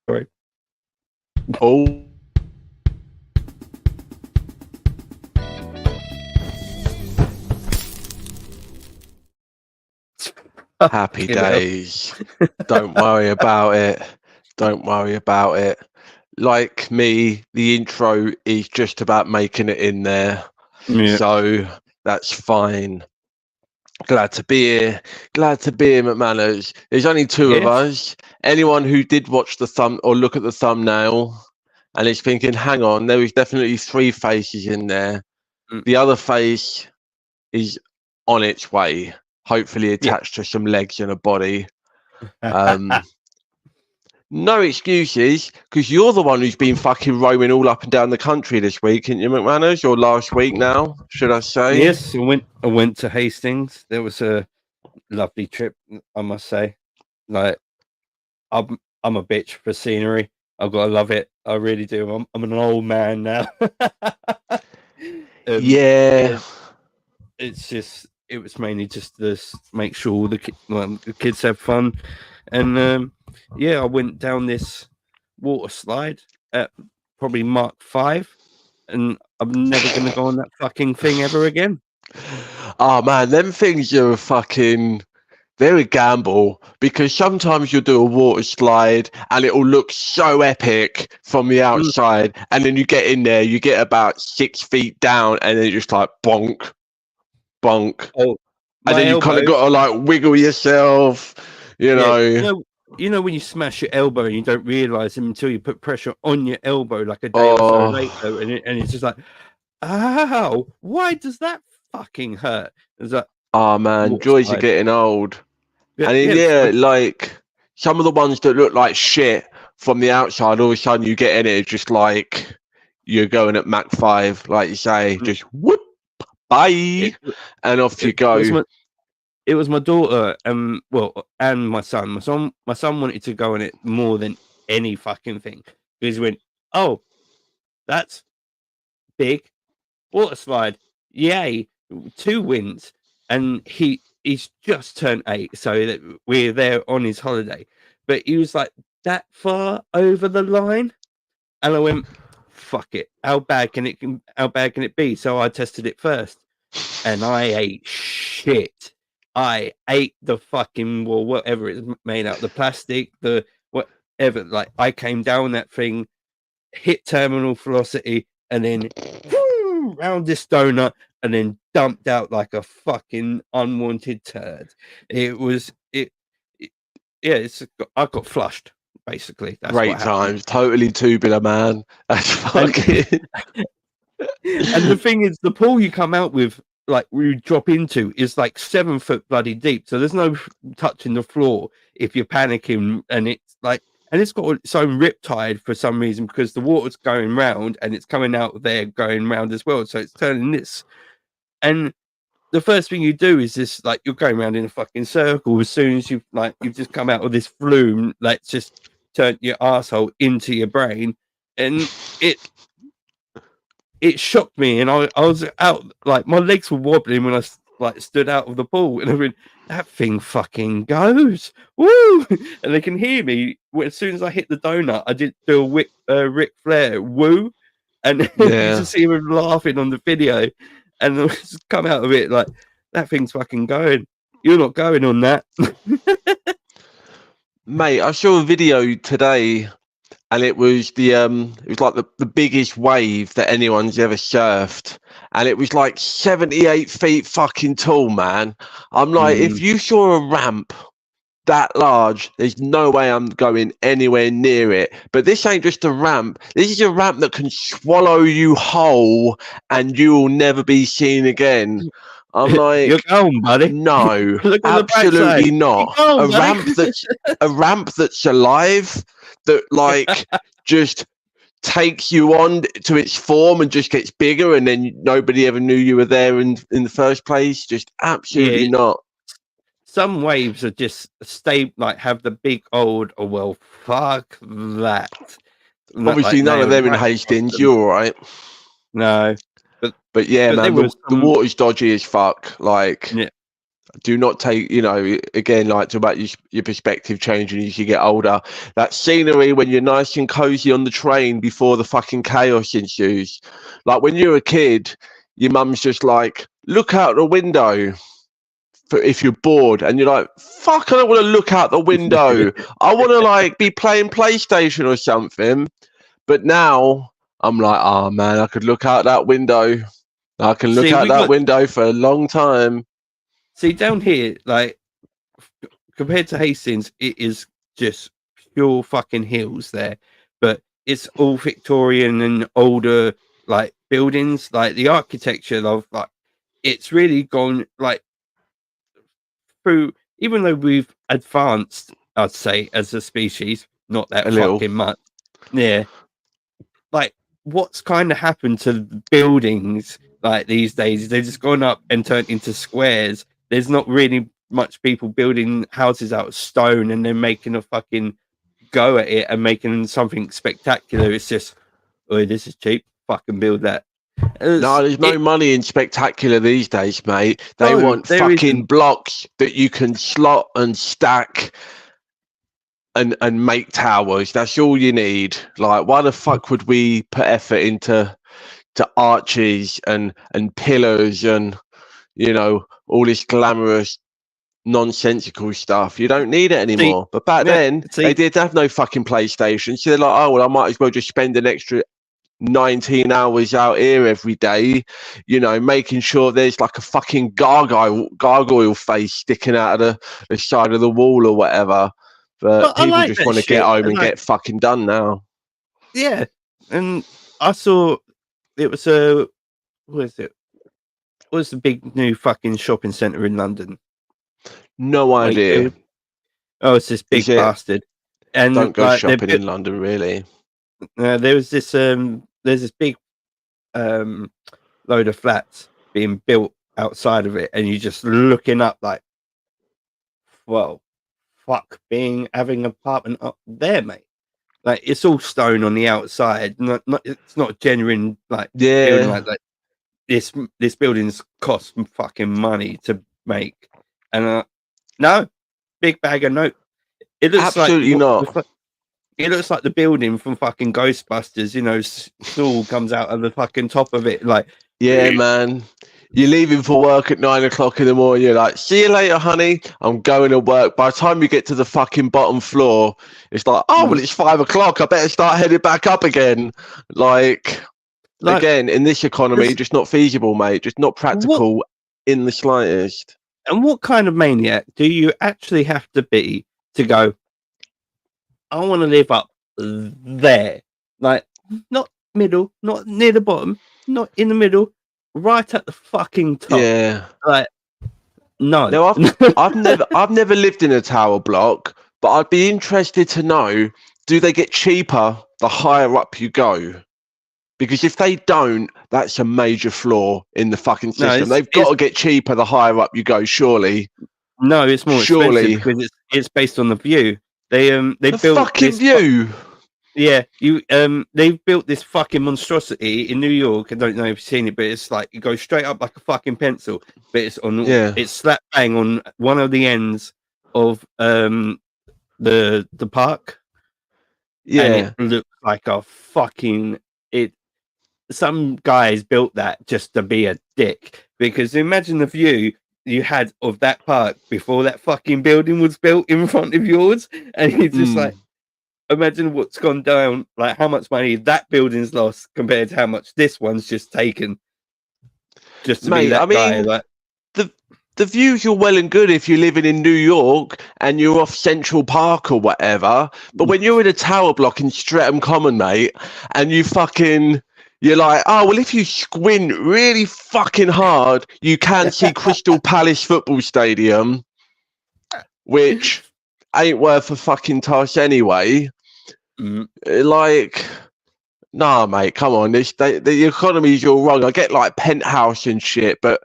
Sorry. Oh. Happy days. Don't worry about it. Don't worry about it. Like me, the intro is just about making it in there. Yeah. So that's fine. Glad to be here. Glad to be here, McManus. There's only two of us. Anyone who did watch the thumb or look at the thumbnail and is thinking, hang on, there is definitely three faces in there. The other face is on its way, hopefully attached to some legs and a body. No excuses, because you're the one who's been fucking roaming all up and down the country this week, isn't you, McManus? Or last week now, should I say? Yes, I went to Hastings. There was a lovely trip, I must say. Like, I'm a bitch for scenery. I've got to love it. I really do. I'm an old man now. Yeah. It was mainly just to make sure the kids have fun. And yeah, I went down this water slide at probably Mark 5, and I'm never going to go on that fucking thing ever again. Oh man, them things are fucking very gamble, because sometimes you'll do a water slide and it'll look so epic from the outside, and then you get in there, you get about 6 feet down, and then you're just like bonk, bonk. Oh, and then you kind of got to like wiggle yourself, you know. You know when you smash your elbow and you don't realise it until you put pressure on your elbow like a day or so later, and it's just like, ow, why does that fucking hurt? It's like, oh man, joys are getting old. And like some of the ones that look like shit from the outside, all of a sudden you get in it, it's just like you're going at Mach 5, like you say, just whoop, bye, and off you go. It was my daughter, and my son. My son wanted to go on it more than any fucking thing, because he went, "Oh, that's big water slide, yay, 2 wins," and he's just turned 8, so that we're there on his holiday. But he was like that far over the line, and I went, "Fuck it, how bad can it be?" So I tested it first, and I ate shit. I ate the fucking whatever it's made out, the plastic, the whatever. Like, I came down that thing, hit terminal velocity, and then round this donut, and then dumped out like a fucking unwanted turd. I got flushed. Basically, that's great times. Totally tubular, man. That's fucking. And the thing is, the pool you come out with, like we drop into, is like 7 foot bloody deep, so there's no touching the floor if you're panicking. And it's like, and it's got its own riptide for some reason, because the water's going round and it's coming out there going round as well, so it's turning this. And the first thing you do is this, like, you're going around in a fucking circle. As soon as you've just come out of this flume, like, just turn your asshole into your brain, and it shocked me, and I was out, like, my legs were wobbling when I stood out of the pool, and I went, that thing fucking goes, woo! And they can hear me as soon as I hit the donut. I did do a Ric Flair woo, and you just see him laughing on the video, and I just come out of it like, that thing's fucking going. You're not going on that. Mate, I saw a video today, and it was like the biggest wave that anyone's ever surfed, and it was like 78 feet fucking tall, man. I'm like, if you saw a ramp that large, there's no way I'm going anywhere near it. But this ain't just a ramp. This is a ramp that can swallow you whole, and you will never be seen again. I'm like, you're going, buddy. No, absolutely not. Going, a ramp that's alive, that like just takes you on to its form and just gets bigger, and then nobody ever knew you were there in the first place. Just absolutely not. Some waves are just have the big old, oh well, fuck that. Obviously, none of them in Hastings. You're all right. No. But yeah, man, the water's dodgy as fuck. Like, Do not take, again, like to about your perspective changing as you get older. That scenery when you're nice and cozy on the train before the fucking chaos ensues. Like when you're a kid, your mum's just like, look out the window for if you're bored, and you're like, fuck, I don't want to look out the window. I want to like be playing PlayStation or something. But now I'm like, oh man, I could look out that window. I can look out that window for a long time. See, down here, like, compared to Hastings, it is just pure fucking hills there. But it's all Victorian and older, like, buildings. Like, the architecture of, like, it's really gone, like, through, even though we've advanced, I'd say, as a species, not that fucking much. Yeah. Like, what's kind of happened to the buildings, like, these days? They've just gone up and turned into squares. There's not really much people building houses out of stone and then making a fucking go at it and making something spectacular. It's just, oh, this is cheap. Fucking build that. No, there's no money in spectacular these days, mate. They want fucking blocks that you can slot and stack and make towers. That's all you need. Like, why the fuck would we put effort into arches and pillars and all this glamorous nonsensical stuff? You don't need it anymore. But back then they did have no fucking PlayStation, so they're like, oh well, I might as well just spend an extra 19 hours out here every day, making sure there's like a fucking gargoyle face sticking out of the side of the wall or whatever. But people just want to get home and get fucking done now. Yeah. And I saw it was a, what is it? What's the big new fucking shopping centre in London? No idea. Oh, it's this big bastard. And don't go shopping in London, really. There's this big load of flats being built outside of it, and you're just looking up like, well, fuck, having an apartment up there, mate. Like, it's all stone on the outside. It's not genuine, like, building like that. This building's cost fucking money to make, and no, big bag of note. It looks absolutely not. It looks like the building from fucking Ghostbusters. Saul comes out of the fucking top of it, like, yeah, man. You're leaving for work at 9 o'clock in the morning. You're like, see you later, honey. I'm going to work. By the time you get to the fucking bottom floor, it's like, oh, well, it's 5 o'clock. I better start heading back up again. Like again, in this economy, just not feasible, mate. Just not practical in the slightest. And what kind of maniac do you actually have to be to go, I want to live up there? Like, not middle, not near the bottom, not in the middle, right at the fucking top. Yeah. Like, no. No, I've never lived in a tower block, but I'd be interested to know, do they get cheaper the higher up you go? Because if they don't, that's a major flaw in the fucking system. They've got to get cheaper the higher up you go, surely. No, it's more expensive because it's based on the view. They built fucking view. Yeah, they've built this fucking monstrosity in New York. I don't know if you've seen it, but it's like it goes straight up like a fucking pencil, but it's it's slap bang on one of the ends of the park. Yeah, and it looks like a fucking some guys built that just to be a dick, because imagine the view you had of that park before that fucking building was built in front of yours, and you just like, imagine what's gone down, like how much money that building's lost compared to how much this one's just taken just to be that guy. Like, the views are well and good if you're living in New York and you're off Central Park or whatever, but when you're in a tower block in Streatham Common, mate, and you're like, oh, well, if you squint really fucking hard, you can see Crystal Palace Football Stadium, which ain't worth a fucking toss anyway. Like, nah, mate, come on. The economy's all wrong. I get like penthouse and shit, but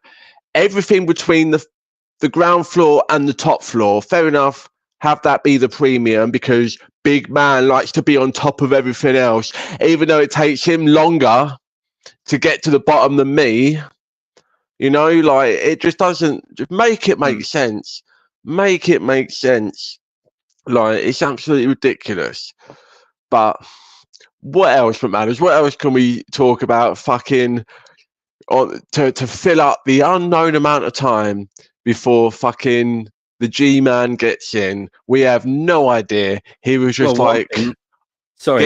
everything between the ground floor and the top floor, fair enough, have that be the premium, because big man likes to be on top of everything else, even though it takes him longer to get to the bottom than me. You know, like it just doesn't. Just make it make sense. Make it make sense. Like it's absolutely ridiculous. But what else matters? What else can we talk about? Fucking to fill up the unknown amount of time before fucking the G-Man gets in. We have no idea. He was just Well, get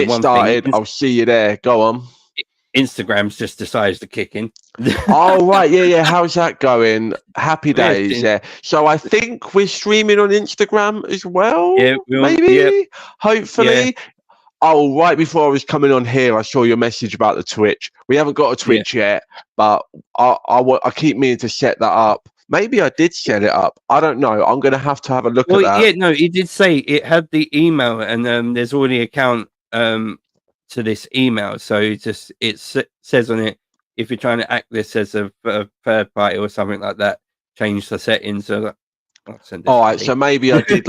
started. I'll see you there. Go on. Instagram's just decided to kick in. Oh right, yeah. How's that going? Happy days, yeah. So I think we're streaming on Instagram as well. Yeah, maybe. Hopefully. Yeah. Oh, right before I was coming on here, I saw your message about the Twitch. We haven't got a Twitch yet, but I keep meaning to set that up. Maybe I did set it up. I don't know. I'm going to have a look at that. Yeah, no, he did say it had the email, and there's already an account to this email. So it says on it, if you're trying to act this as a third party or something like that, change the settings. So all right, so maybe I did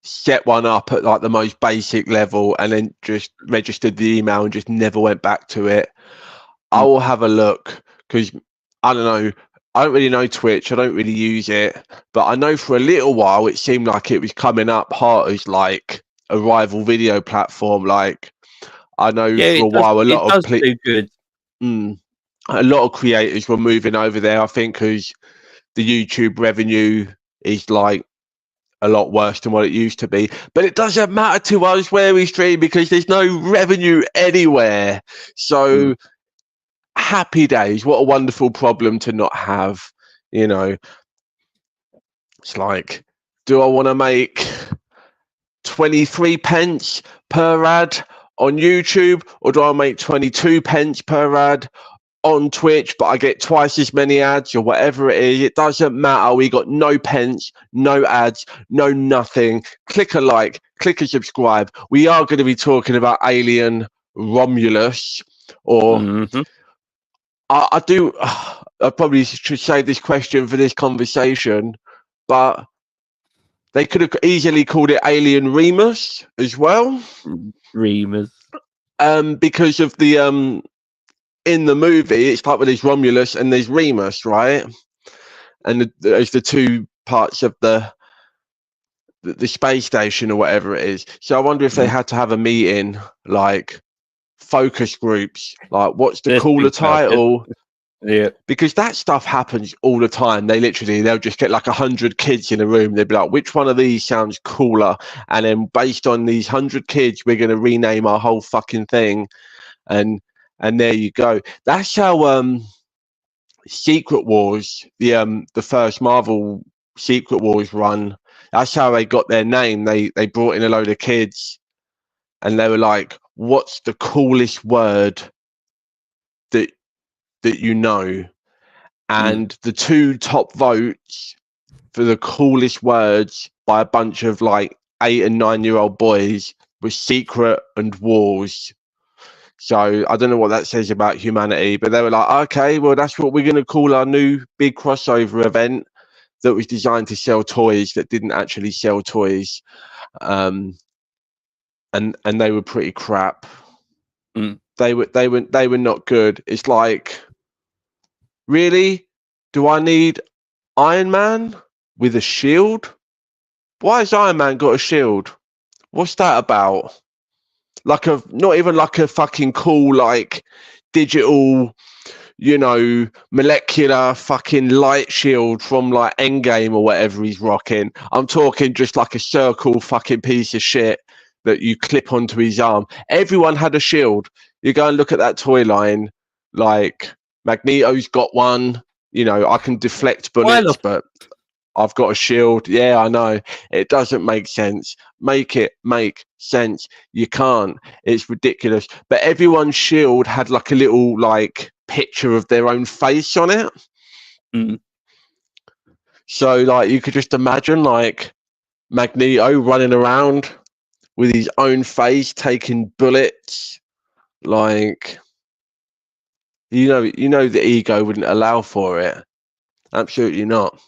set one up at the most basic level and then just registered the email and just never went back to it. I will have a look because I don't know. I don't really know Twitch. I don't really use it, but I know for a little while it seemed like it was coming up hard as a rival video platform. I know for a while a lot of a lot of creators were moving over there. I think because the YouTube revenue is a lot worse than what it used to be, but it doesn't matter to us where we stream because there's no revenue anywhere. So happy days. What a wonderful problem to not have. You know, it's do I want to make 23 pence per ad on YouTube, or do I make 22 pence per ad on Twitch, but I get twice as many ads or whatever it is? It doesn't matter. We got no pence, no ads, no nothing. Click a like, click a subscribe. We are going to be talking about Alien Romulus, or I probably should save this question for this conversation, but they could have easily called it Alien Remus as well. Remus. Because of the in the movie, it's when there's Romulus and there's Remus, right? And there's the two parts of the space station or whatever it is. So I wonder if they had to have a meeting, focus groups, what's the cooler title? Yeah, because that stuff happens all the time. They'll just get 100 kids in a room. They'll be like, which one of these sounds cooler? And then based on these 100 kids, we're going to rename our whole fucking thing. And there you go. That's how Secret Wars, the first Marvel Secret Wars run, that's how they got their name. They brought in a load of kids and they were like, what's the coolest word that you know? And the two top votes for the coolest words by a bunch of 8 and 9-year-old boys was secret and wars. So I don't know what that says about humanity, but they were like, okay, well, that's what we're going to call our new big crossover event that was designed to sell toys that didn't actually sell toys. And they were pretty crap. They were not good. It's really? Do I need Iron Man with a shield? Why has Iron Man got a shield? What's that about? Not even a fucking cool digital, molecular fucking light shield from Endgame or whatever he's rocking. I'm talking just a circle fucking piece of shit that you clip onto his arm. Everyone had a shield. You go and look at that toy line, Magneto's got one. I can deflect bullets, but I've got a shield. Yeah, I know. It doesn't make sense. Make it make sense. You can't. It's ridiculous. But everyone's shield had a little picture of their own face on it. So you could just imagine Magneto running around with his own face taking bullets. The ego wouldn't allow for it. Absolutely not.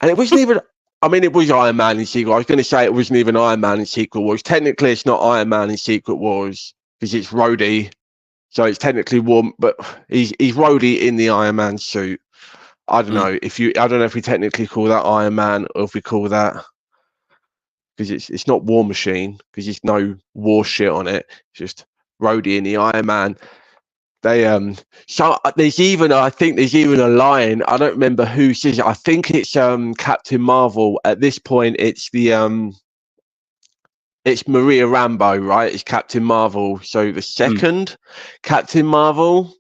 And it wasn't even, it was Iron Man in Secret Wars. I was going to say it wasn't even Iron Man in Secret Wars. Technically, it's not Iron Man in Secret Wars because it's Rhodey So it's technically warm, but he's Rhodey in the Iron Man suit. I don't know I don't know if we technically call that Iron Man or if we call that, because it's not War Machine, because there's no war shit on it. It's just Rhodey in the Iron Man. They so I think there's even a line. I don't remember who says it. I think it's Captain Marvel. At this point, it's Maria Rambeau, right? It's Captain Marvel. So the second Captain Marvel,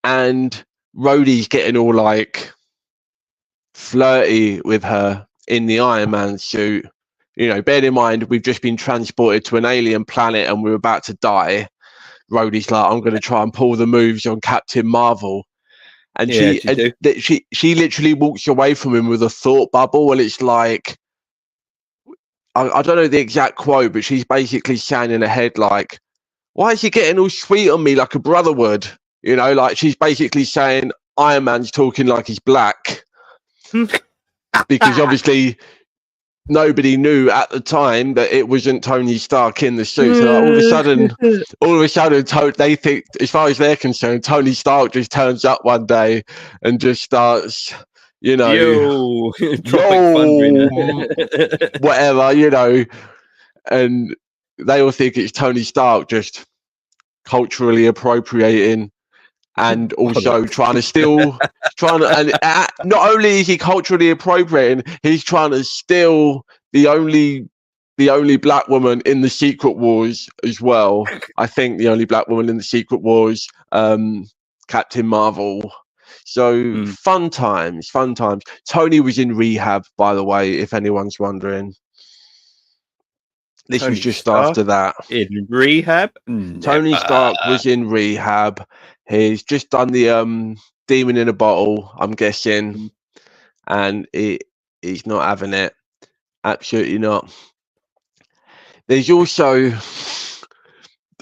and Rhodey's getting all like flirty with her in the Iron Man suit. You know, bear in mind we've just been transported to an alien planet and we're about to die. Rhodey's like, I'm going to try and pull the moves on Captain Marvel, and she literally walks away from him with a thought bubble, and it's like, I don't know the exact quote, but she's basically saying in her head like, why is he getting all sweet on me like a brother would? You know, like she's basically saying Iron Man's talking like he's black, because obviously nobody knew at the time that it wasn't Tony Stark in the suit. So like, all of a sudden, they think, as far as they're concerned, Tony Stark just turns up one day and just starts, you know, whatever, you know, and they all think it's Tony Stark just culturally appropriating, and also and not only is he culturally appropriating, he's trying to steal the only black woman in the Secret Wars as well. I think the only black woman in the Secret Wars, Captain Marvel. So fun times. Tony was in rehab, by the way, if anyone's wondering. This was just after that. In rehab? Tony Stark was in rehab. He's just done the Demon in a Bottle, I'm guessing, and he's not having it. Absolutely not. There's also,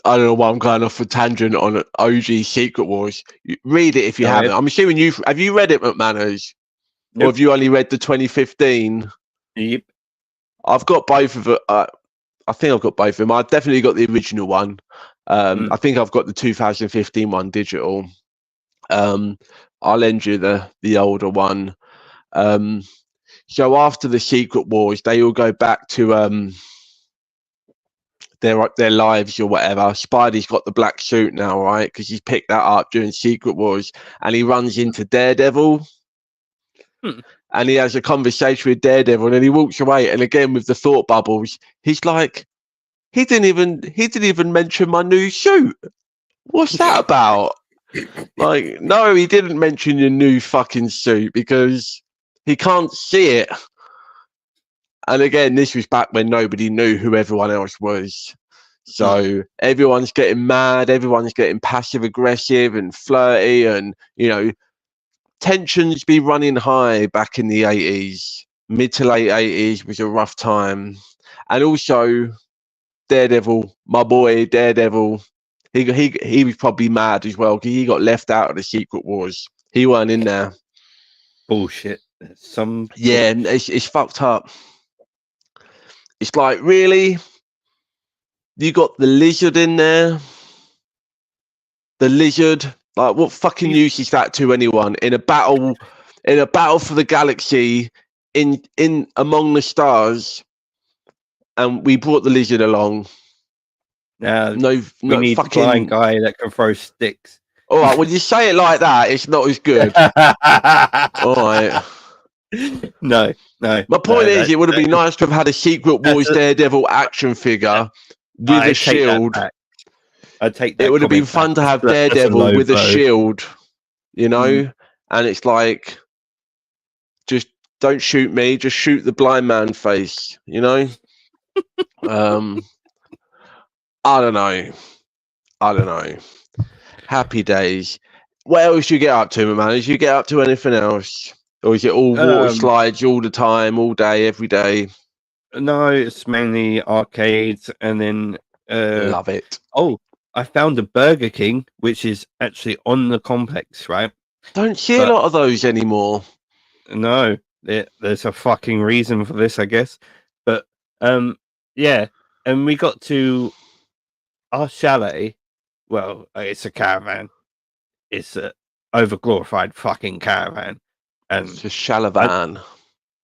I don't know why I'm going off a tangent on OG Secret Wars. Read it if you haven't. I'm assuming have you read it, McManus? Nope. Or have you only read the 2015? Yep. I've got both of it. I think I've got both of them. I've definitely got the original one. I think I've got the 2015 one digital. I'll lend you the older one. So after the Secret Wars, they all go back to their lives or whatever. Spidey's got the black suit now, right? Because he's picked that up during Secret Wars, and he runs into Daredevil. And he has a conversation with Daredevil, and then he walks away. And again, with the thought bubbles, he's like, he didn't even mention my new suit. What's that about? Like, no, he didn't mention your new fucking suit because he can't see it. And again, this was back when nobody knew who everyone else was. So everyone's getting mad, everyone's getting passive aggressive and flirty, and, you know, tensions be running high back in the 80s. Mid to late 80s was a rough time. And also Daredevil, my boy Daredevil, he was probably mad as well because he got left out of the Secret Wars. He weren't in there. Bullshit. Yeah, it's fucked up. It's like, really? You got the Lizard in there? The Lizard? Like, what fucking use is that to anyone in a battle for the galaxy in among the stars? And we brought the Lizard along. No need fucking blind guy that can throw sticks. All right, when you say it like that, it's not as good. All right. No. My point is, it would have been nice to have had a Secret Wars Daredevil action figure with a shield. I'd take that. It would have been fun to have Daredevil with a shield, you know? And it's like, just don't shoot me, just shoot the blind man face, you know? I don't know. Happy days. What else do you get up to, man? Did you get up to anything else? Or is it all water slides all the time, all day, every day? No, it's mainly arcades, and then love it. Oh, I found a Burger King, which is actually on the complex, right? Don't see a lot of those anymore. No, there's a fucking reason for this, I guess. But yeah, and we got to our chalet well, it's a caravan. It's a overglorified fucking caravan, and It's a shalavan.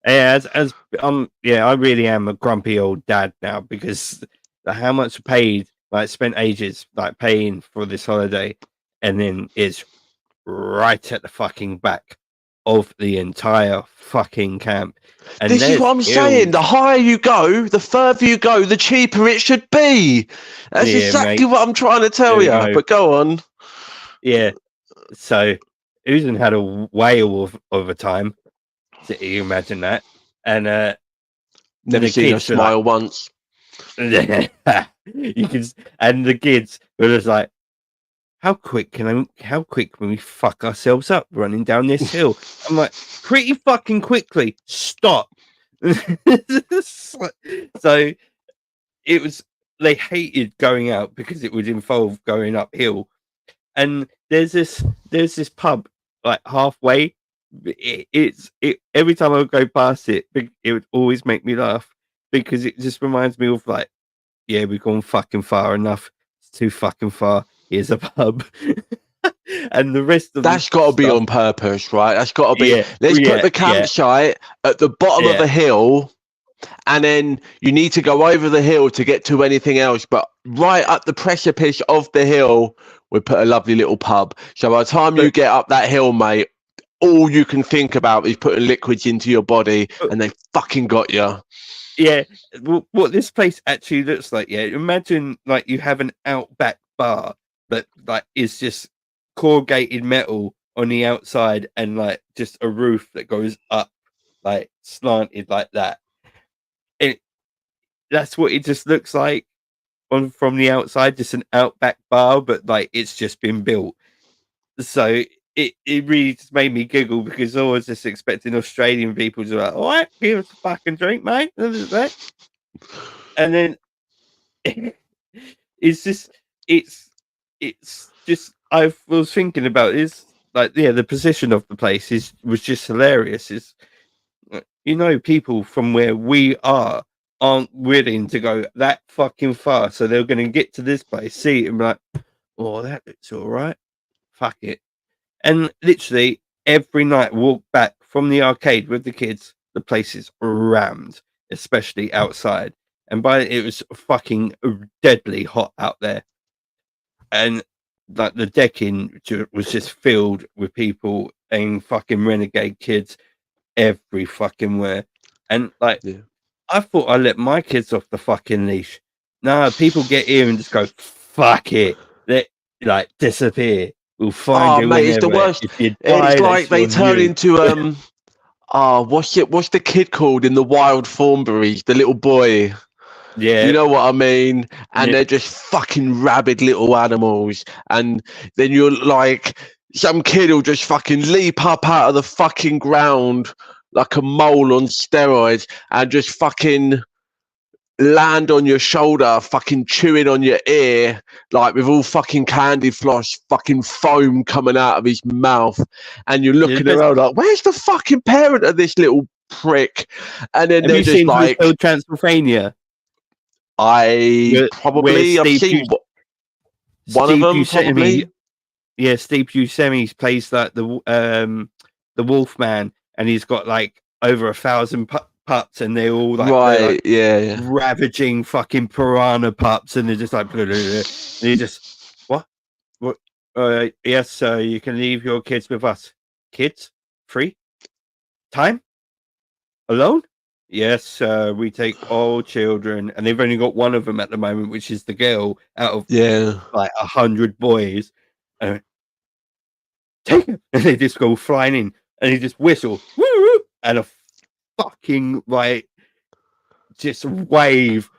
yeah, I really am a grumpy old dad now because how much I paid, like spent ages like paying for this holiday, and then it's right at the fucking back of the entire fucking camp. And This is what I'm saying. The higher you go, the further you go, the cheaper it should be. That's exactly what I'm trying to tell you. But go on. Yeah. So Uzen had a whale of a time. So you imagine that. And never seen her smile once. You can, and the kids were just like, how quick can we fuck ourselves up running down this hill? I'm like, pretty fucking quickly. Stop. So it was, they hated going out because it would involve going uphill. And there's this pub like halfway. Every time I would go past it, it would always make me laugh because it just reminds me of like, yeah, we've gone fucking far enough. It's too fucking far. Here's a pub. And the rest of that's got to be on purpose, right? That's got to be. Let's put the campsite at the bottom of a hill, and then you need to go over the hill to get to anything else. But right up the precipice of the hill, we put a lovely little pub. So by the time you get up that hill, mate, all you can think about is putting liquids into your body, and they fucking got you. Yeah, what this place actually looks like. Yeah, imagine like you have an outback bar that like is just corrugated metal on the outside and like just a roof that goes up, like slanted like that. That's what it just looks like from the outside, just an outback bar, but like it's just been built. So it really just made me giggle because I was just expecting Australian people to be like, all right, give us a fucking drink, mate. And then it's just I was thinking about this, like, yeah, the position of the place was just hilarious. It's, you know, people from where we aren't willing to go that fucking far, so they're going to get to this place, see it, and be like, oh, that looks all right, fuck it. And literally every night walk back from the arcade with the kids, the place is rammed, especially outside. And it was fucking deadly hot out there. And like the decking was just filled with people and fucking renegade kids every fucking where. And like, I thought I let my kids off the fucking leash. No, people get here and just go, fuck it. They like disappear. We'll find you. Mate, it's the worst. It's like they turn into what's the kid called in the Wild Thornberrys? The little boy. Yeah, you know what I mean. And they're just fucking rabid little animals. And then you're like, some kid will just fucking leap up out of the fucking ground like a mole on steroids and just fucking land on your shoulder, fucking chewing on your ear, like with all fucking candy floss, fucking foam coming out of his mouth, and you're looking around like, where's the fucking parent of this little prick? And then they're just like, Transylvania. I've seen one of them probably. Yeah, Steve Buscemi plays like the Wolfman, and he's got like over 1,000 pups, and they're all like, ravaging fucking piranha pups, and they're just like, blah, blah, blah. And you just what? Yes, you can leave your kids with us. Kids, free time, alone. Yes, we take all children, and they've only got one of them at the moment, which is the girl out of like 100 boys. Take him, and they just go flying in, and he just whistle, woo, and a fucking like just wave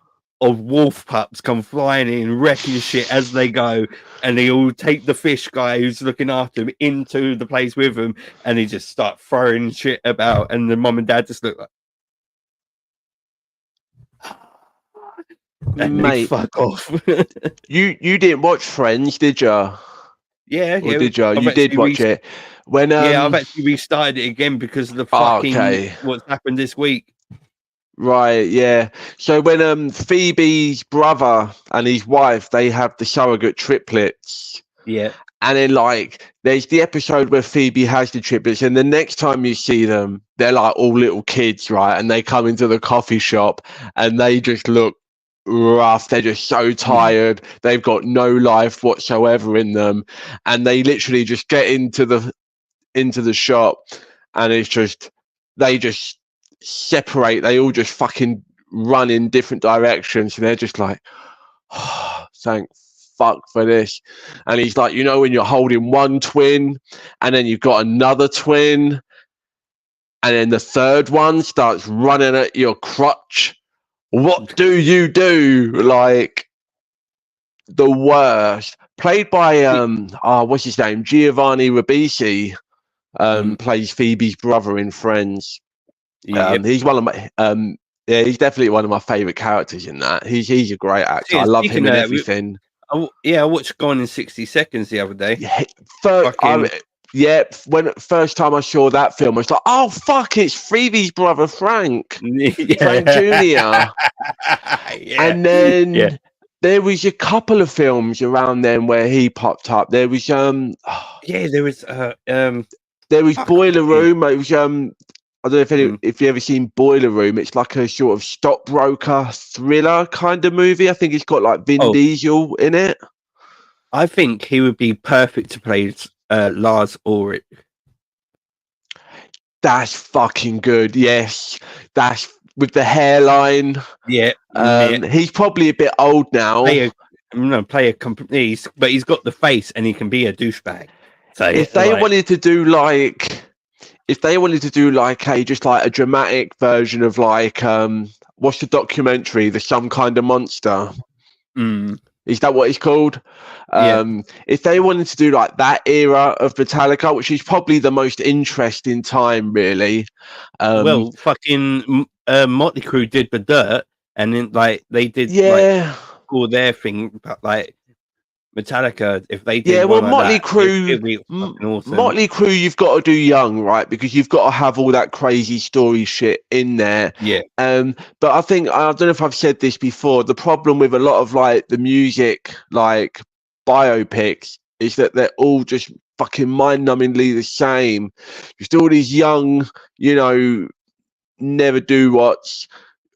of wolf pups come flying in, wrecking shit as they go, and they all take the fish guy who's looking after him into the place with them, and he just start throwing shit about, and the mom and dad just look like, and mate, fuck off. you didn't watch Friends, did you? Yeah, or did you? You did watch it. When I've actually restarted it again because of the fucking what's happened this week. Right, yeah. So when Phoebe's brother and his wife, they have the surrogate triplets. Yeah. And then like there's the episode where Phoebe has the triplets, and the next time you see them, they're like all little kids, right? And they come into the coffee shop and they just look rough. They're just so tired. They've got no life whatsoever in them. And they literally just get into the shop, and it's just they just separate. They all just fucking run in different directions, and they're just like, oh, thank fuck for this. And he's like, you know, when you're holding one twin and then you've got another twin, and then the third one starts running at your crutch, what do you do? Like, the worst. Played by what's his name, Giovanni Ribisi, plays Phoebe's brother in Friends. Yep. He's one of my yeah, he's definitely one of my favorite characters in that. He's a great actor. I love him in everything. I watched Gone in 60 Seconds the other day. Yeah, when first time I saw that film, I was like, oh fuck, it's Phoebe's brother Frank. Frank Jr. And then there was a couple of films around then where he popped up. There was there was Boiler Room. It was I don't know if you ever seen Boiler Room. It's like a sort of stockbroker thriller kind of movie. I think it's got like Vin Diesel in it. I think he would be perfect to play Lars Ulrich. That's fucking good. Yes, that's with the hairline. Yeah, he's probably a bit old now. But he's got the face, and he can be a douchebag. So if they wanted to do like a dramatic version of like what's the documentary, the Some Kind of Monster? Is that what it's called? If they wanted to do like that era of Metallica, which is probably the most interesting time, really. Fucking Motley Crue did The Dirt, and then like they did like all their thing, but like Metallica, if they did Motley Crue, it'd be fucking awesome. Motley Crue, you've got to do young, right? Because you've got to have all that crazy story shit in there. Yeah. But I think, I don't know if I've said this before, the problem with a lot of like the music, like biopics, is that they're all just fucking mind-numbingly the same. Just all these young, you know, never do what's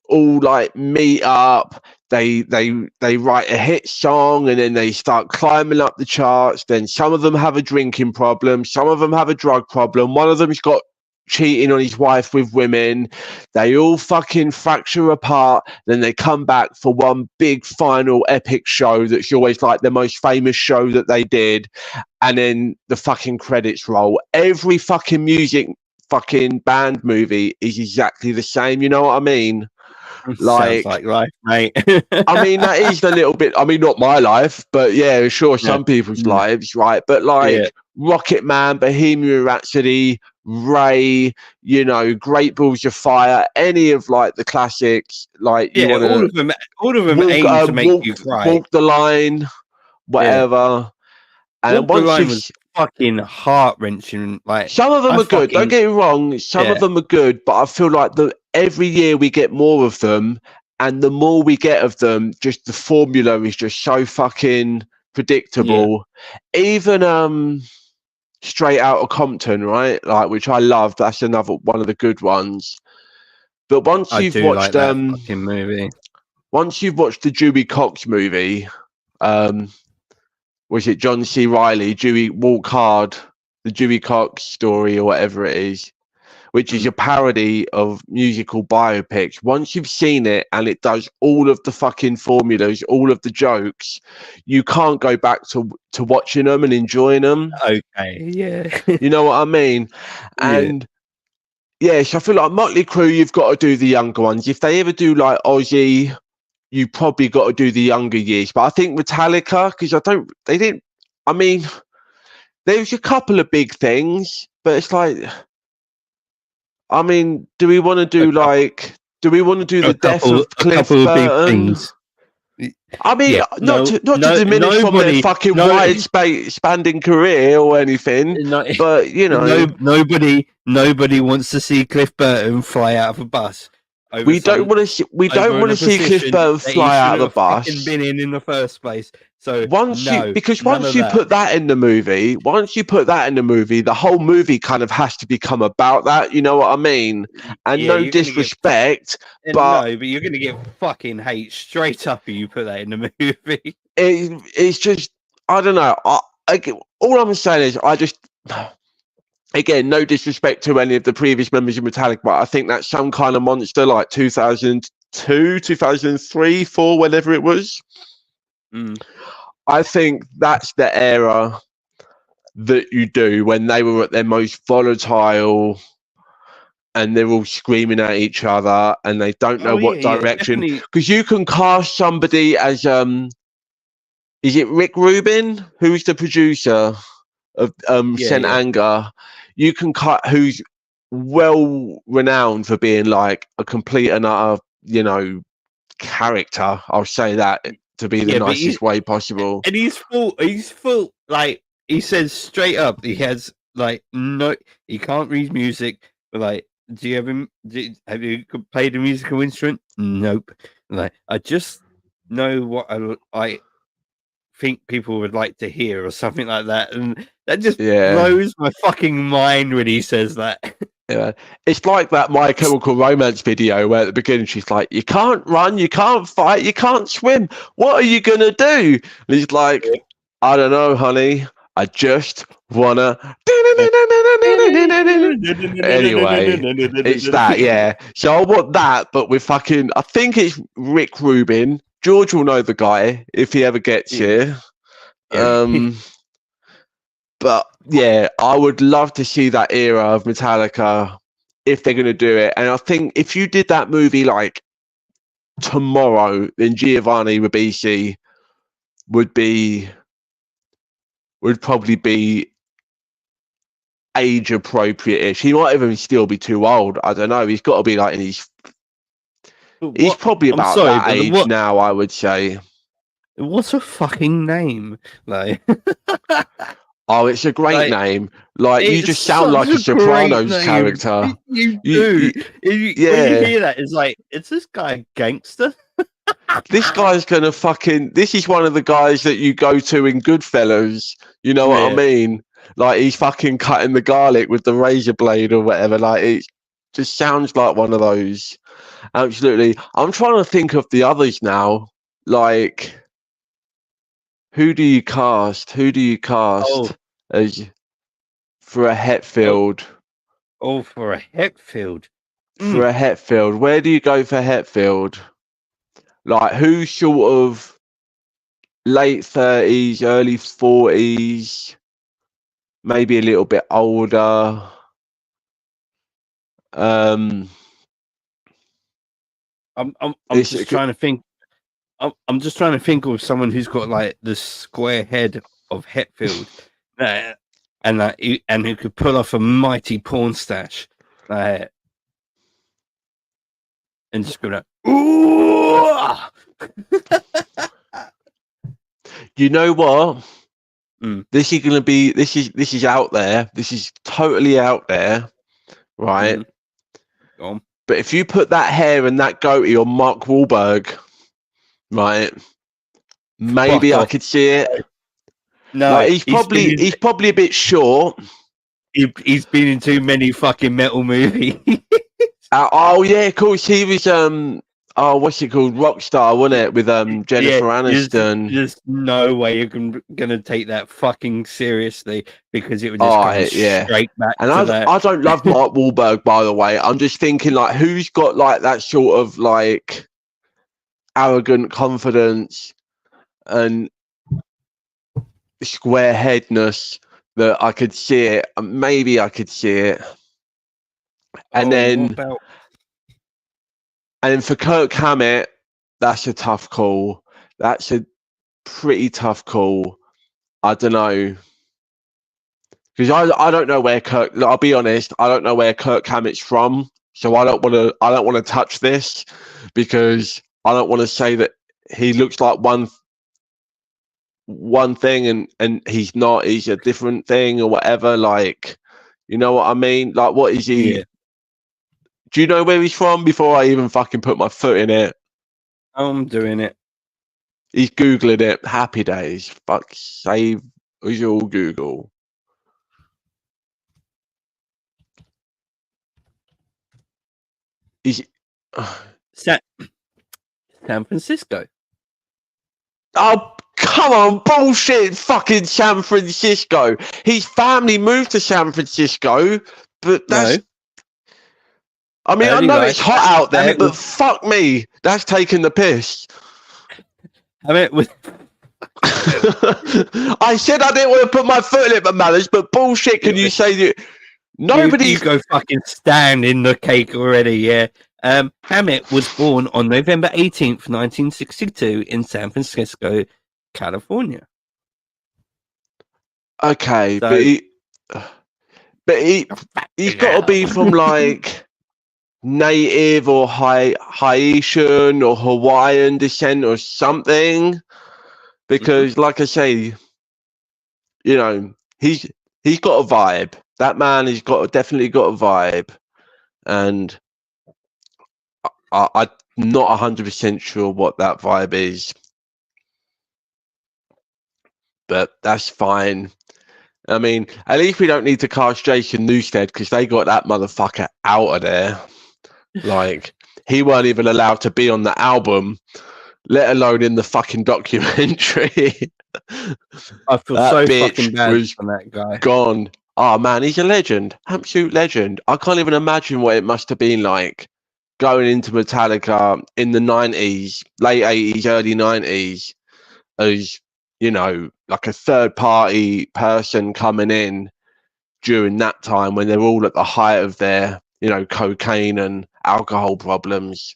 all like meet up. They write a hit song and then they start climbing up the charts. Then some of them have a drinking problem, some of them have a drug problem, one of them's got cheating on his wife with women. They all fucking fracture apart, then they come back for one big final epic show that's always like the most famous show that they did, and then the fucking credits roll. Every fucking music fucking band movie is exactly the same, you know what I mean? Sounds like life, mate. I mean, that is a little bit, I mean, not my life, but yeah, sure, some people's lives, right? But like Rocket Man, Bohemian Rhapsody, Ray, you know, Great Balls of Fire, any of like the classics, like you want to all of them aim to make you cry. Walk the Line, whatever. And Walk the Line was fucking heart-wrenching. Like, some of them are good, don't get me wrong, some of them are good, but I feel like every year we get more of them, and the more we get of them, just the formula is just so fucking predictable. Even Straight Outta Compton, right? Like, which I love. That's another one of the good ones. But once you've watched that fucking movie, once you've watched the Dewey Cox movie, was it John C. Reilly, Dewey Walk Hard, the Dewey Cox story or whatever it is, which is a parody of musical biopics. Once you've seen it and it does all of the fucking formulas, all of the jokes, you can't go back to watching them and enjoying them. Okay, yeah. You know what I mean? And so I feel like Motley Crue, you've got to do the younger ones. If they ever do like Ozzy, you probably got to do the younger years. But I think Metallica, because I mean, there's a couple of big things, but it's like, I mean, do we want to do the death of Cliff Burton? I mean, not to diminish from their fucking wide spanning career or anything, but you know, nobody wants to see Cliff Burton fly out of a bus. over We don't some want to see. We don't over in want a to see Cliff position Burton that he fly out of shouldn't the have fucking bus. been in the first place. So Once you no, because none once of you that. put that in the movie, the whole movie kind of has to become about that. You know what I mean? And Yeah, no you're gonna get disrespect, and but no, but you're gonna get fucking hate straight up if you put that in the movie. it's just I don't know. All I'm saying is I just. Again, no disrespect to any of the previous members of Metallica, but I think that's some kind of monster like 2002, 2003, 4, whenever it was. Mm. I think that's the era that you do when they were at their most volatile and they're all screaming at each other and they don't know Oh what yeah, direction. definitely. Because you can cast somebody as is it Rick Rubin, who's the producer of Yeah, Sent yeah. Anger? You can cut who's well renowned for being like a complete and utter, character. I'll say that to be the Yeah, but nicest way possible. and he's full like he says straight up he has like no he can't read music, but like do you have you played a musical instrument? Nope. Like I just know what I think people would like to hear or something like that, and that just blows my fucking mind when he says that. Yeah, it's like that My Chemical Romance video where at the beginning she's like, "You can't run, you can't fight, you can't swim. What are you gonna do?" And he's like, "I don't know, honey. I just wanna." Anyway, it's that, yeah. So I want that, but with fucking. I think it's Rick Rubin. George will know the guy if he ever gets here. But yeah, I would love to see that era of Metallica if they're going to do it. And I think if you did that movie like tomorrow, then Giovanni Ribisi would probably be age appropriate-ish. He might even still be too old. I don't know. He's got to be like in his. He's probably about that age now, I would say. What's a fucking name? Like, oh, it's a great name. Like you just sound like a Sopranos character. You do. When you hear that, it's like, is this guy a gangster? This guy's gonna fucking. This is one of the guys that you go to in Goodfellas. You know what I mean? Like he's fucking cutting the garlic with the razor blade or whatever. Like it just sounds like one of those. Absolutely. I'm trying to think of the others now. Like, who do you cast? As for a Hetfield? For a Hetfield. For a Hetfield, where do you go for Hetfield? Like, who's sort of late 30s, early 40s, maybe a little bit older? I'm just trying to think. I'm just trying to think of someone who's got like the square head of Hetfield, and who could pull off a mighty porn stash, and just go like, ooh. You know what? This is gonna be. This is out there. This is totally out there, right? But if you put that hair and that goatee on Mark Wahlberg, right? Maybe I could see it. No, like he's probably a bit short. He's been in too many fucking metal movies. Oh yeah, of course he was. What's it called? Rockstar, wasn't it? With Jennifer Aniston. There's no way you're gonna take that fucking seriously because it would just come straight back. And to that. I don't love Mark Wahlberg, by the way. I'm just thinking like, who's got like that sort of like arrogant confidence and square headness that I could see it. Maybe I could see it. And then for Kirk Hammett, that's a tough call. That's a pretty tough call. I don't know. Because I don't know where Kirk. I'll be honest. I don't know where Kirk Hammett's from. So I don't want to touch this because I don't want to say that he looks like one thing and he's not. He's a different thing or whatever. Like, you know what I mean? Like, what is he? Do you know where he's from before I even fucking put my foot in it? I'm doing it. He's Googling it. Happy days. Fuck, save us all Google. He's... San Francisco. Oh, come on. Bullshit. Fucking San Francisco. His family moved to San Francisco, but that's... No. I mean, Early I know life. it's hot out there, Hammett but was, fuck me. That's taking the piss. Hammett was, I said I didn't want to put my foot in it, but Malice, but bullshit, can you say that nobody... you go fucking stand in the cake already, yeah. Hammett was born on November 18th, 1962 in San Francisco, California. Okay, So, he's got to be from like native or Haitian or Hawaiian descent or something, because like I say, you know, he's got a vibe. That man has definitely got a vibe, and I'm not 100% sure what that vibe is, but that's fine. I mean, at least we don't need to cast Jason Newsted because they got that motherfucker out of there. Like, he weren't even allowed to be on the album, let alone in the fucking documentary. I feel That so bitch fucking bad was for that guy. gone. Oh man, he's a legend, absolute legend. I can't even imagine what it must have been like going into Metallica in the 90s, late 80s, early 90s, as, you know, like a third party person coming in during that time when they're all at the height of their, you know, cocaine and alcohol problems,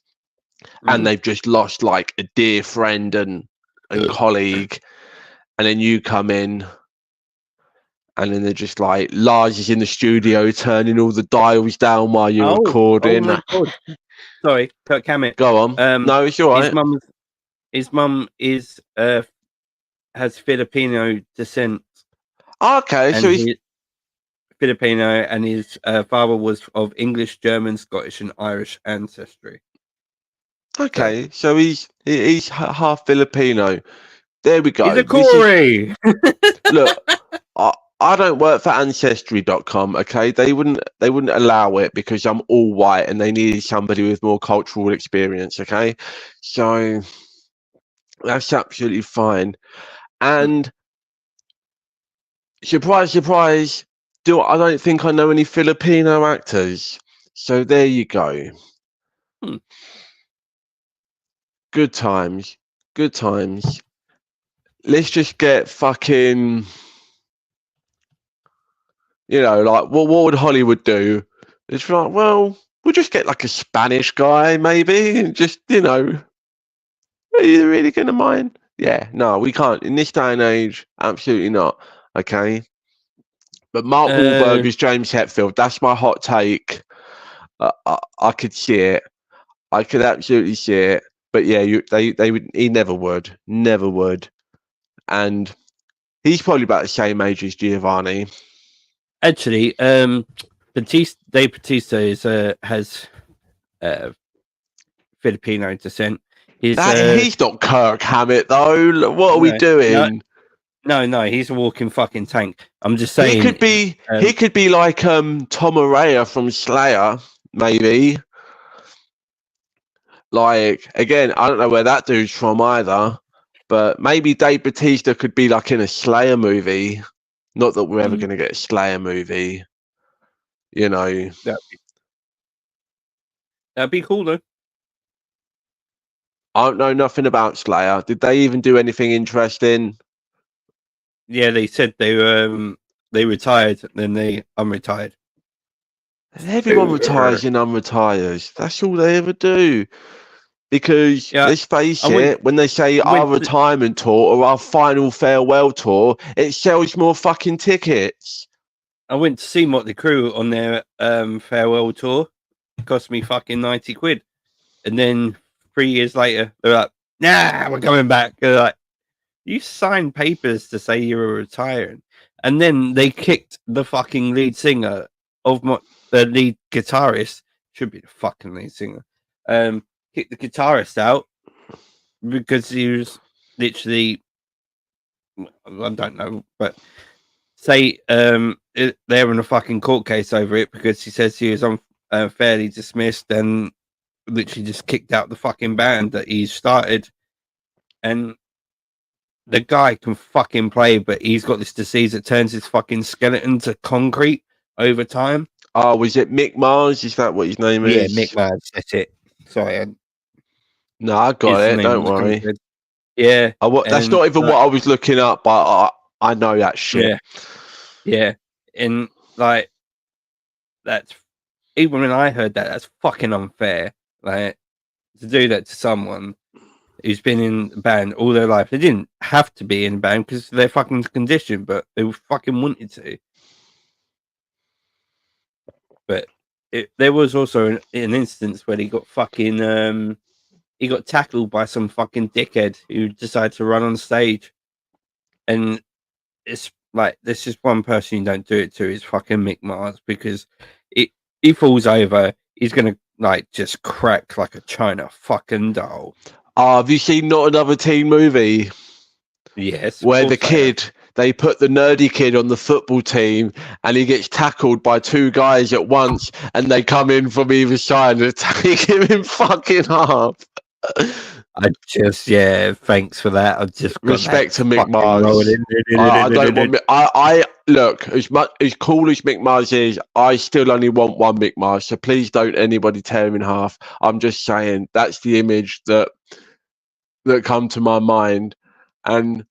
and they've just lost like a dear friend and colleague, and then you come in and then they're just like, Lars is in the studio turning all the dials down while you're recording. Oh my God. Sorry, Kirk Hammett. Go on. No, it's all right. His mum is has Filipino descent. Okay, so he's Filipino, and his father was of English, German, Scottish, and Irish ancestry. Okay, so he's half Filipino. There we go. He's a Corey. Look, I don't work for Ancestry.com. Okay, they wouldn't allow it because I'm all white and they needed somebody with more cultural experience. Okay, so that's absolutely fine. And surprise, surprise, I don't think I know any Filipino actors. So there you go. Good times. Good times. Let's just get fucking, you know, like what would Hollywood do? It's like, well, we'll just get like a Spanish guy, maybe, and just, you know, are you really gonna mind? Yeah, no, we can't. In this day and age, absolutely not. Okay. But Mark Wahlberg is James Hetfield. That's my hot take. I could see it. I could absolutely see it. But yeah, they would. He never would. Never would. And he's probably about the same age as Giovanni. Actually, Batista has Filipino descent. He's not Kirk Hammett though. What are we doing? No, he's a walking fucking tank. I'm just saying he could be like Tom Araya from Slayer, maybe. Like, again, I don't know where that dude's from either, but maybe Dave Bautista could be like in a Slayer movie. Not that we're ever going to get a Slayer movie, you know. That'd be cool though. I don't know nothing about Slayer. Did they even do anything interesting? Yeah, they said they retired, then they unretired. Everyone retires and unretires. That's all they ever do. Because let's face it, when they say our retirement tour or our final farewell tour, it sells more fucking tickets. I went to see Motley Crue on their farewell tour. It cost me fucking 90 quid. And then 3 years later, they're like, nah, we're coming back. They're like, you signed papers to say you were retiring. And then they kicked the fucking lead singer of the lead guitarist should be the fucking lead singer, kicked the guitarist out because he was literally, I don't know, but say they're in a fucking court case over it because he says he was unfairly dismissed and literally just kicked out the fucking band that he started. And the guy can fucking play, but he's got this disease that turns his fucking skeleton to concrete over time. Oh, was it Mick Mars? Is that what his name is? Yeah, Mick Mars. That's it. Sorry. No, I got it. Don't worry. Yeah. That's not even what I was looking up, but I know that shit. Yeah. And like, that's, even when I heard that, that's fucking unfair. Like, to do that to someone who's been in a band all their life. They didn't have to be in a band because they're fucking conditioned, but they fucking wanted to. But there was also an instance where he got fucking he got tackled by some fucking dickhead who decided to run on stage, and it's like there's just one person you don't do it to is fucking Mick Mars, because he falls over, he's gonna like just crack like a China fucking doll. Have you seen Not Another Teen Movie? Yes. Where the kid, they put the nerdy kid on the football team and he gets tackled by two guys at once and they come in from either side and take him in fucking half. Thanks for that. I just respect to Mick Mars. I don't want. I look, as cool as Mick Mars is, I still only want one Mick Mars. So please don't anybody tear him in half. I'm just saying that's the image that come to my mind. And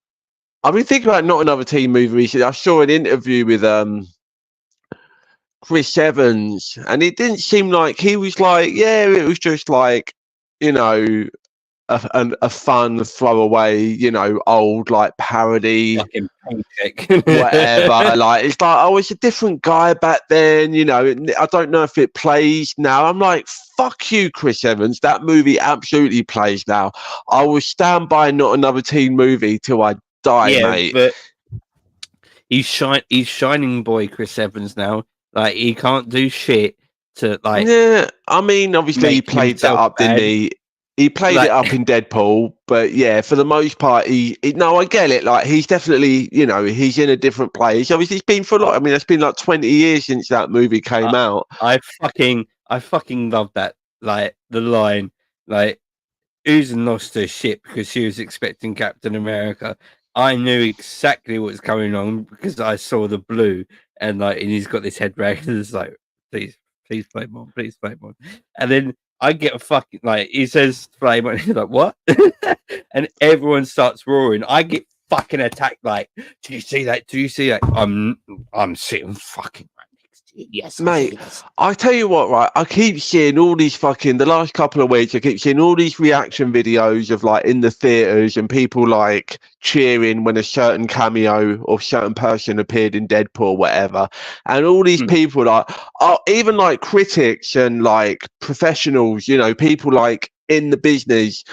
I've been thinking about Not Another Teen Movie recently. I saw an interview with Chris Evans, and it didn't seem like he was like, yeah, it was just like, you know, a fun throwaway, you know, old like parody, fucking paycheck, whatever. Like it's like, oh, it's a different guy back then, you know. I don't know if it plays now. I'm like, fuck you, Chris Evans. That movie absolutely plays now. I will stand by Not Another Teen Movie till I die, mate. But he's shining boy, Chris Evans now. Like he can't do shit to like. Yeah, I mean, obviously he played that up, didn't he? He played it up in Deadpool, but yeah, for the most part, no, I get it. Like he's definitely, you know, he's in a different place. Obviously, he's been for a lot. I mean, it's been like 20 years since that movie came out. I fucking love that. Like the line, like Uzi lost her shit because she was expecting Captain America. I knew exactly what was going on because I saw the blue, and he's got this head rag, and it's like, please play more, and then I get a fucking he says flame on. He's like, what? And everyone starts roaring. I get fucking attacked. Like, do you see that? I'm sitting fucking right next to you. Yes, mate. I tell you what, right? I keep seeing all these fucking the last couple of weeks. I keep seeing all these reaction videos of like in the theaters and people like cheering when a certain cameo or certain person appeared in Deadpool or whatever, and all these people like, even like critics and like professionals, you know, people like in the business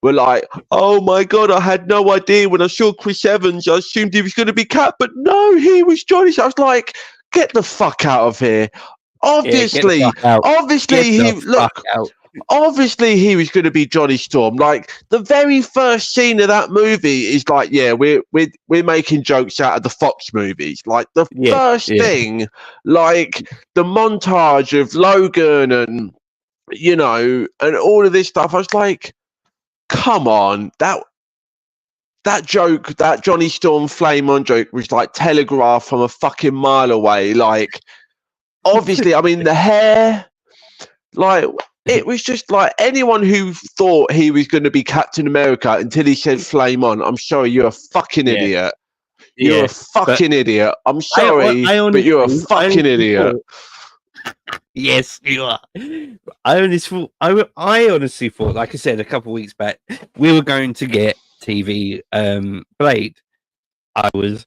were like, oh my god, I had no idea when I saw Chris Evans. I assumed he was going to be Cap, but no, he was Johnny. So I was like, get the fuck out of here. Obviously he was going to be Johnny Storm. Like the very first scene of that movie is like, yeah, we're making jokes out of the Fox movies. Like the first thing, like the montage of Logan and, you know, and all of this stuff. I was like, come on, that joke, that Johnny Storm flame on joke was like telegraphed from a fucking mile away. Like, obviously, I mean, the hair, like, it was just like anyone who thought he was going to be Captain America until he said flame on. I'm sorry, you're a fucking idiot. You're a fucking idiot. I'm sorry, but you're a fucking idiot. Yes, you are. I honestly thought, like I said a couple of weeks back, we were going to get TV Blade. I was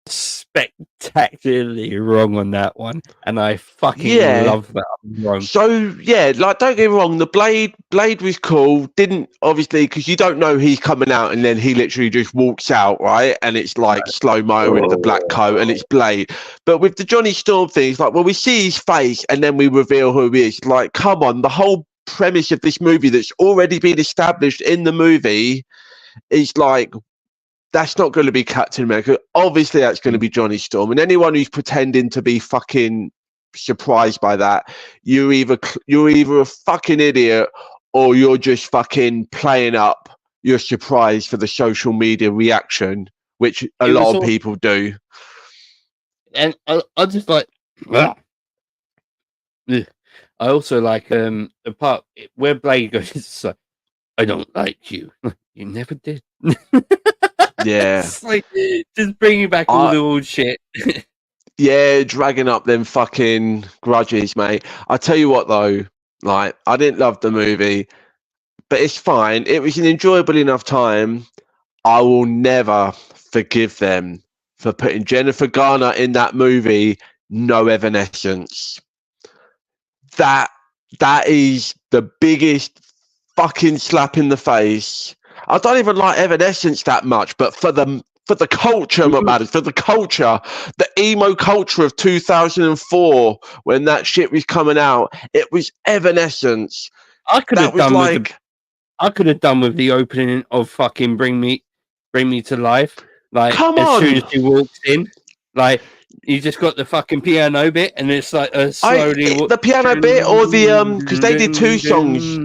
spectacularly wrong on that one, and I fucking love that I'm wrong. So yeah, like don't get me wrong, the Blade was cool. Didn't obviously because you don't know he's coming out, and then he literally just walks out, right? And it's like slow mo in the black coat, and it's Blade. But with the Johnny Storm thing, it's like, well, we see his face, and then we reveal who he is. Like, come on, the whole premise of this movie that's already been established in the movie is like, that's not going to be Captain America. Obviously, that's going to be Johnny Storm. And anyone who's pretending to be fucking surprised by that, you're either a fucking idiot or you're just fucking playing up your surprise for the social media reaction, which a lot of people do. And I just like. I also like the part where Blade goes, I don't like you. You never did. Yeah. It's like, just bringing back all the old shit. Yeah, dragging up them fucking grudges, mate. I tell you what, though, like, I didn't love the movie, but it's fine. It was an enjoyable enough time. I will never forgive them for putting Jennifer Garner in that movie. No Evanescence. That is the biggest fucking slap in the face. I don't even like Evanescence that much, but for the culture, for the culture, the emo culture of 2004, when that shit was coming out, it was Evanescence. I could have done with the opening of fucking Bring Me to Life. Like, come as on. soon as he walks in, like, you just got the fucking piano bit, and it's like slowly the piano bit, or the because they did two songs.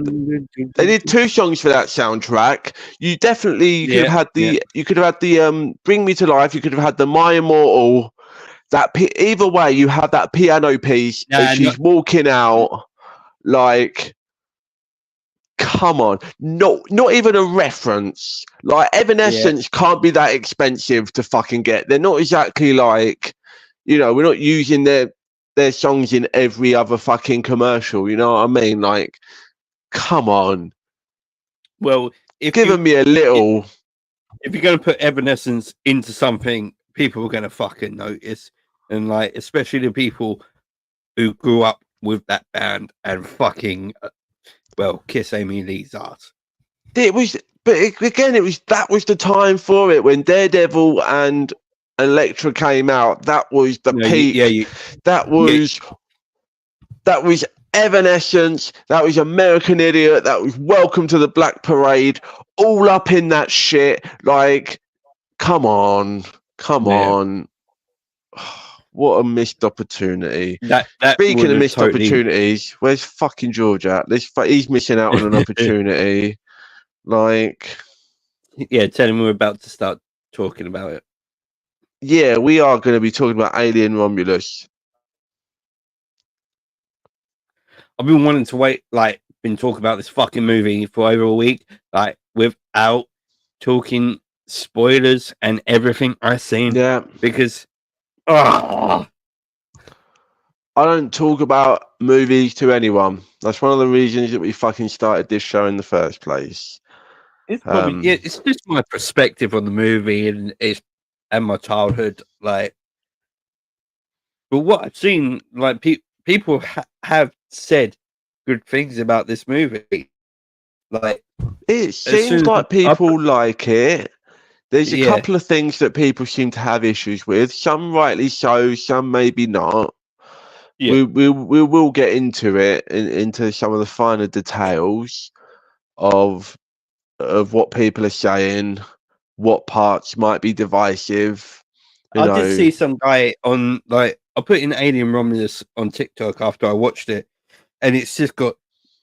They did two songs for that soundtrack. You definitely could have had the you could have had the Bring Me to Life. You could have had the My Immortal. Either way, you have that piano piece as she's walking out. Like, come on, not even a reference. Like, Evanescence can't be that expensive to fucking get. They're not exactly like, you know, we're not using their songs in every other fucking commercial. You know what I mean? Like, come on. Well, give me a little. If you're going to put Evanescence into something, people are going to fucking notice, and like, especially the people who grew up with that band and fucking, kiss Amy Lee's ass. It was, but again, that was the time for it when Daredevil and Elektra came out. That was the peak. That was Evanescence. That was American Idiot. That was Welcome to the Black Parade. All up in that shit. Like, come on. What a missed opportunity. Speaking of missed opportunities, where's fucking George at? He's missing out on an opportunity. Like, yeah, tell him we're about to start talking about it. Yeah, we are going to be talking about Alien Romulus. I've been wanting to been talking about this fucking movie for over a week, like, without talking spoilers and everything I've seen. Yeah. Because, I don't talk about movies to anyone. That's one of the reasons that we fucking started this show in the first place. It's probably, it's just my perspective on the movie and my childhood, like. But what I've seen, like, people have said good things about this movie. Like, it seems like people like it. There's a couple of things that people seem to have issues with. Some rightly so, some maybe not. Yeah. We will get into it, into some of the finer details of what people are saying, what parts might be divisive. I did see some guy on, like, I put in Alien Romulus on TikTok after I watched it, and it's just got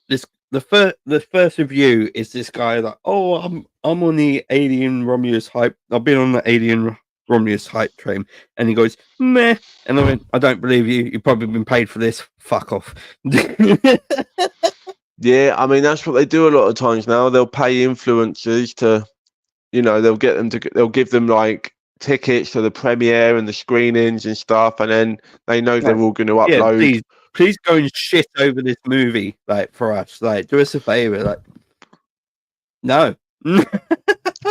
this. The first review is this guy like, oh, I'm on the Alien Romulus hype. I've been on the Alien Romulus hype train, and he goes, meh, and I went, I don't believe you. You've probably been paid for this. Fuck off. Yeah, I mean, that's what they do a lot of times now. They'll pay influencers to, they'll give them like tickets to the premiere and the screenings and stuff, and then they know they're all going to upload. Please go and shit over this movie, like, for us. Like, do us a favor. Like, no.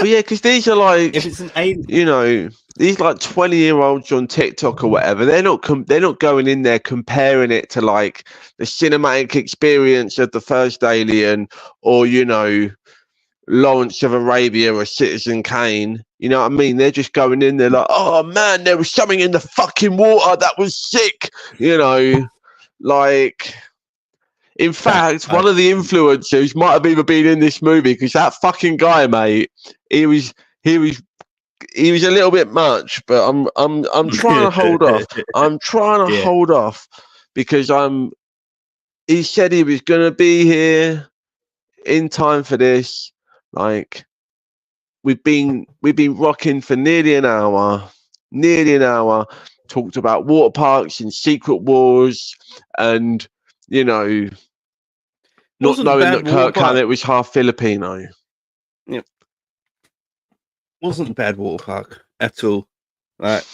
But yeah, because these are like, If it's an alien, you know, these like 20-year-olds on TikTok or whatever. They're not going in there comparing it to like the cinematic experience of the first Alien, or you know, Lawrence of Arabia or Citizen Kane. You know what I mean? They're just going in there like, oh man, there was something in the fucking water that was sick. You know, like. In fact, one of the influencers might have even been in this movie, because that fucking guy, mate, he was a little bit much, but I'm trying to hold off. I'm trying to hold off because he said he was gonna be here in time for this. Like we've been rocking for nearly an hour, talked about water parks and secret wars, and you know, not knowing that Kirk Hammett was half Filipino. Yep. Wasn't a bad water park at all. Like,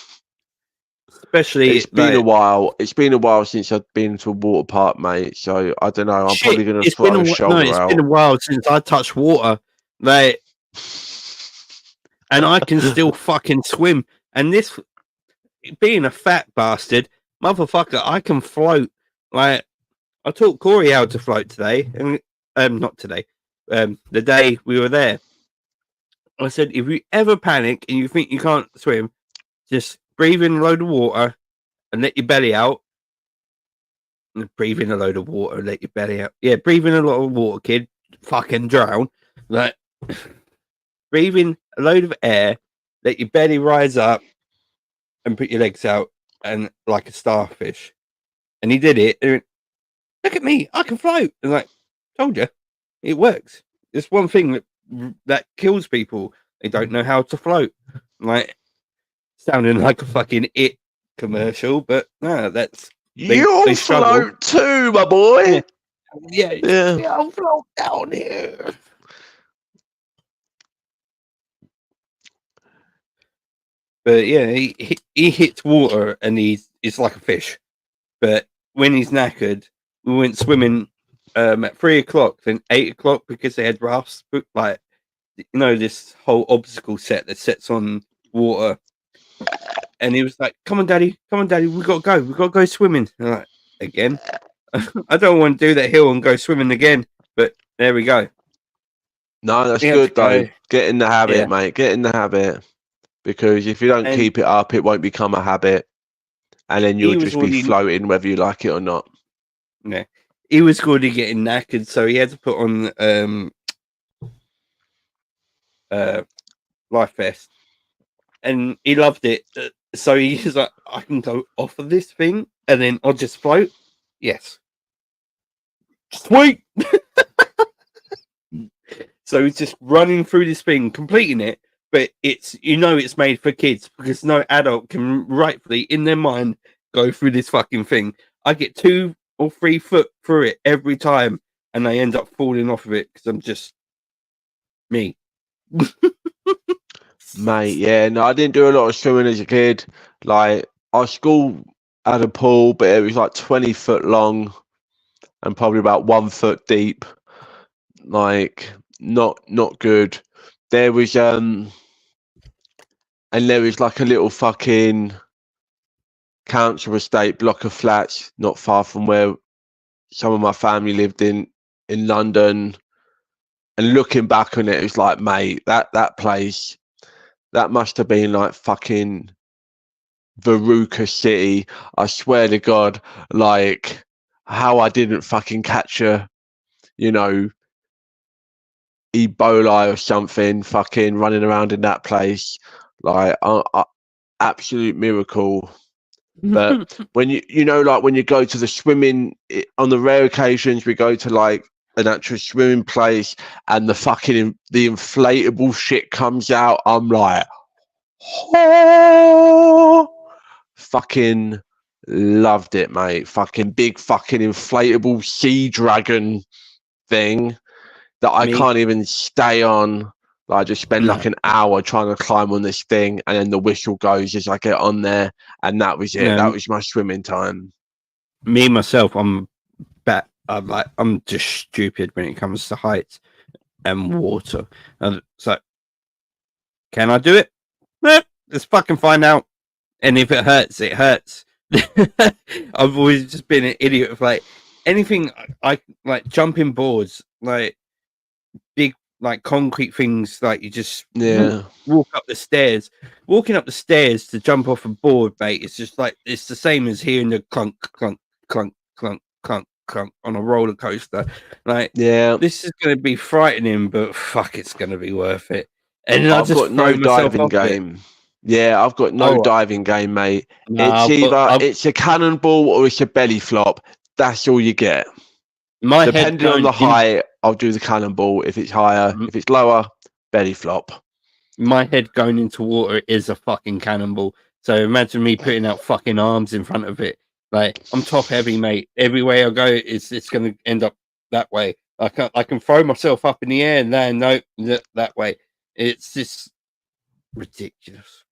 especially it's been a while. It's been a while since I've been to a water park, mate. So I don't know. I'm probably going to throw a shoulder out. It's been a while since I touched water. Like, and I can still fucking swim. And this, being a fat bastard, motherfucker, I can float. Like, I taught Corey how to float today, and not today, the day we were there. I said, if you ever panic and you think you can't swim, just breathe in a load of water and let your belly out. And breathe in a load of water and let your belly out. Yeah, breathe in a lot of water, kid. Fucking drown. Like, breathe in a load of air, let your belly rise up, and put your legs out, and like a starfish. And he did it. And look at me, I can float. And like, told you, it works. It's one thing that kills people. They don't know how to float. Like, sounding like a fucking It commercial, but no, that's they float too, my boy. Yeah. I'll float down here. But yeah, he hits water and it's like a fish. But when he's knackered, we went swimming at 3:00, then 8:00 because they had rafts, like, you know, this whole obstacle set that sets on water. And he was like, come on, daddy, we gotta go swimming. And I'm like, again? I don't want to do that hill and go swimming again, but there we go. No, that's good though. Get in the habit, mate. Get in the habit. Because if you don't keep it up, it won't become a habit. And then you'll just be floating whether you like it or not. Yeah. He was already getting knackered, so he had to put on life vest. And he loved it. So he's like, I can go off of this thing and then I'll just float. Yes. Sweet. So he's just running through this thing, completing it, but it's made for kids because no adult can rightfully in their mind go through this fucking thing. I get 2 or 3 foot through it every time and I end up falling off of it because I'm just me. Mate, yeah, no, I didn't do a lot of swimming as a kid. Like, our school had a pool, but it was like 20 foot long and probably about 1 foot deep. Like, not good. There was and there was like a little fucking council estate block of flats not far from where some of my family lived in London. And looking back on it, it was like, mate, that place, that must have been like fucking Veruca City. I swear to God, like how I didn't fucking catch a, you know, Ebola or something fucking running around in that place. Like, absolute miracle. But when you know, like when you go to the swimming, on the rare occasions we go to like an actual swimming place and the inflatable shit comes out, I'm like, oh, fucking loved it, mate. Fucking big fucking inflatable sea dragon thing that I can't even stay on. Like, I just spend like an hour trying to climb on this thing, and then the whistle goes as I get on there, and that was it. That was my swimming time. Me myself, I'm just stupid when it comes to heights and water. And so Can I do it? Let's fucking find out. And if it hurts, it hurts. I've always just been an idiot of like anything I like jumping boards, like big like concrete things, like you just walk up the stairs. Walking up the stairs to jump off a board, mate, it's just like it's the same as hearing the clunk, clunk, clunk, clunk, clunk, clunk on a roller coaster. Like, this is going to be frightening, but fuck, it's going to be worth it. And then I've got no diving game. Yeah, I've got no diving game, mate. It's either it's a cannonball or it's a belly flop. That's all you get. Depending on the height, I'll do the cannonball. If it's higher, if it's lower, belly flop. My head going into water is a fucking cannonball. So imagine me putting out fucking arms in front of it. Like, I'm top heavy, mate. Every way I go, it's going to end up that way. I can throw myself up in the air and land that way. It's just ridiculous,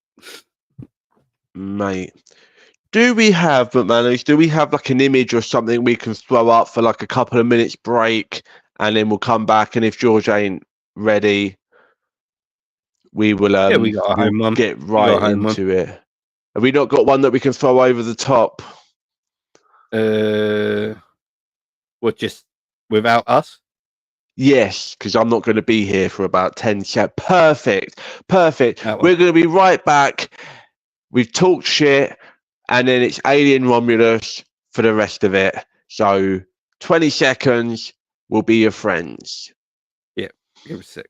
mate. Do we have like an image or something we can throw up for like a couple of minutes break, and then we'll come back, and if George ain't ready, we will we'll get right into it. Have we not got one that we can throw over the top? What, just without us? Yes, because I'm not going to be here for about 10 seconds. Perfect. We're going to be right back. We've talked shit, and then it's Alien Romulus for the rest of it. So 20 seconds will be your friends. Yeah, give us a sec.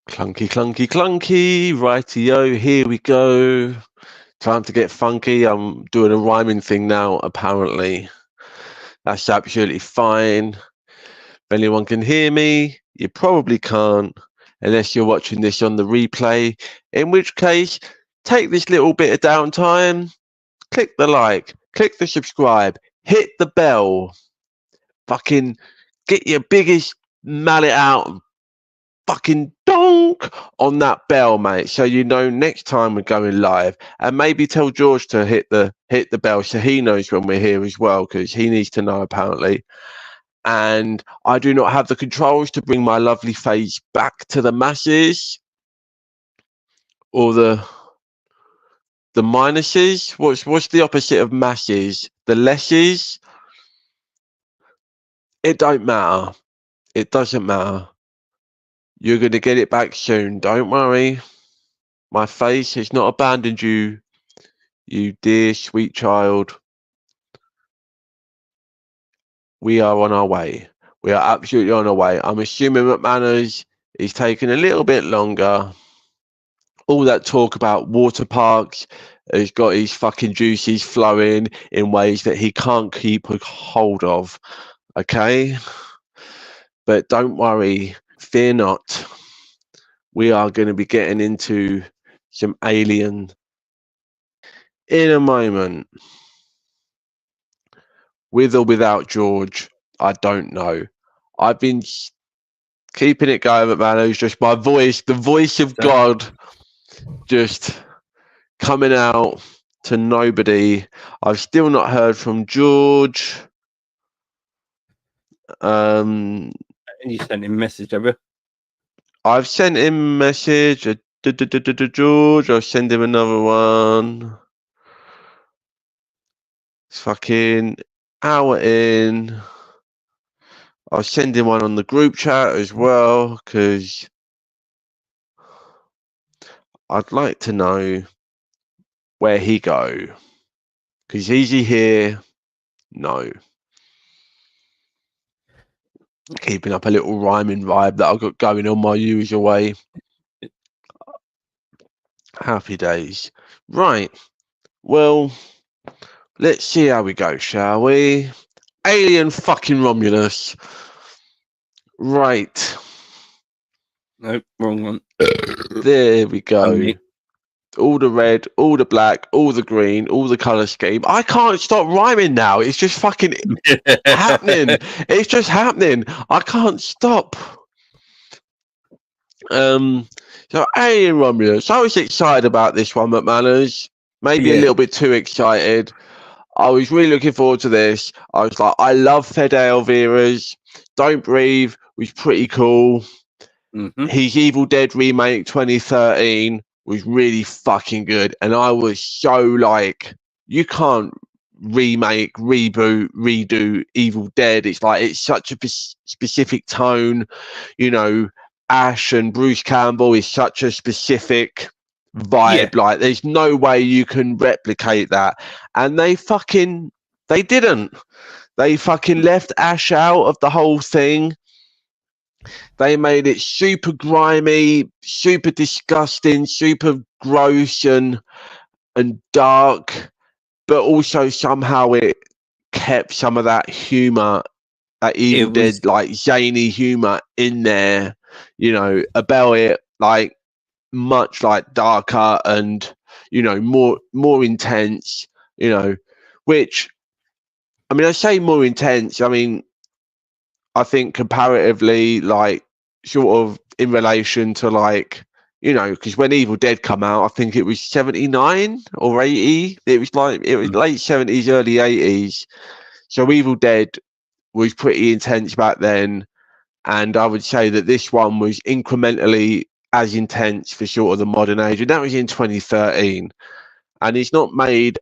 Clunky, clunky, clunky. Rightio, here we go. Time to get funky. I'm doing a rhyming thing now, apparently. That's absolutely fine. If anyone can hear me, you probably can't, unless you're watching this on the replay, in which case, take this little bit of downtime, click the like, click the subscribe, hit the bell, fucking get your biggest mallet out and fucking donk on that bell, mate, so you know next time we're going live. And maybe tell George to hit the bell so he knows when we're here as well, because he needs to know apparently. And I do not have the controls to bring my lovely face back to the masses or the minuses. What's the opposite of masses? The lesses? It don't matter. It doesn't matter. You're going to get it back soon. Don't worry. My face has not abandoned you, you dear sweet child. We are on our way. We are absolutely on our way. I'm assuming McManus is taking a little bit longer. All that talk about water parks has got his fucking juices flowing in ways that he can't keep a hold of. Okay? But don't worry, fear not. We are going to be getting into some Alien in a moment. With or without George, I don't know. I've been keeping it going, McManus. Just my voice, the voice of God, just coming out to nobody. I've still not heard from George. And you sent him a message, have you? I've sent him a message. George, I'll send him another one. It's fucking hour in. I'll send him one on the group chat as well, because I'd like to know where he go. Because is he here? No. Keeping up a little rhyming vibe that I've got going on while you was away. Happy days. Right. Well, let's see how we go, shall we? Alien fucking Romulus. Right. Nope, wrong one. There we go. All the red, all the black, all the green, all the colour scheme. I can't stop rhyming now. It's just fucking happening. It's just happening. I can't stop. So Alien Romulus. I was excited about this one, McManus. Maybe a little bit too excited. I was really looking forward to this. I was like, I love Fede Alvira's Don't Breathe was pretty cool. Mm-hmm. His Evil Dead remake 2013 was really fucking good. And I was so like, you can't remake, reboot, redo Evil Dead. It's like, it's such a specific tone. You know, Ash and Bruce Campbell is such a specific vibe. Like, there's no way you can replicate that. And they didn't. They fucking left Ash out of the whole thing. They made it super grimy, super disgusting, super gross and dark, but also somehow it kept some of that humor, that Evil Dead, like zany humor in there, you know, about it, like much like darker and, you know, more intense, you know, which, I mean, I say more intense, I mean, I think comparatively, like, sort of in relation to, like, you know, because when Evil Dead come out, I think it was 79 or 80. It was late 70s, early 80s. So Evil Dead was pretty intense back then. And I would say that this one was incrementally as intense for sort of the modern age. And that was in 2013. And he's not made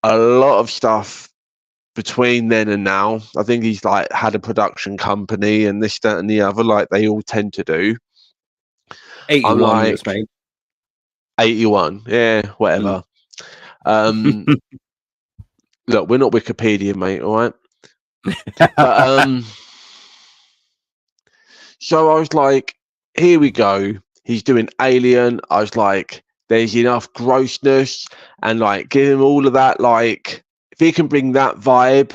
a lot of stuff between then and now. I think he's like had a production company and this, that, and the other, like they all tend to do. 81 like, was made. 81, yeah, whatever. Look, we're not Wikipedia, mate, all right? But so I was like, here we go. He's doing Alien. I was like, there's enough grossness and like give him all of that, like if he can bring that vibe,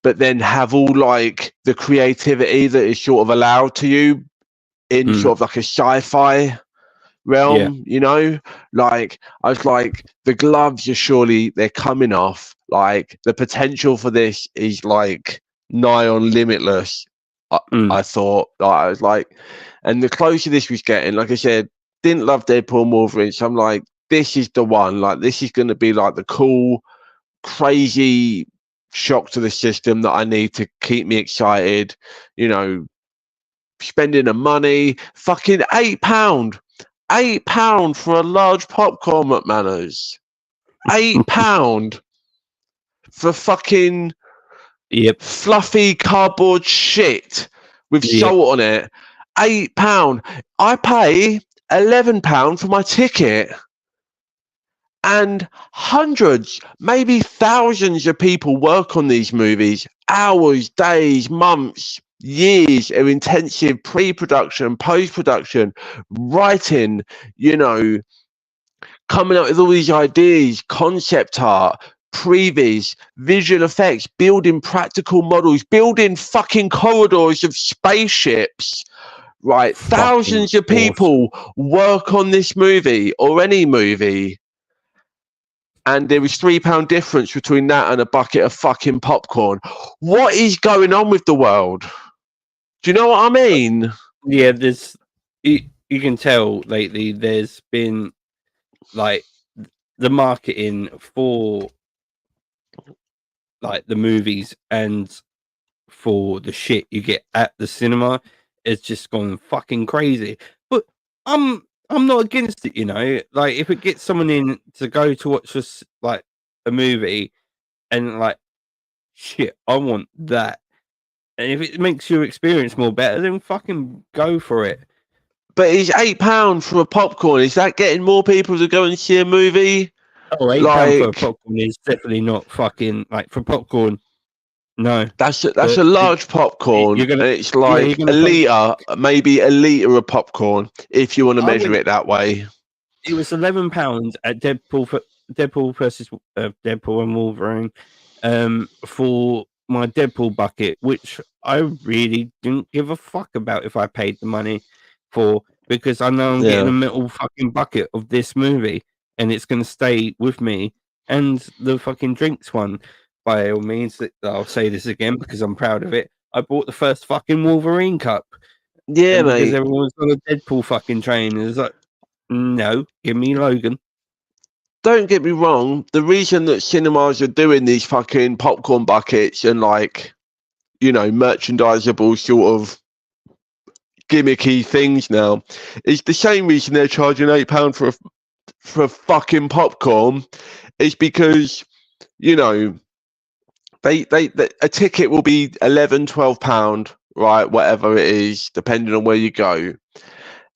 but then have all like the creativity that is sort of allowed to you in sort of like a sci-fi realm, you know, like I was like, the gloves are surely they're coming off. Like the potential for this is like nigh on limitless. I thought, like, I was like, and the closer this was getting, like I said, didn't love Deadpool and Wolverine. So I'm like, this is the one. Like, this is going to be like the cool, crazy shock to the system that I need to keep me excited. You know, spending the money, fucking £8. £8 for a large popcorn, McManus. £8 for fucking fluffy cardboard shit with salt on it. £8. I pay £11 for my ticket. And hundreds, maybe thousands of people work on these movies. Hours, days, months, years of intensive pre-production, post-production, writing, coming up with all these ideas, concept art, previews, visual effects, building practical models, building fucking corridors of spaceships. Right, thousands of people work on this movie or any movie. And there was £3 difference between that and a bucket of fucking popcorn. What is going on with the world? Do you know what I mean? Yeah, you can tell lately there's been like the marketing for like the movies and for the shit you get at the cinema has just gone fucking crazy. But I'm not against it, Like if it gets someone in to go to watch this like a movie and like shit, I want that. And if it makes your experience more better, then fucking go for it. But it's £8 for a popcorn. Is that getting more people to go and see a movie? Oh, £8 for a popcorn is definitely not fucking like for popcorn. No, that's a large popcorn. It's like a liter, maybe a liter of popcorn if you want to measure it that way. It was £11 at Deadpool versus Deadpool and Wolverine, for my Deadpool bucket, which I really didn't give a fuck about if I paid the money for, because I know I'm getting a metal fucking bucket of this movie, and it's going to stay with me. And the fucking drinks one, by all means, I'll say this again because I'm proud of it. I bought the first fucking Wolverine cup. Yeah, and because mate. everyone's on a Deadpool fucking train, it's like, no, give me Logan. Don't get me wrong. The reason that cinemas are doing these fucking popcorn buckets and merchandisable sort of gimmicky things now is the same reason they're charging £8 for a fucking popcorn. Is because a ticket will be £11-12, right? Whatever it is, depending on where you go.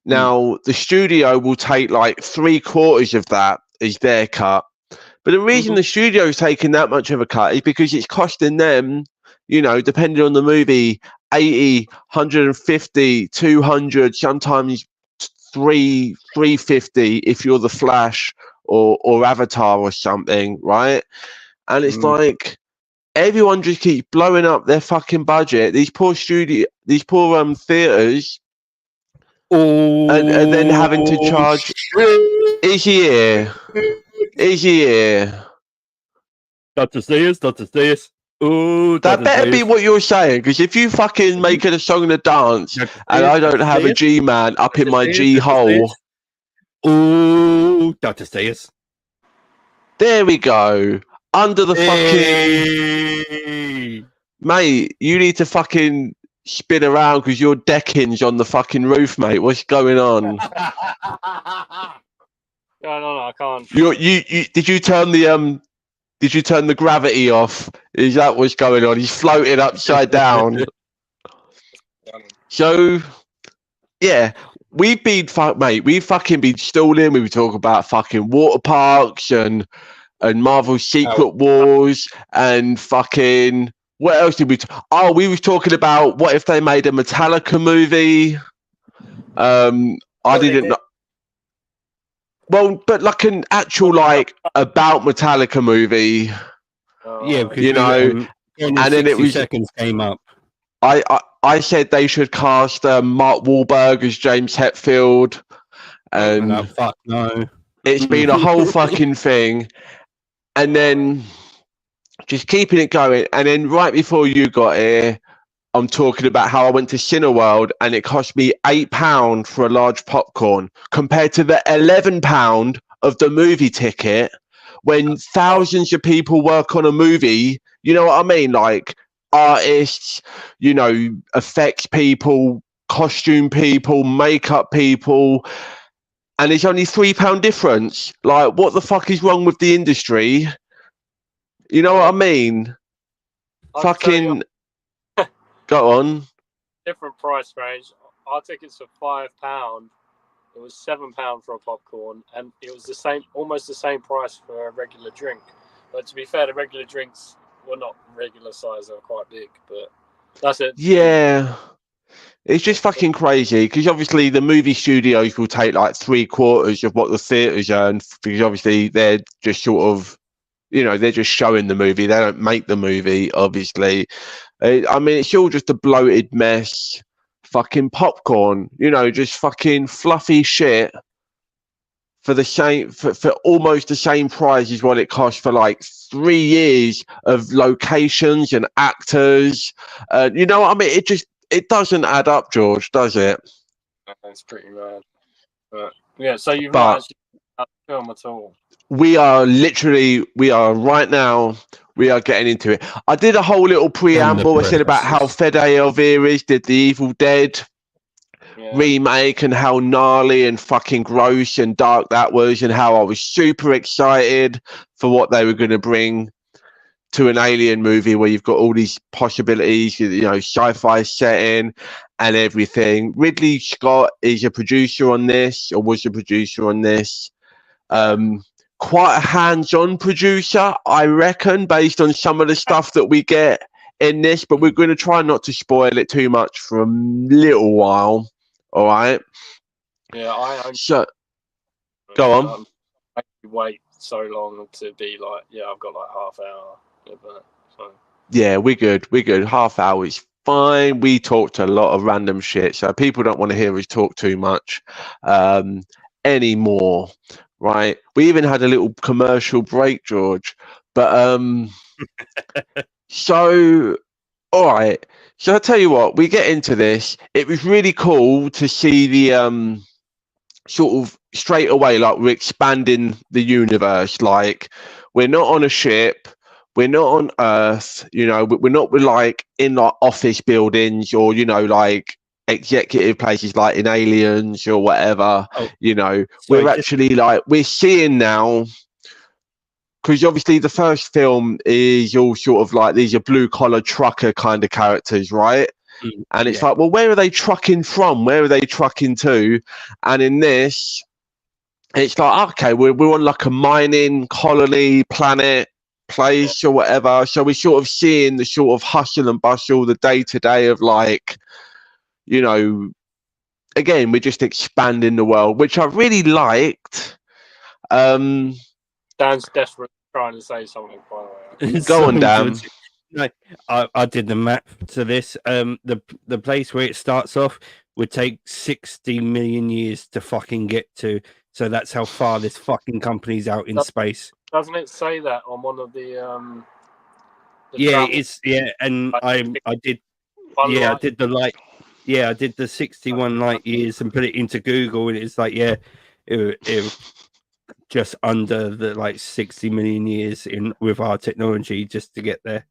Now, the studio will take like 3/4 of that as their cut. But the reason the studio is taking that much of a cut is because it's costing them, depending on the movie, 80, 150, 200, sometimes 350 if you're the Flash or Avatar or something, right? And it's like everyone just keeps blowing up their fucking budget. These poor theaters. And then having to charge. Is he here? Dr. Seuss. Ooh, that better be what you're saying, because if you fucking make it a song and a dance and I don't have a G man up in my G hole. Ooh, Dr. Seuss. There we go. Under the fucking. Mate, you need to fucking spin around because your decking's on the fucking roof, mate. What's going on? No, I can't. Did you turn the gravity off? Is that what's going on? He's floating upside down. So, yeah, we've fucking been stalling. We were talking about fucking water parks and Marvel's Secret Wars and fucking. What else did we? We was talking about what if they made a Metallica movie. I didn't know. Well, but like an actual about Metallica movie. Yeah, because and then it was seconds came up. I said they should cast Mark Wahlberg as James Hetfield, and fuck no. It's been a whole fucking thing, and then just keeping it going, and then right before you got here, I'm talking about how I went to Cineworld and it cost me £8 for a large popcorn compared to the £11 of the movie ticket. When thousands of people work on a movie, you know what I mean? Like artists, effects people, costume people, makeup people, and it's only £3 difference. Like, what the fuck is wrong with the industry? You know what I mean? Fucking. Go on. Different price range. Our tickets are £5. It was £7 for a popcorn, and it was almost the same price for a regular drink. But to be fair, the regular drinks were not regular size; they were quite big. But that's it. Yeah. It's just fucking crazy because obviously the movie studios will take like 3/4 of what the theaters earn because obviously they're just sort of, they're just showing the movie. They don't make the movie, obviously. I mean, it's all just a bloated mess. Fucking popcorn, just fucking fluffy shit for the same for almost the same price as what it costs for like 3 years of locations and actors. You know what I mean? It doesn't add up, George, does it? That's pretty mad. But yeah, so you've not actually seen the film at all. We are right now. We are getting into it. I did a whole little preamble. I said about how Fede Alvarez did the Evil Dead remake and how gnarly and fucking gross and dark that was, and how I was super excited for what they were going to bring to an Alien movie where you've got all these possibilities, sci-fi setting and everything. Ridley Scott is a producer on this, or was a producer on this. Quite a hands-on producer, I reckon, based on some of the stuff that we get in this, but we're going to try not to spoil it too much for a little while. All right? Yeah, go on. I wait so long to be like, I've got like half hour. So. Yeah, we're good. Half hour is fine. We talked a lot of random shit, so people don't want to hear us talk too much anymore, right? We even had a little commercial break, George. But so, all right. So I'll tell you what, we get into this. It was really cool to see the sort of straight away, like we're expanding the universe. Like we're not on a ship. We're not on Earth, we're not like in like office buildings or, like executive places like in Aliens or whatever. We're actually like, we're seeing now, because obviously the first film is all sort of like, these are blue collar trucker kind of characters, right? And it's like, well, where are they trucking from? Where are they trucking to? And in this, it's like, okay, we're on like a mining colony planet place or whatever, so we're sort of seeing the sort of hustle and bustle, the day-to-day of like, again, we're just expanding the world, which I really liked. Dan's desperate trying to say something, by the way. Go on, Dan. No, I did the map to this. The place where it starts off would take 60 million years to fucking get to, so that's how far this fucking company's out in space. Doesn't it say that on one of the and I did I did the light. Yeah, I did the 61 light years and put it into Google, and it's like, it just under the like 60 million years in with our technology just to get there.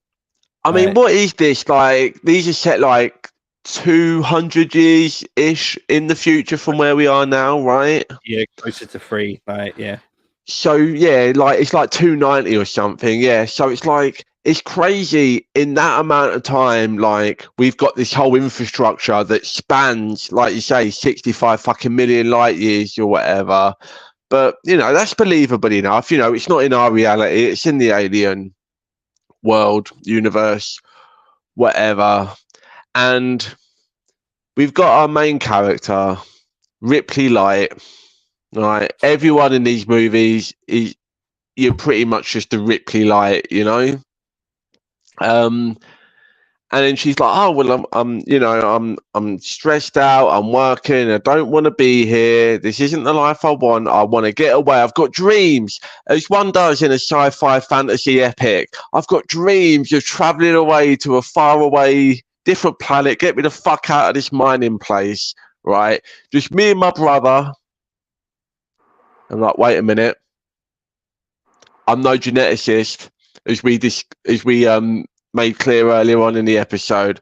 I mean, what is this? Like, these are set like 200 years ish in the future from where we are now, right? Yeah, closer to 3, So like it's like 290 or something. Yeah, so it's like, it's crazy in that amount of time. Like, we've got this whole infrastructure that spans, like you say, 65 fucking million light years or whatever. But that's believable enough. It's not in our reality, it's in the alien world, universe, whatever. And we've got our main character, Ripley Light. Right, everyone in these movies you're pretty much just a Ripley Light, and then she's like, oh well, I'm stressed out, I'm working, I don't want to be here, this isn't the life I want to get away, I've got dreams, as one does in a sci-fi fantasy epic. I've got dreams of traveling away to a faraway different planet, get me the fuck out of this mining place, right? Just me and my brother. I'm like, wait a minute, I'm no geneticist, as we made clear earlier on in the episode.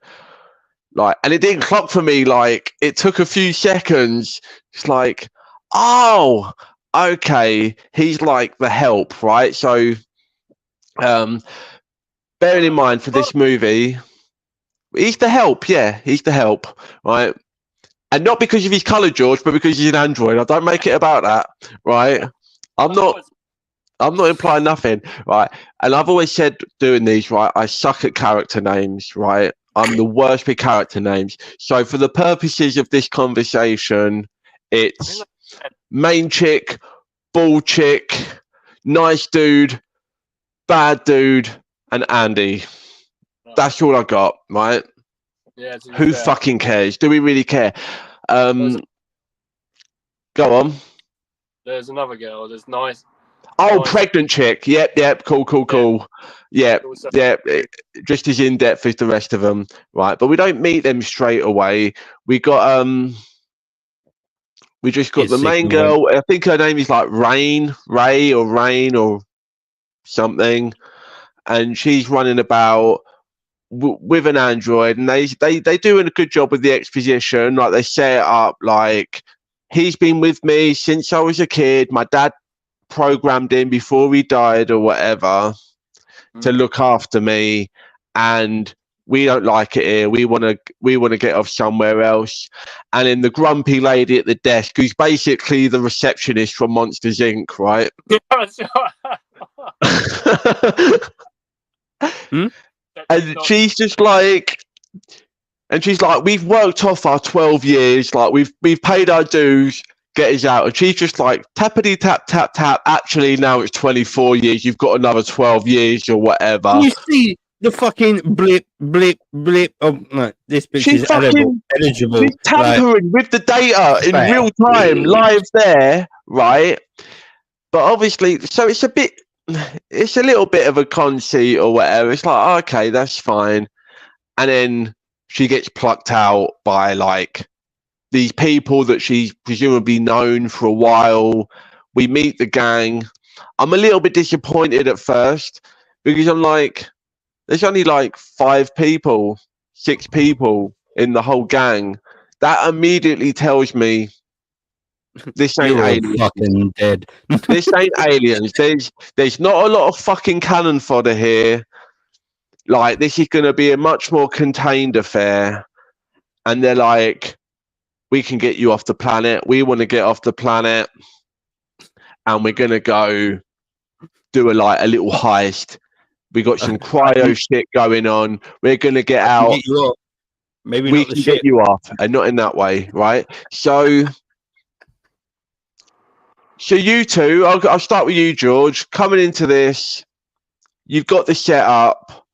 Like, and it didn't clock for me. Like, it took a few seconds. It's like, oh, okay, he's like the help, right? So, bearing in mind for this movie, he's the help. Yeah, he's the help, right? And not because of his colour, George, but because he's an android. I don't make it about that, right? I'm not implying nothing, right? And I've always said doing these, right, I suck at character names, right? I'm the worst with character names. So for the purposes of this conversation, it's main chick, ball chick, nice dude, bad dude, and Andy. That's all I got, right? Yeah. Who fucking cares? Do we really care? Go on. There's another girl. There's nice. Oh, pregnant chick. Yep. Cool. Yep. Just as in depth as the rest of them, right? But we don't meet them straight away. We just got the main girl. I think her name is like Rain or something, and she's running about with an android, and they do a good job with the exposition. Like they set it up like he's been with me since I was a kid. My dad programmed him before he died or whatever to look after me, and we don't like it here. We want to get off somewhere else. And then the grumpy lady at the desk, who's basically the receptionist from Monsters Inc., right? And she's just like, we've worked off our 12 years, like we've paid our dues, get us out. And she's just like, tappity tap tap tap. Actually, now it's 24 years. You've got another 12 years or whatever. Can you see the fucking blip? Oh no, this bitch is eligible. She's tampering with the data in real time, live there, right? But obviously, so it's a little bit of a conceit or whatever. It's like, okay, that's fine. And then she gets plucked out by like these people that she's presumably known for a while. We meet the gang. I'm a little bit disappointed at first because I'm like, there's only like 6 people in the whole gang. That immediately tells me this ain't aliens. Fucking dead. This ain't aliens. There's not a lot of fucking cannon fodder here. Like, this is going to be a much more contained affair. And they're like, we can get you off the planet. We want to get off the planet. And we're going to go do a little heist. We got some cryo shit going on. We're going to get out. Get you off. Maybe we not the can ship. get you off. And not in that way, right? So you two, I'll start with you, George. Coming into this, you've got the setup.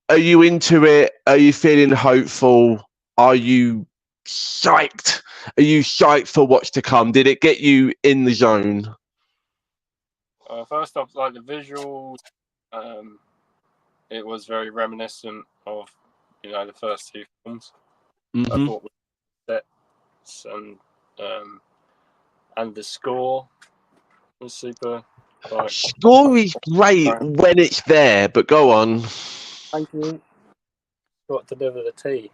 Are you into it? Are you feeling hopeful? Are you psyched? Are you psyched for what's to come? Did it get you in the zone? First off, like the visuals, it was very reminiscent of, the first 2 films. Mm-hmm. I thought sets and the score was super. Score is great when it's there, but go on. Thank you. Got to deliver the tea.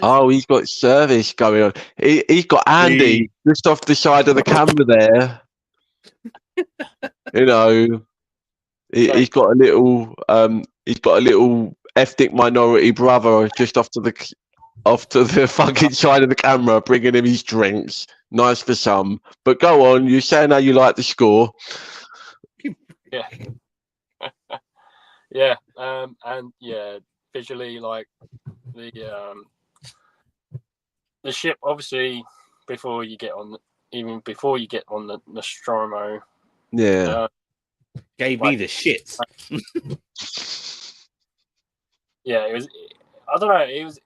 Oh, he's got service going on. He's got Andy just off the side of the camera there. He's got a little ethnic minority brother just off to the fucking side of the camera, bringing him his drinks. Nice for some. But go on, you're saying how you like the score. Yeah. Yeah. And yeah, visually, like the ship, obviously, before you get on the Nostromo. Yeah. Gave me the shits. Yeah, it was. I don't know. It was.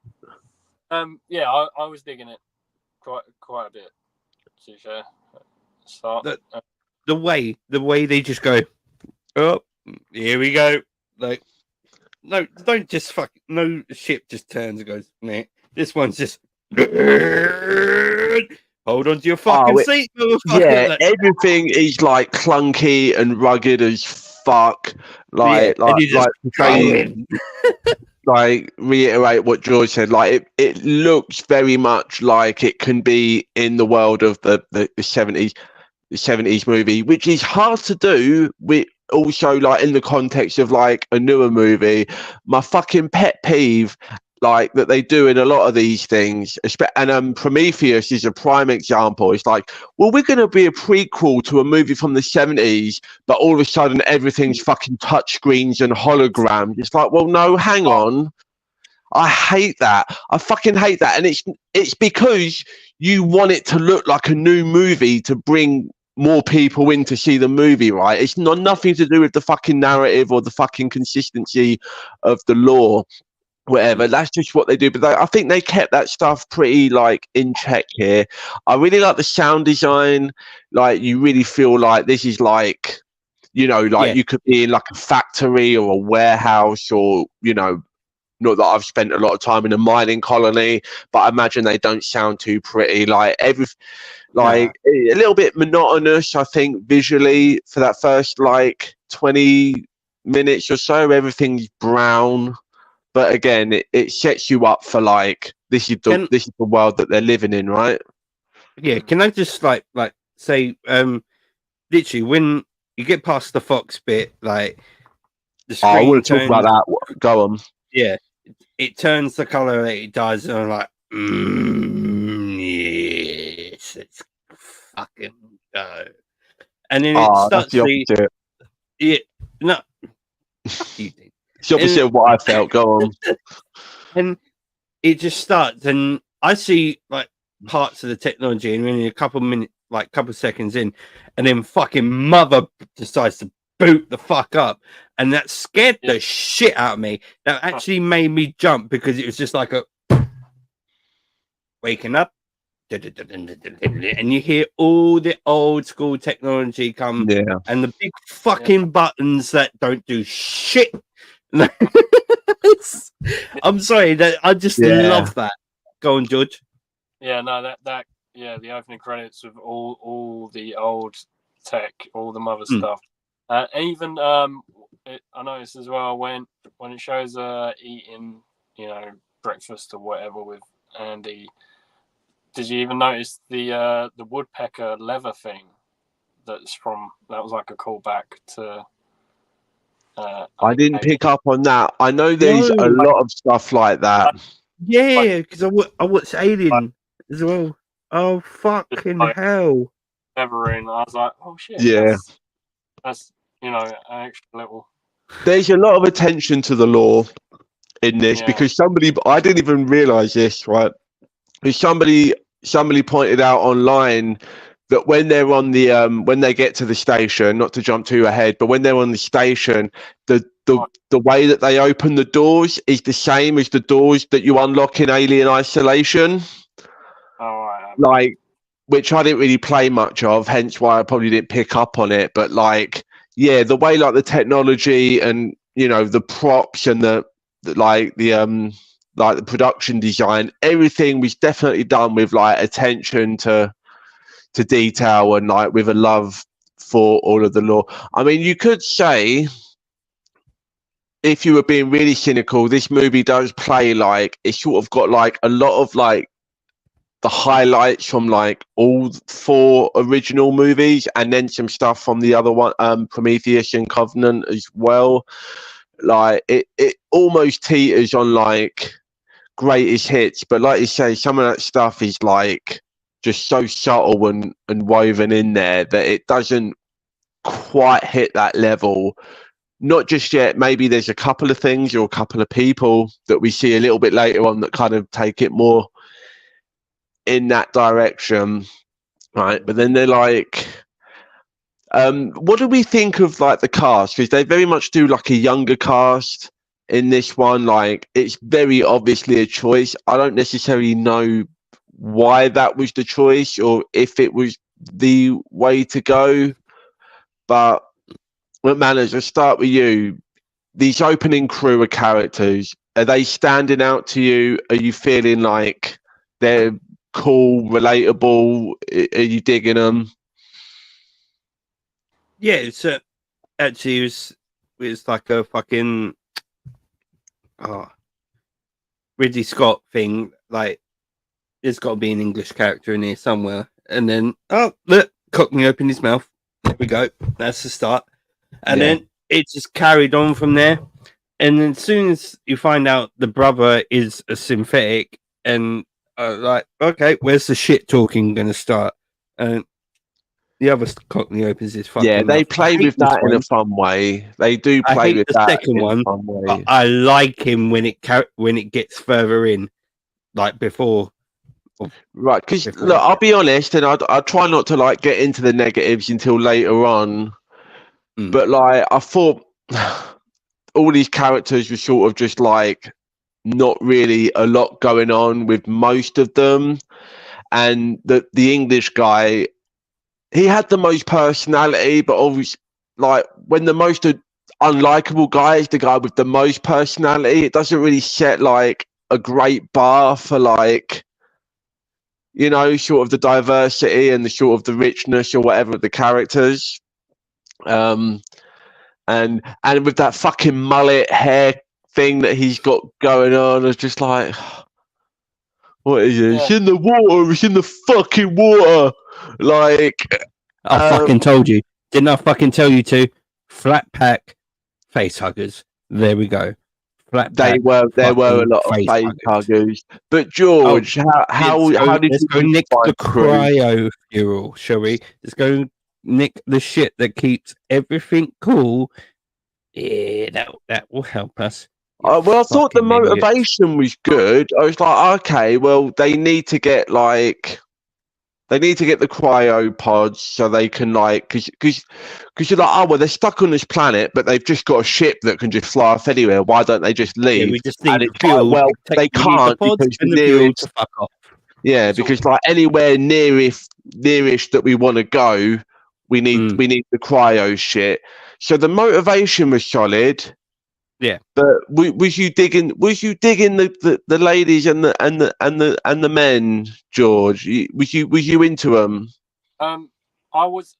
Yeah, I was digging it quite a bit. To be fair, the way they just go, oh, here we go. Like, no, don't just no ship just turns and goes, meh. This one's just hold on to your fucking seat, motherfucker. Yeah, everything is like clunky and rugged as fuck. Like reiterate what George said. Like it looks very much like it can be in the world of the 70s movie, which is hard to do with also like in the context of like a newer movie. My fucking pet peeve, like that they do in a lot of these things, and Prometheus is a prime example. It's like, well, we're going to be a prequel to a movie from the 70s, but all of a sudden everything's fucking touchscreens and holograms. It's like, well, no, hang on. I hate that. I fucking hate that. And it's because you want it to look like a new movie to bring more people in to see the movie, right? It's nothing to do with the fucking narrative or the fucking consistency of the lore. Whatever, that's just what they do. But I think they kept that stuff pretty like in check here. I really like the sound design. Like, you really feel like this is like, you know, like you could be in like a factory or a warehouse, or, you know, not that I've spent a lot of time in a mining colony, but I imagine they don't sound too pretty. Like a little bit monotonous, I think, visually for that first like 20 minutes or so. Everything's brown. But again, it sets you up for like this is the world that they're living in, right? Yeah. Can I just like say, literally when you get past the fox bit, like the screen I want to turns, talk about that. Go on. Yeah, it turns the color that it does, and I'm like, yes, let's fucking go. And then it starts the no, fuck you, dude. It's the opposite of what I felt. Go on. And it just starts, and I see like parts of the technology, and in a couple minutes, like couple seconds in, and then fucking mother decides to boot the fuck up, and that scared the shit out of me. That actually made me jump, because it was just like a waking up, and you hear all the old school technology come, and the big fucking buttons that don't do shit. I'm sorry, that I just love that. Go on, George. Yeah, no, the opening credits of all the old tech, all the mother stuff. Even I noticed as well when it shows eating, you know, breakfast or whatever with Andy. Did you even notice the woodpecker leather thing? That was like a callback to. I didn't pick up on that. I know there's a lot of stuff like that. Yeah, because I watched Alien as well. Oh fucking hell! Everine, I was like, oh shit. Yeah, that's you know, an extra little. There's a lot of attention to the lore in this, because I didn't even realize this, right? Because somebody pointed out online that when they're on the when they get to the station, not to jump too ahead, but when they're on the station, the way that they open the doors is the same as the doors that you unlock in Alien Isolation. Like, which I didn't really play much of, hence why I probably didn't pick up on it. But like, yeah, the way like the technology and, you know, the props and the production design, everything was definitely done with like attention to detail and like with a love for all of the lore. I mean, you could say, if you were being really cynical, this movie does play like it's sort of got like a lot of like the highlights from like all 4 original movies, and then some stuff from the other one, Prometheus and Covenant as well. Like it almost teeters on like greatest hits, but like you say, some of that stuff is like just so subtle and woven in there that it doesn't quite hit that level. Not just yet. Maybe there's a couple of things or a couple of people that we see a little bit later on that kind of take it more in that direction, right? But then they're like, what do we think of like the cast? Because they very much do like a younger cast in this one. Like, it's very obviously a choice. I don't necessarily know why that was the choice or if it was the way to go, but McManus, let's start with you. These opening crew of characters, are they standing out to you? Are you feeling like they're cool, relatable? Are you digging them? Yeah, it's actually it's like a fucking Ridley Scott thing. Like, there's got to be an English character in here somewhere. And then, look, Cockney opened his mouth. There we go. That's the start. And then it just carried on from there. and then as soon as you find out the brother is a synthetic, and like, okay, where's the shit talking going to start? And the other Cockney opens his fucking Yeah, they mouth. I play hate with this that in a one. fun way. They do I play hate with the that second in one, a fun but way. I like him when it gets further in, like before. Right, because Before look, I'll be honest, and I try not to like get into the negatives until later on. Mm. But like, I thought all these characters were sort of just like not really a lot going on with most of them, and the English guy, he had the most personality, but obviously, like when the most unlikable guy is the guy with the most personality, it doesn't really set like a great bar for like, you know, sort of the diversity and the sort of the richness or whatever of the characters. And with that fucking mullet hair thing that he's got going on, it's just like, what is it? Yeah. It's in the water. It's in the fucking water. Like, I fucking told you. Didn't I fucking tell you to? Flat pack face huggers. There we go. Flat pack. there were a lot of face face huggers. But George, how did let's you go nick find the crew? cryo fuel, shall we? Let's go nick the shit that keeps everything cool. Yeah, that will help us. Well, I thought the fucking idiot. motivation was good. I was like, okay, well, they need to get the cryo pods so they can like, because you're like, oh well, they're stuck on this planet, but they've just got a ship that can just fly off anywhere. Why don't they just leave? Yeah, we just need And the it's like, fuel. well, they We need can't the pods because and the the fuel nearest, to fuck off. yeah, because like anywhere nearish that we want to go, we need the cryo shit. So the motivation was solid. Yeah, but was you digging the ladies and the men, George? Was you into them? I was.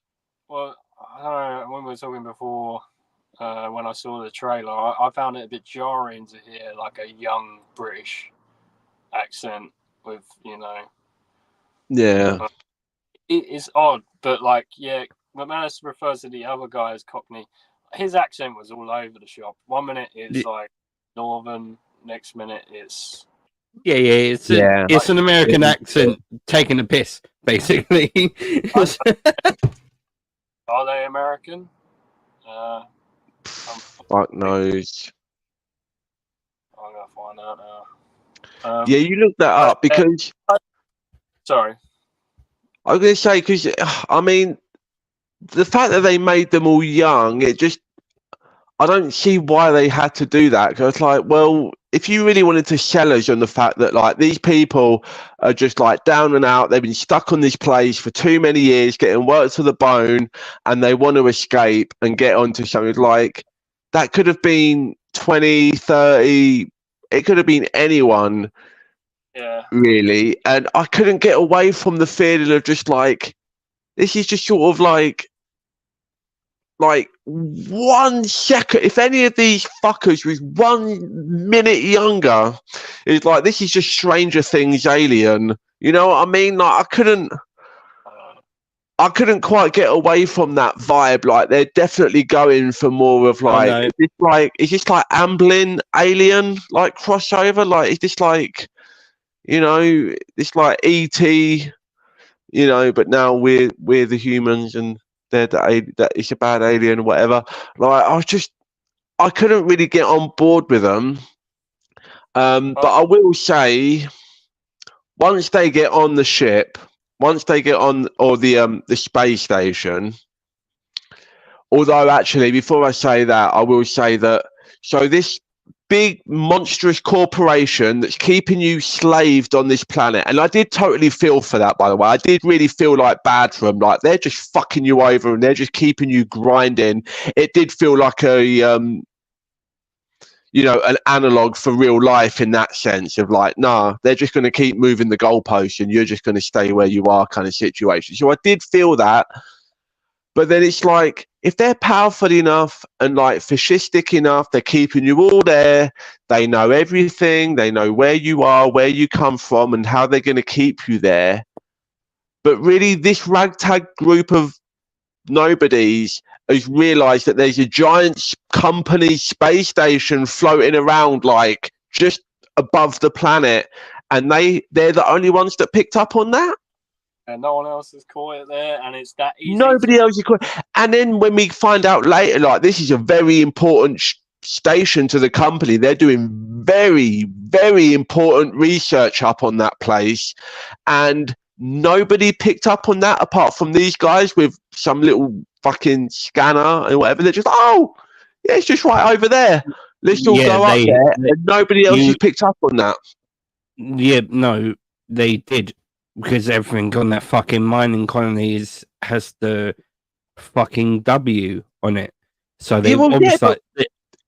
Well, I don't know, when we were talking before, when I saw the trailer, I found it a bit jarring to hear like a young British accent with, you know. Yeah. It is odd, but like, yeah, McManus refers to the other guy as Cockney. His accent was all over the shop. 1 minute it's like Northern, next minute it's it's an American accent taking a piss, basically. Are they American? Fuck knows. I'm gonna find out now. Yeah, you look that up because. Sorry. I was going to say, because I mean, the fact that they made them all young, I don't see why they had to do that. Because it's like, well, if you really wanted to sell us on the fact that like these people are just like down and out, they've been stuck on this place for too many years, getting worked to the bone, and they want to escape and get onto something like that, could have been 20, 30, it could have been anyone. Yeah. Really, and I couldn't get away from the feeling of just like, this is just sort of like 1 second. If any of these fuckers was 1 minute younger, it's like, this is just Stranger Things Alien. You know what I mean? Like, I couldn't quite get away from that vibe. Like, they're definitely going for more of like, is this like Amblin Alien like crossover? Like, is this like, you know, it's like E.T., you know, but now we're the humans and they're that it's a bad alien or whatever. Like, I couldn't really get on board with them. But I will say, once they get on the ship, once they get on, or the space station, although actually, before I say that, I will say that, so this big monstrous corporation that's keeping you slaved on this planet, and I did totally feel for that, by the way. I did really feel like bad for them. Like, they're just fucking you over and they're just keeping you grinding. It did feel like a you know, an analog for real life in that sense of like, nah, they're just going to keep moving the goalposts and you're just going to stay where you are kind of situation. So I did feel that. But then it's like, if they're powerful enough and like fascistic enough, they're keeping you all there. They know everything. They know where you are, where you come from, and how they're going to keep you there. But really, this ragtag group of nobodies has realised that there's a giant company space station floating around, like just above the planet, and they're the only ones that picked up on that. And no one else has caught it there, and it's that easy. Nobody else is caught. And then when we find out later, like this is a very important station to the company, they're doing very, very important research up on that place, and nobody picked up on that apart from these guys with some little fucking scanner and whatever. They're just, oh, yeah, it's just right over there. Let's all go up there. And nobody else has picked up on that. Yeah, no, they did, because everything on that fucking mining colony has the fucking W on it. So they obviously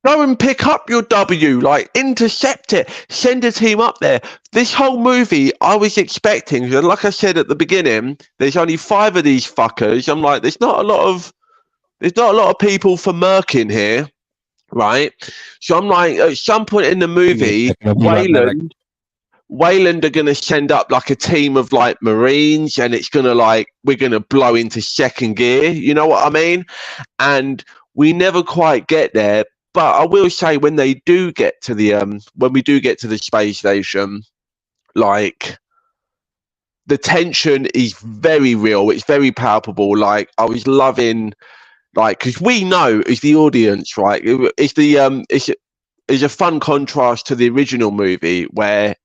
go and pick up your W, like intercept it, send a team up there. This whole movie, I was expecting, like I said at the beginning, there's only 5 of these fuckers. I'm like, there's not a lot of people for Merkin here, right? So I'm like, at some point in the movie, Wayland are going to send up like a team of like Marines, and it's going to like, we're going to blow into second gear. You know what I mean? And we never quite get there. But I will say, when they do get to the when we do get to the space station, like the tension is very real. It's very palpable. Like I was loving, like, because we know as the audience, right? It's the it's a fun contrast to the original movie, where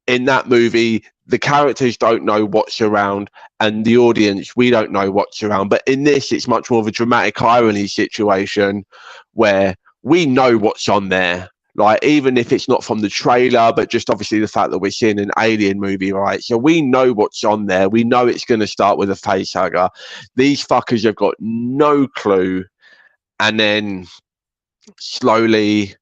in that movie the characters don't know what's around, and the audience, we don't know what's around. But in this, it's much more of a dramatic irony situation where we know what's on there, like even if it's not from the trailer, but just obviously the fact that we're seeing an Alien movie, right? So we know what's on there. We know it's going to start with a face hugger. These fuckers have got no clue, and then slowly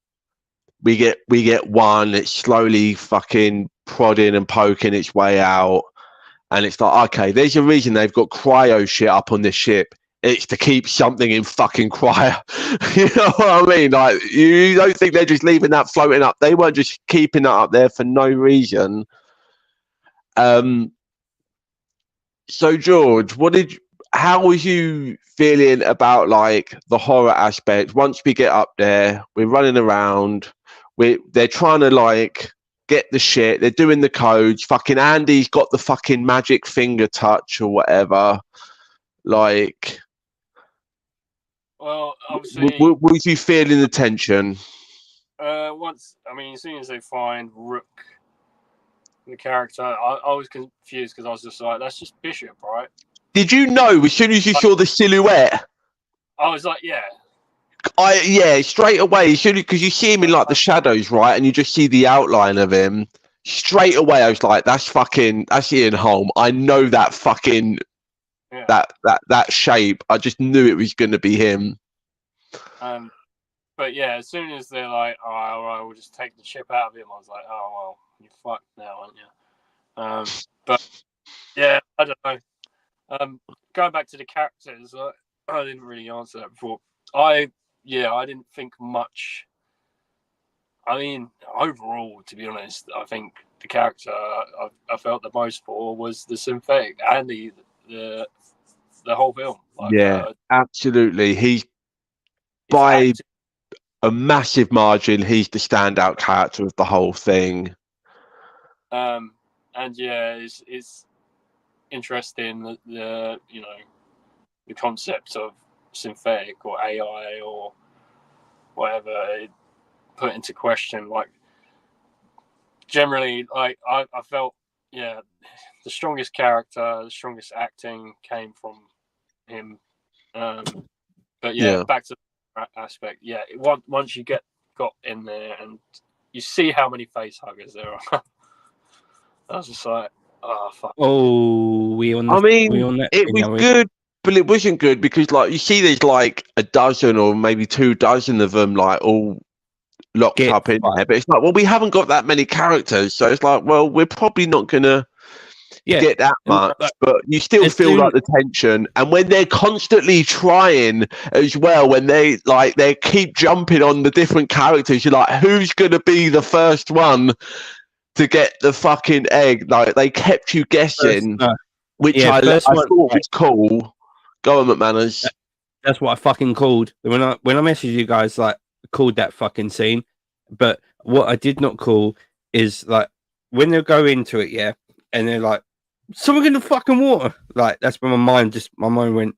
we get one. It's slowly fucking prodding and poking its way out, and it's like, okay, there's a reason they've got cryo shit up on this ship. It's to keep something in fucking cryo. You know what I mean? Like, you don't think they're just leaving that floating up? They weren't just keeping that up there for no reason. So George, how was you feeling about like the horror aspect? Once we get up there, we're running around. They're trying to like get the shit. They're doing the codes. Fucking Andy's got the fucking magic finger touch or whatever. Like, well, obviously, was you feeling the tension? As soon as they find Rook, the character, I was confused because I was just like, that's just Bishop, right? Did you know as soon as you saw the silhouette? I was like, yeah. Straight away, because you see him in like the shadows, right, and you just see the outline of him. Straight away, I was like, that's Ian Holm. I know that fucking that shape. I just knew it was going to be him. But yeah, as soon as they're like, all right, we'll just take the chip out of him, I was like, oh well, you're fucked now, aren't you? But yeah, I don't know. Going back to the characters, I didn't really answer that before. I didn't think much. I mean, overall, to be honest, I think the character I felt the most for was the synthetic and the whole film. Like, absolutely. He's by a massive margin. He's the standout character of the whole thing. And yeah, it's interesting the concept of synthetic or AI or whatever it put into question. Like, generally, like I felt, the strongest character, the strongest acting came from him. But back to the aspect. Yeah, once you got in there and you see how many face huggers there are, I was just like, oh fuck. Oh, it was good. But it wasn't good because, like, you see there's like a dozen or maybe 24 of them, like, all locked up in there. But it's like, well, we haven't got that many characters. So it's like, well, we're probably not going to get that much. But you still feel like the tension. And when they're constantly trying as well, when they keep jumping on the different characters, you're like, who's going to be the first one to get the fucking egg? Like, they kept you guessing, which I thought was cool. Go on, McManus. That's what I fucking called when I messaged you guys. Like, called that fucking scene. But what I did not call is like when they go into it, yeah, and they're like, "Someone in the fucking water." Like that's when my mind went.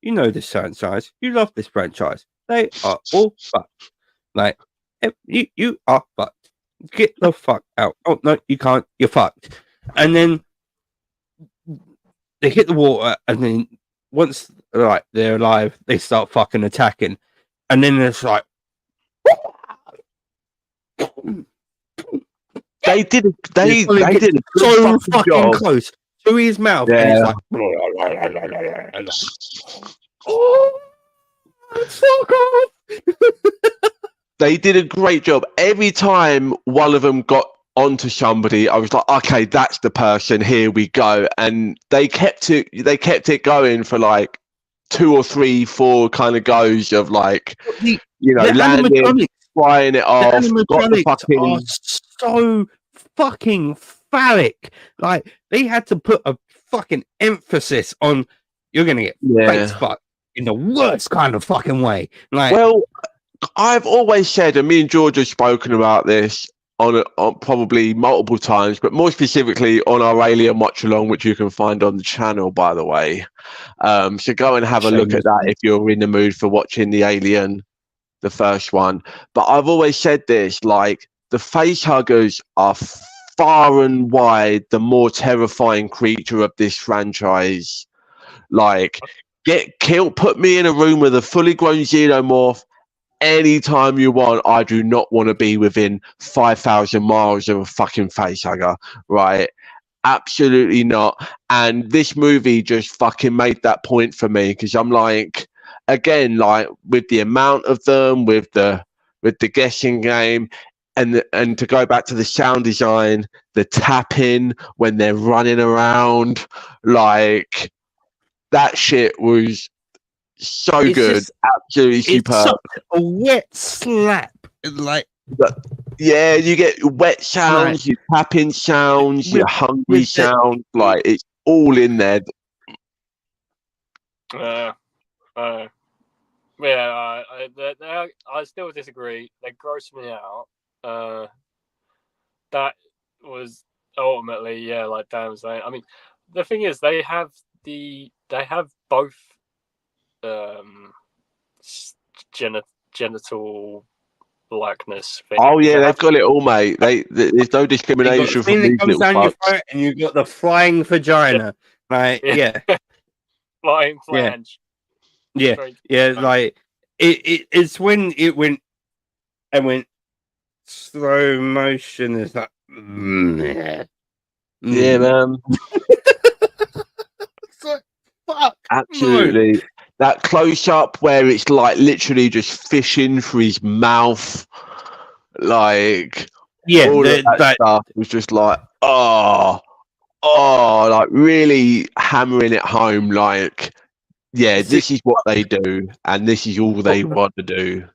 You know this franchise. You love this franchise. They are all fucked. Like you are fucked. Get the fuck out. Oh no, you can't. You're fucked. And then they hit the water, and then once like they're alive, they start fucking attacking, and then it's like they did a they good so fucking job. close to his mouth, and Yeah. he's like, oh, fuck off. They did a great job. Every time one of them got onto somebody, I was like, okay, that's the person. Here we go. And they kept it going for like 2 or 3, 4 kind of goes of like, The landing, flying it off. Got the are so fucking phallic. Like they had to put a fucking emphasis on you're gonna get face fucked in the worst kind of fucking way. Like, well, I've always said, and me and George have spoken about this on probably multiple times, but more specifically on our Alien Watch Along, which you can find on the channel, by the way. So go and have a look at that if you're in the mood for watching the Alien, the first one. But I've always said this, like the face huggers are far and wide the more terrifying creature of this franchise. Like, get killed, put me in a room with a fully grown xenomorph anytime you want. I do not want to be within 5,000 miles of a fucking facehugger, right? Absolutely not. And this movie just fucking made that point for me, because I'm like, again, like with the amount of them, with the guessing game, and to go back to the sound design, the tapping when they're running around, like that shit was so good, absolutely superb. It's a wet slap, like. Yeah, you get wet sounds, your tapping sounds, your hungry sounds, like it's all in there. Yeah, I still disagree. They gross me out. That was ultimately, like Dan was saying. I mean, the thing is, they have both genital likeness thing. Oh yeah, they've got it all, mate. There's no discrimination from these little fucks. And you've got the flying vagina, like flying flange. Yeah, like it's when it went slow motion. It's like, yeah, man. It's like, fuck, absolutely. No. That close up where it's like literally just fishing through his mouth, like all of that stuff was just like like really hammering it home. Like, yeah, this is what they do, and this is all they want to do.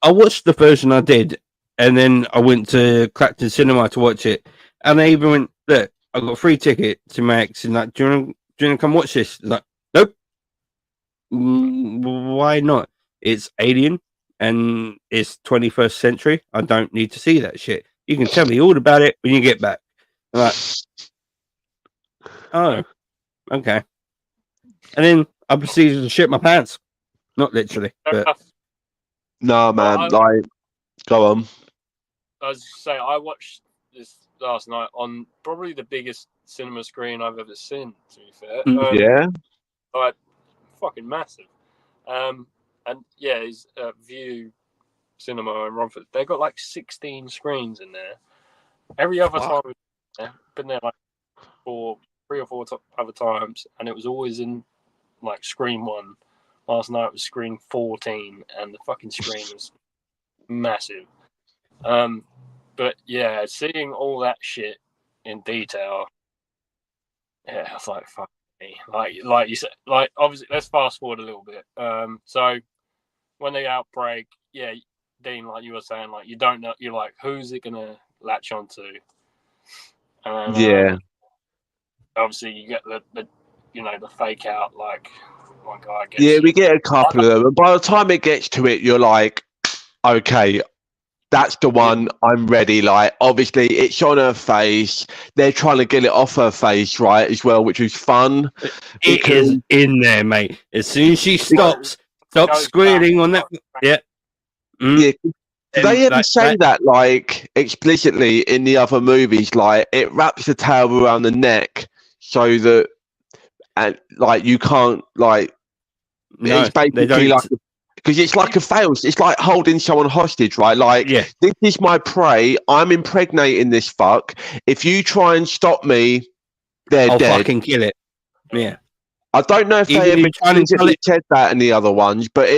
I watched the version I did, and then I went to Clacton Cinema to watch it, and they even went, "Look, I got a free ticket to Max, and like, do you want to come watch this?" Like, nope. Why not? It's Alien, and it's 21st century. I don't need to see that shit. You can tell me all about it when you get back. I'm like, oh, okay. And then I proceeded to shit my pants. Not literally, but no, man. Like, go on. I was just saying, I watched this last night on probably the biggest cinema screen I've ever seen. To be fair, yeah, like fucking massive. And yeah, it's View Cinema in Romford. They've got like 16 screens in there. Every other time I've been there like 3 or 4 other times, and it was always in like screen 1. Last night was screen 14, and the fucking screen was massive. But yeah, seeing all that shit in detail, yeah, I was like, fuck me. Like you said, like obviously, let's fast forward a little bit. So when the outbreak, yeah, Dean, like you were saying, like you don't know, you're like, who's it gonna latch onto? And, obviously, you get the fake out, like one guy gets. Yeah, we get a couple of them, and by the time it gets to it, you're like, okay, that's the one. I'm ready. Like, obviously, it's on her face. They're trying to get it off her face, right, as well, which is fun. It is in there, mate. As soon as she stops squealing on that, yeah. Yeah. Do they ever say that, like, explicitly in the other movies? Like, it wraps the tail around the neck so that, and like, you can't, like, no, it's basically like, because it's like a fail. It's like holding someone hostage, right? Like, this is my prey. I'm impregnating this fuck. If you try and stop me, they're dead. I'll fucking kill it. Yeah. I don't know if they ever said that in the other ones, but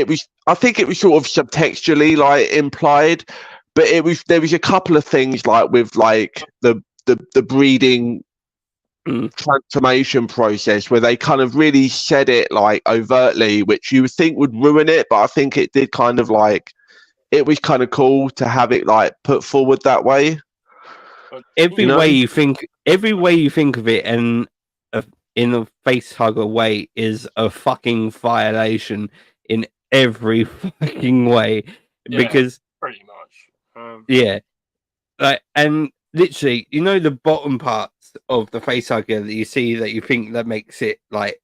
I think it was sort of subtextually like implied, but there was a couple of things like with like the breeding transformation process where they kind of really said it like overtly, which you would think would ruin it, but I think it did kind of like, it was kind of cool to have it like put forward that way. Every way you think of it, and in a face hugger way, is a fucking violation in every fucking way. Because pretty much, like, and literally, you know, the bottom parts of the face hugger that you see that you think that makes it like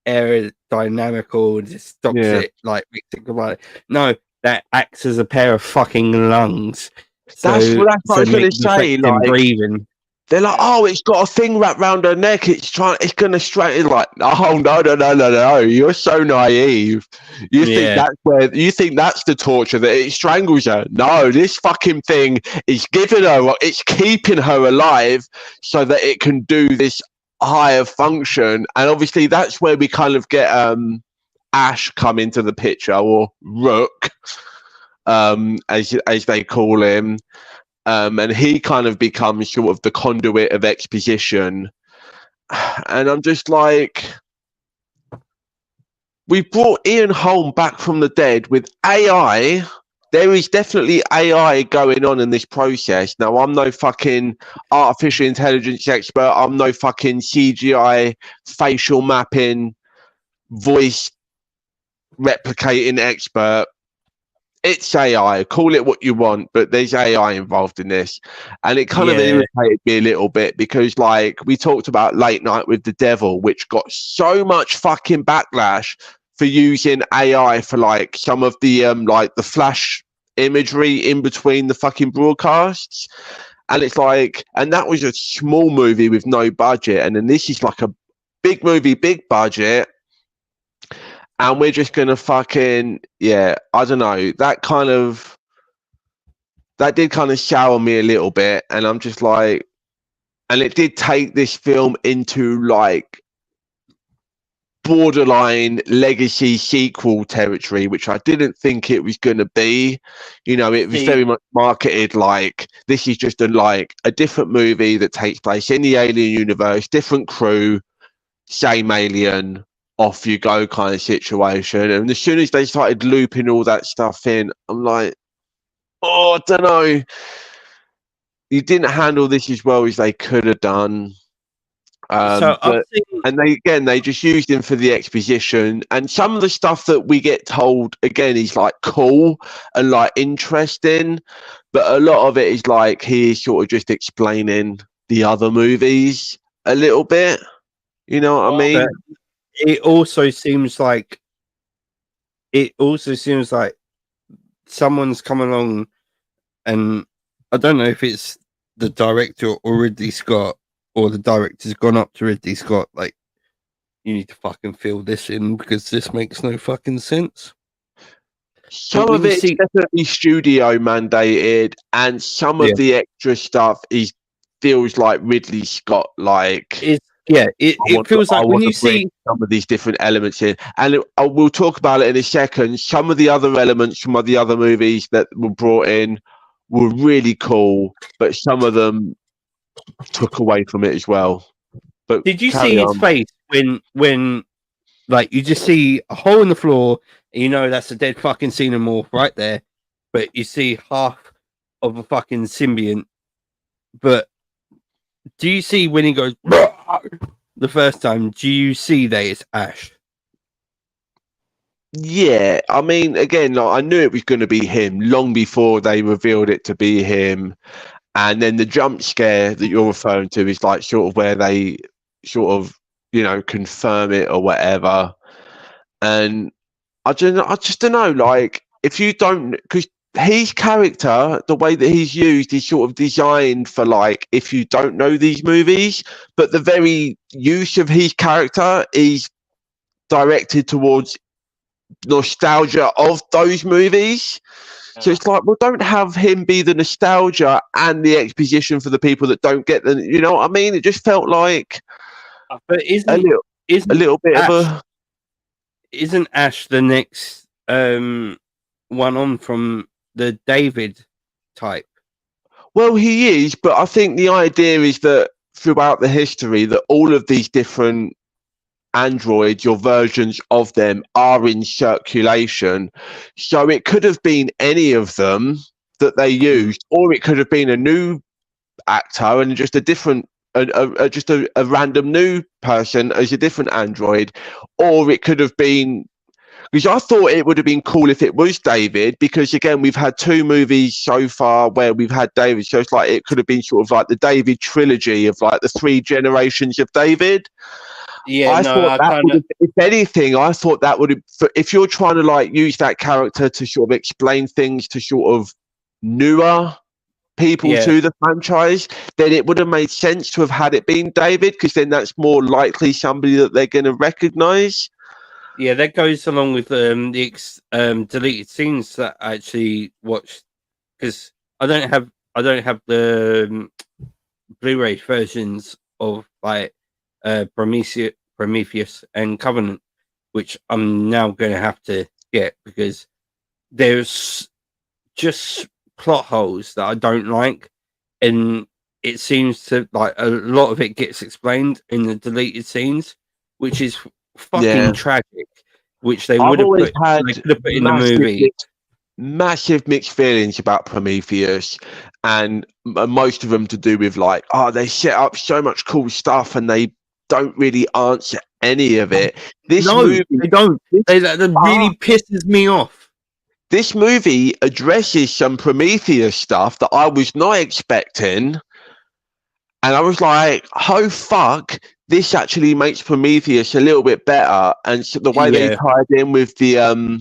aerodynamical, just stops it, like makes it go right. No, that acts as a pair of fucking lungs. That's what I was going to say. Like, breathing. They're like, oh, it's got a thing wrapped around her neck. It's going to straighten. Like, oh, no. You're so naive. You think that's the torture, that it strangles her. No, this fucking thing is it's keeping her alive so that it can do this higher function. And obviously that's where we kind of get Ash come into the picture, or Rook, as they call him. And he kind of becomes sort of the conduit of exposition. And I'm just like, we brought Ian Holm back from the dead with AI. There is definitely AI going on in this process. Now, I'm no fucking artificial intelligence expert. I'm no fucking CGI facial mapping, voice replicating expert. It's AI, call it what you want, but there's AI involved in this. And it kind of irritated me a little bit because, like, we talked about Late Night with the Devil, which got so much fucking backlash for using AI for, like, some of the, like, the flash imagery in between the fucking broadcasts. And it's like, and that was a small movie with no budget. And then this is like a big movie, big budget. And we're just going to fucking, I don't know. That did kind of shower me a little bit. And I'm just like, and it did take this film into like borderline legacy sequel territory, which I didn't think it was going to be. You know, it was very much marketed like this is just a different movie that takes place in the Alien universe, different crew, same alien. Off you go kind of situation. And as soon as they started looping all that stuff in, I'm like, oh, I don't know. You didn't handle this as well as they could have done. And they just used him for the exposition. And some of the stuff that we get told again is like cool and like interesting, but a lot of it is like he's sort of just explaining the other movies a little bit. You know what I mean? It also seems like someone's come along, and I don't know if it's the director or Ridley Scott, or the director's gone up to Ridley Scott like, you need to fucking fill this in because this makes no fucking sense. Some of it's definitely studio mandated, and some of the extra stuff feels like Ridley Scott like. It feels like when you see some of these different elements in, and we'll talk about it in a second. Some of the other elements from the other movies that were brought in were really cool, but some of them took away from it as well. But did you see his face when like you just see a hole in the floor, and you know that's a dead fucking xenomorph right there, but you see half of a fucking symbiont. But do you see when he goes the first time? Do you see that it's Ash? Yeah, I mean, again, like, I knew it was going to be him long before they revealed it to be him. And then the jump scare that you're referring to is like sort of where they sort of, confirm it or whatever. And I just don't know, like, if you don't, because his character, the way that he's used is sort of designed for, like, if you don't know these movies, but the very use of his character is directed towards nostalgia of those movies. So it's like, well, don't have him be the nostalgia and the exposition for the people that don't get the, you know what I mean? It just felt like But a little bit Ash, of a. Isn't Ash the next one on from the David type? Well, he is, but I think the idea is that throughout the history that all of these different androids or versions of them are in circulation. So it could have been any of them that they used, or it could have been a new actor and just a different just a random new person as a different android, or it could have been, because I thought it would have been cool if it was David, because again we've had 2 movies so far where we've had David, so it's like it could have been sort of like the David trilogy of like the 3 generations of David. Yeah, I thought that would have, if anything, I thought that would have, if you're trying to like use that character to sort of explain things to sort of newer people to the franchise, then it would have made sense to have had it been David, because then that's more likely somebody that they're going to recognize. Yeah, that goes along with the deleted scenes that I actually watched, because I don't have the Blu-ray versions of like Prometheus and Covenant, which I'm now going to have to get, because there's just plot holes that I don't like, and it seems to, like, a lot of it gets explained in the deleted scenes, which is fucking tragic. Which they would have put, in the movie. Massive mixed feelings about Prometheus, and most of them to do with like, they set up so much cool stuff and they don't really answer any of it. This movie, they don't. That really pisses me off. This movie addresses some Prometheus stuff that I was not expecting, and I was like, oh fuck, this actually makes Prometheus a little bit better. And so the way they tied in with the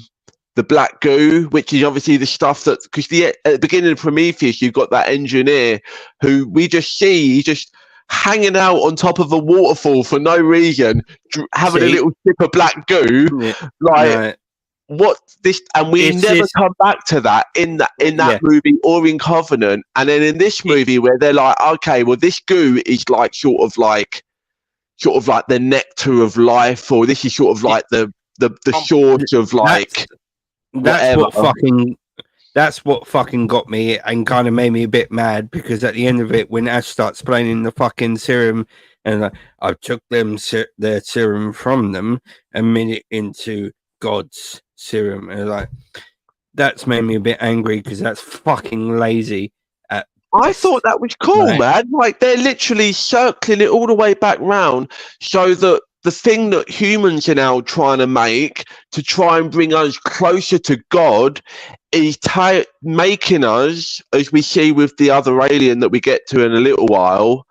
black goo, which is obviously the stuff that, because at the beginning of Prometheus, you've got that engineer who we just see just hanging out on top of a waterfall for no reason, having a little sip of black goo. What this, and we never come back to that in that movie or in Covenant. And then in this movie where they're like, okay, well, this goo is like sort of like the nectar of life, or this is sort of like the source of like. That's what fucking got me and kind of made me a bit mad, because at the end of it, when Ash starts explaining the fucking serum, and I took them their serum from them and made it into God's serum, and like, that's made me a bit angry, because that's fucking lazy. I thought that was cool, man. Like, they're literally circling it all the way back round, so that the thing that humans are now trying to make to try and bring us closer to God is making us, as we see with the other alien that we get to in a little while,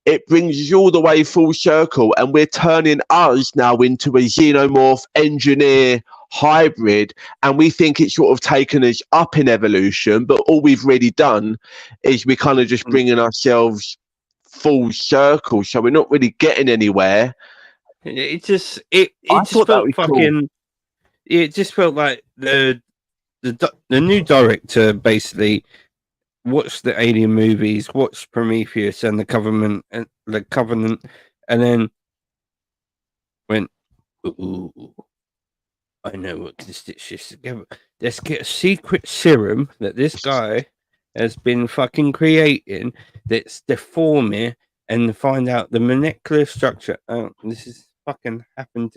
it brings us all the way full circle, and we're turning us now into a xenomorph engineer hybrid, and we think it's sort of taken us up in evolution, but all we've really done is we're kind of just bringing ourselves full circle, so we're not really getting anywhere. It just felt fucking cool. It just felt like the new director basically watched the Alien movies, watched Prometheus and the Covenant, and then went, ooh, I know what can stitch this together. Let's get a secret serum that this guy has been fucking creating that's deforming, and find out the molecular structure. This is fucking happened.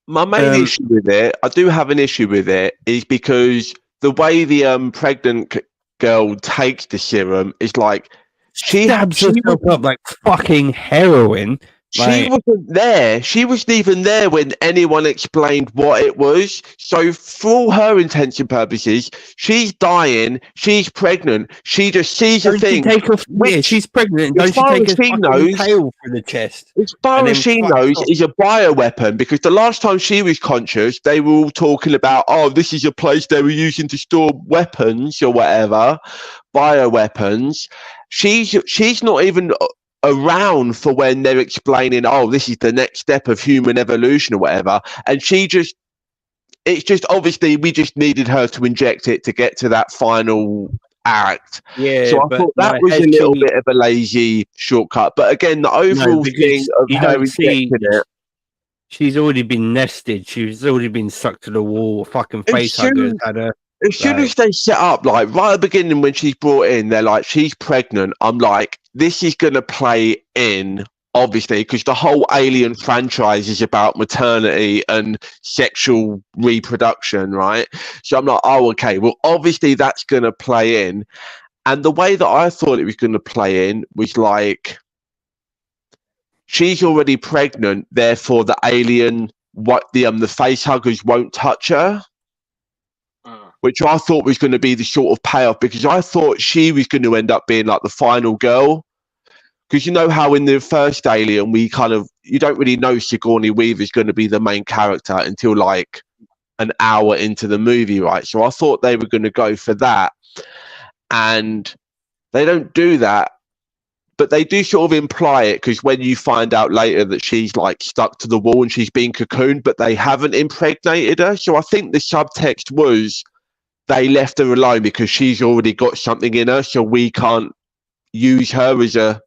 My main issue with it, I do have an issue with it, is because the way the pregnant girl takes the serum is like, she herself up like fucking heroin. She wasn't there. She wasn't even there when anyone explained what it was. So, for all her intents and purposes, she's dying. She's pregnant. She just sees a Don't thing. she take off? Yeah, she's pregnant. as Don't she far take as her she fucking knows- tail through the chest? As far And as then she fucks knows, off. is a bioweapon, because the last time she was conscious, they were all talking about, oh, this is a place they were using to store weapons or whatever, bioweapons. She's not even around for when they're explaining, oh, this is the next step of human evolution or whatever. And it's just obviously we just needed her to inject it to get to that final act. Yeah, So I but thought that like, was a has little she- bit of a lazy shortcut. But again, the overall because thing of you her don't see. injecting it. She's already been nested. She's already been sucked to the wall. Fucking face huggers had her. As soon as they set up, like right at the beginning when she's brought in, they're like, she's pregnant. I'm like, this is going to play in, obviously, because the whole Alien franchise is about maternity and sexual reproduction, right? So I'm like, oh, okay, well, obviously that's going to play in. And the way that I thought it was going to play in was like, she's already pregnant, therefore the alien, the face huggers won't touch her. Which I thought was going to be the sort of payoff, because I thought she was going to end up being like the final girl. Because you know how in the first Alien, you don't really know Sigourney Weaver's going to be the main character until like an hour into the movie, right? So I thought they were going to go for that. And they don't do that. But they do sort of imply it, because when you find out later that she's like stuck to the wall and she's being cocooned, but they haven't impregnated her. So I think the subtext was, they left her alone because she's already got something in her, so we can't use her as a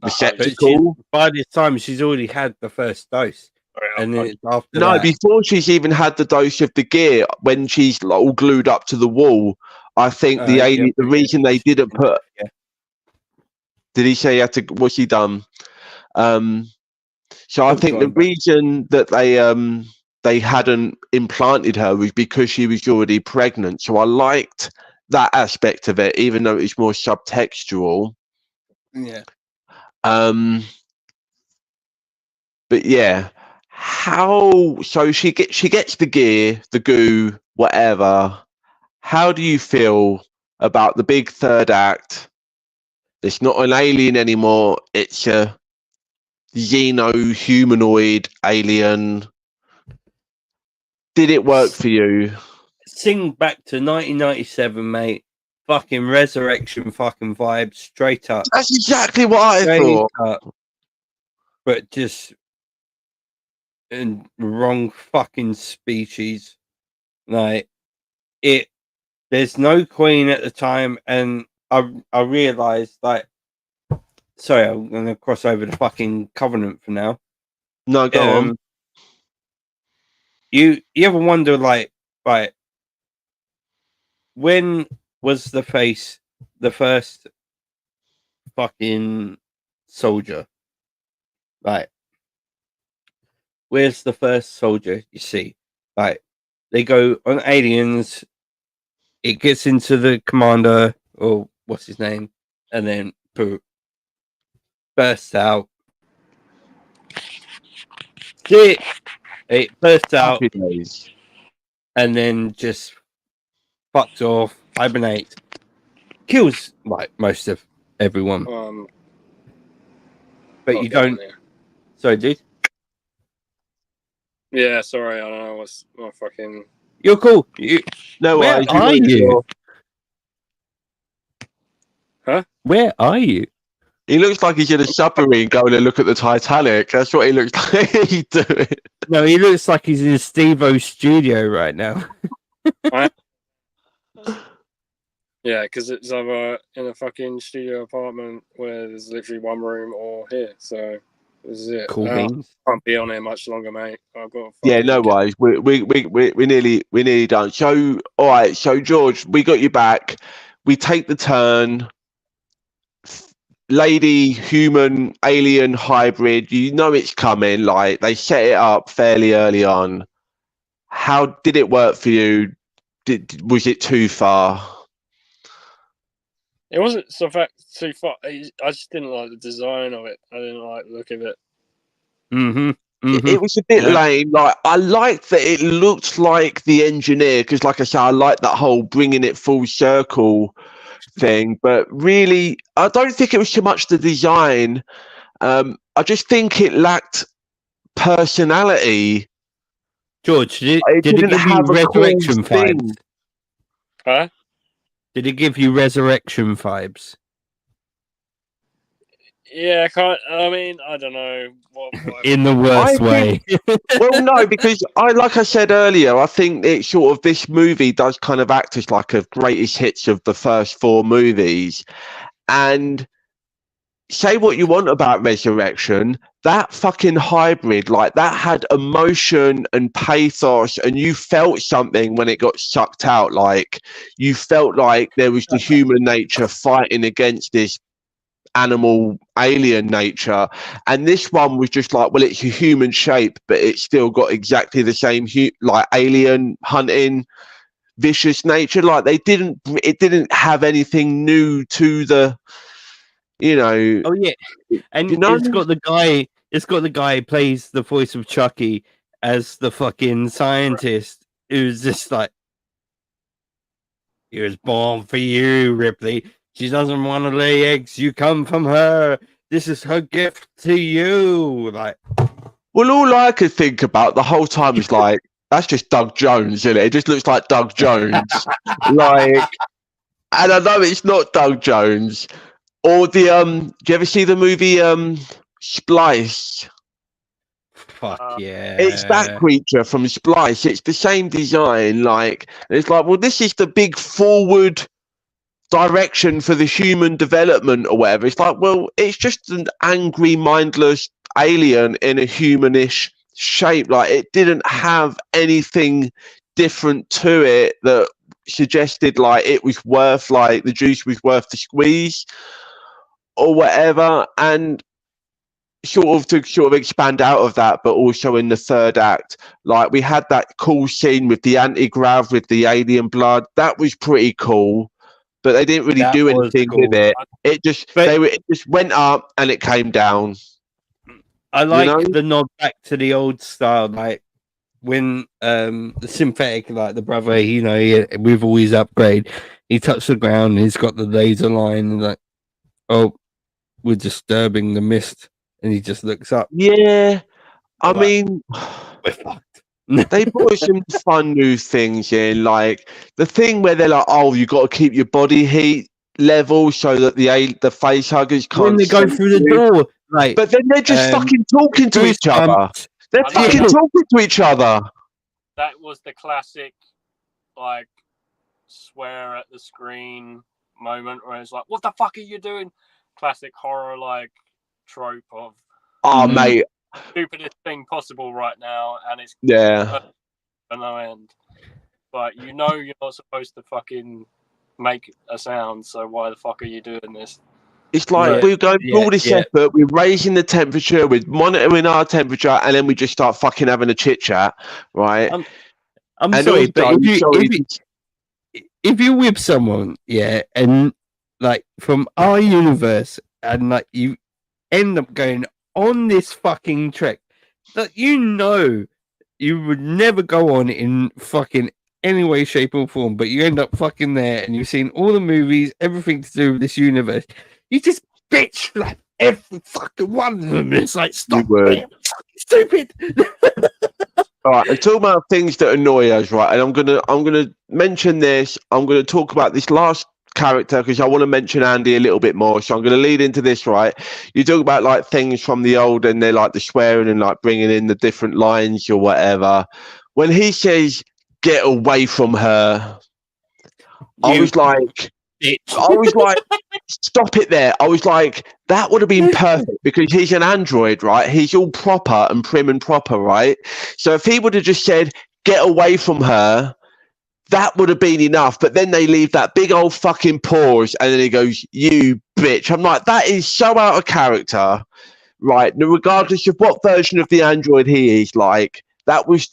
receptacle. By this time, she's already had the first dose, and then it's after that. Before she's even had the dose of the gear, when she's like, all glued up to the wall, I think the reason they didn't put. Yeah. Did he say he had to? What's he done? So I think the reason that they hadn't implanted her was because she was already pregnant. So I liked that aspect of it, even though it's more subtextual. Yeah. But yeah, so she gets the gear, the goo, whatever. How do you feel about the big third act? It's not an alien anymore. It's a xeno-humanoid alien. Did it work for you? Sing back to 1997, mate. Fucking resurrection fucking vibe, straight up. That's exactly what I thought. Up, but just in wrong fucking species. Like, there's no queen at the time, and I realised, like, sorry, I'm gonna cross over the fucking Covenant for now. No, go on. You ever wonder, like, right, when was the first fucking soldier? Like, where's the first soldier you see? Like, they go on aliens, it gets into the commander, or what's his name, and then bursts out. It bursts out, and then just fucks off, hibernates, kills like most of everyone. But you don't. Sorry, dude. Yeah, sorry, I don't know what's my fucking. You're cool. Where are you? Huh? Where are you? He looks like he's in a submarine going to look at the Titanic. That's what he looks like he's doing. No, he looks like he's in Steve-O's studio right now. Yeah, because it's either in a fucking studio apartment where there's literally one room, or here. So this is it. Cool beans. Can't be on here much longer, mate. I've got. Yeah, no worries. We're nearly done. So all right. So George, we got you back. We take the turn. Lady, human, alien hybrid. You know it's coming. Like, they set it up fairly early on. How did it work for you? Was it too far? It wasn't too far. I just didn't like the design of it. I didn't like the look of it. Mm-hmm. Mm-hmm. It was a bit Yeah. lame. Like, I liked that it looked like the engineer, because, like I said, I like that whole bringing it full circle thing. But really, I don't think it was too much the design. I just think it lacked personality. George, did It it didn't give you have a cool resurrection thing. vibes? Huh? Did it give you resurrection vibes? Yeah, I mean, I don't know what In the I worst think, way. well, no, because like I said earlier, I think it sort of, this movie does kind of act as like a greatest hits of the first 4 movies. And say what you want about Resurrection, that fucking hybrid, like, that had emotion and pathos, and you felt something when it got sucked out. Like, you felt like there was the human nature fighting against this animal alien nature, and this one was just like, well, it's a human shape, but it's still got exactly the same like alien hunting vicious nature. Like, it didn't have anything new to the, you know. Oh yeah, and You know, it's got the guy who plays the voice of Chucky as the fucking scientist who's just like, he was born for you, Ripley. She doesn't want to lay eggs. You come from her. This is her gift to you. Like, well, all I could think about the whole time is like, that's just Doug Jones, isn't it? It just looks like Doug Jones. Like, and I know it's not Doug Jones. Or the do you ever see the movie Splice? fuck yeah. It's that creature from Splice. It's the same design. Like, it's like, well, this is the big forward direction for the human development or whatever. It's like, well, it's just an angry, mindless alien in a humanish shape. Like, it didn't have anything different to it that suggested like it was worth, like, the juice was worth the squeeze or whatever. And sort of expand out of that, but also in the third act, like, we had that cool scene with the anti-grav with the alien blood. That was pretty cool, but they didn't really do anything with it. It just it just went up and it came down. I like the nod back to the old style, like when the synthetic, like the brother, with all his upgrade, he touched the ground and he's got the laser line and like, oh, we're disturbing the mist, and he just looks up. Yeah, I mean, we're fucked. They brought some fun new things in, like the thing where they're like, "Oh, you got to keep your body heat level so that the face huggers can't." When they go through the door, like, but then they're just fucking talking to each other. They're fucking talking to each other. That was the classic, like, swear at the screen moment where it's like, "What the fuck are you doing?" Classic horror, like, trope of, oh mate, stupidest thing possible right now, and it's for no end. But you're not supposed to fucking make a sound, so why the fuck are you doing this? It's like we're going through all this effort, we're raising the temperature, we're monitoring our temperature, and then we just start fucking having a chit chat, right? I'm sorry, but if you whip someone, and like from our universe, and like you end up going on this fucking trek that you would never go on in fucking any way, shape, or form, but you end up fucking there, and you've seen all the movies, everything to do with this universe. You just bitch like every fucking one of them. It's like, stop being stupid. All right, and talk about things that annoy us, right? And I'm gonna mention this. I'm gonna talk about this last character because I want to mention Andy a little bit more. So I'm going to lead into this, right? You talk about like things from the old, and they're like the swearing and like bringing in the different lines or whatever. When he says "get away from her," I was like, stop it there. I was like, that would have been perfect because he's an android, right? He's all proper and prim and proper, right? So if he would have just said "get away from her," that would have been enough. But then they leave that big old fucking pause, and then he goes, "You bitch." I'm like, that is so out of character, right? Now, regardless of what version of the android he is, like, that was,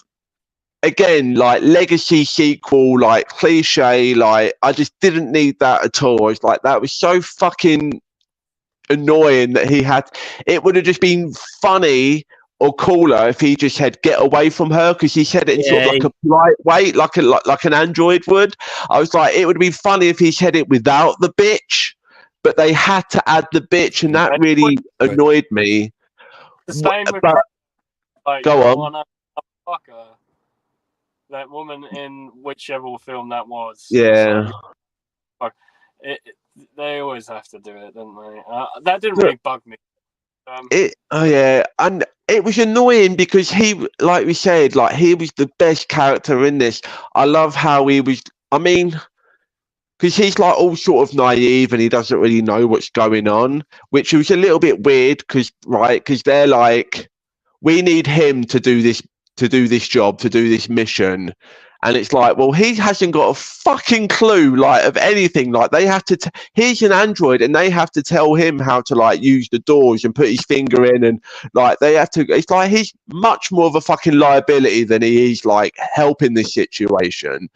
again, like, legacy sequel, like, cliche. Like, I just didn't need that at all. I was like, that was so fucking annoying that he had. It would have just been funny or cooler if he just said get away from her, because he said it in sort of like a polite way, like an android would. I was like, it would be funny if he said it without the bitch, but they had to add the bitch, and that really annoyed me. The same with But like, go on. Fucker. That woman in whichever film that was. Yeah. So, they always have to do it, don't they? That didn't really bug me. And it was annoying because he, like we said, like he was the best character in this. I love how he was. I mean, because he's like all sort of naive and he doesn't really know what's going on, which was a little bit weird because they're like, we need him to do this job, to do this mission. And it's like, well, he hasn't got a fucking clue, like, of anything. Like, they have to, he's an android and they have to tell him how to, like, use the doors and put his finger in. And, like, they have to, it's like he's much more of a fucking liability than he is, like, helping this situation.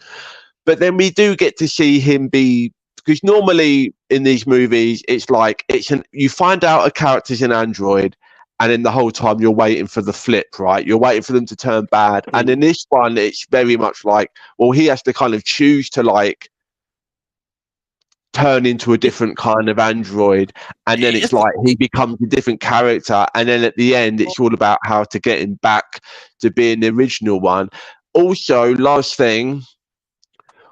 But then we do get to see him be, because normally in these movies, it's like, you find out a character's an android, and then the whole time you're waiting for the flip, right? You're waiting for them to turn bad. And in this one, it's very much like, well, he has to kind of choose to like turn into a different kind of android. And then it's like he becomes a different character. And then at the end, it's all about how to get him back to being the original one. Also, last thing,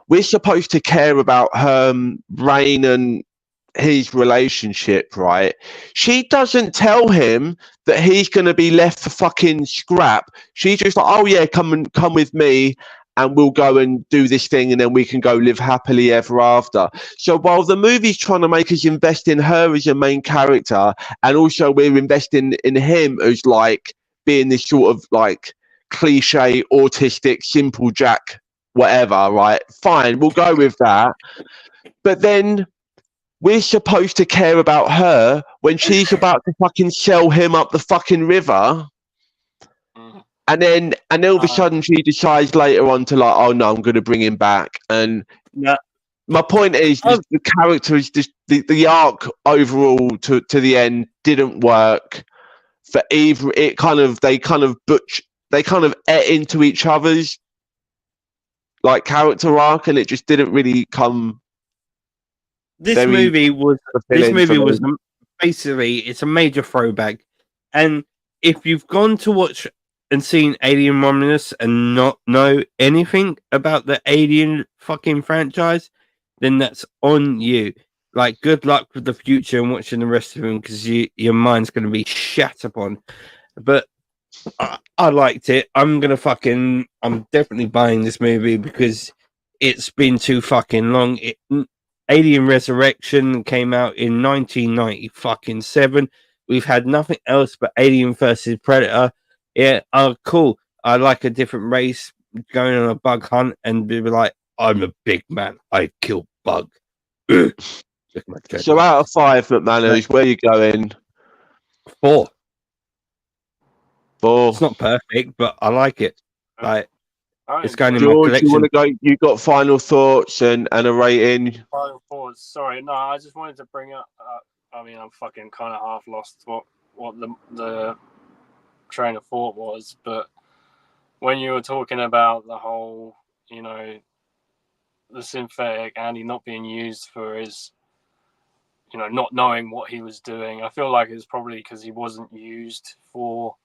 we're supposed to care about Rain and his relationship, right? She doesn't tell him that he's going to be left for fucking scrap. She's just like, oh yeah, come with me and we'll go and do this thing and then we can go live happily ever after. So while the movie's trying to make us invest in her as a main character, and also we're investing in him as like being this sort of like cliche autistic simple Jack whatever, right? Fine, we'll go with that. But then we're supposed to care about her when she's about to fucking sell him up the fucking river. And then all of a sudden she decides later on to like, oh no, I'm going to bring him back. And my point is the character is just the arc overall to the end didn't work for either. They kind of ate into each other's like character arc, and it just didn't really come. This movie was basically, it's a major throwback. And if you've gone to watch and seen Alien Romulus and not know anything about the Alien fucking franchise, then that's on you. Like, good luck with the future and watching the rest of them, because your mind's going to be shat upon. But I liked it. I'm definitely buying this movie because it's been too fucking long. Alien Resurrection came out in 1997. We've had nothing else but Alien versus Predator. Yeah, cool. I like a different race going on a bug hunt and be like, I'm a big man. I kill bug. So out of 5, McManus, where are you going? 4. 4. It's not perfect, but I like it. Like, it's going in George, my collection. you want to go? You got final thoughts and a rating? Final thoughts. Sorry, no. I just wanted to bring up. I mean, I'm fucking kind of half lost what the train of thought was, but when you were talking about the whole, the synthetic Andy not being used for his, not knowing what he was doing, I feel like it's probably because he wasn't used for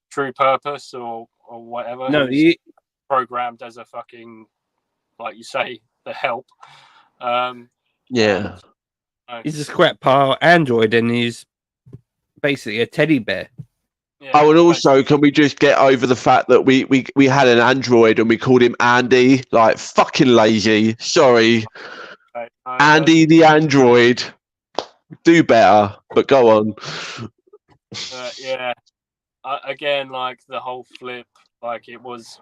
true purpose or whatever. No, he programmed as a fucking, like you say, the help. He's a scrap pile android, and he's basically a teddy bear. Yeah, and also, can we just get over the fact that we had an android and we called him Andy? Like, fucking lazy. Sorry. Andy the android. Do better, but go on. Again, like the whole flip, like it was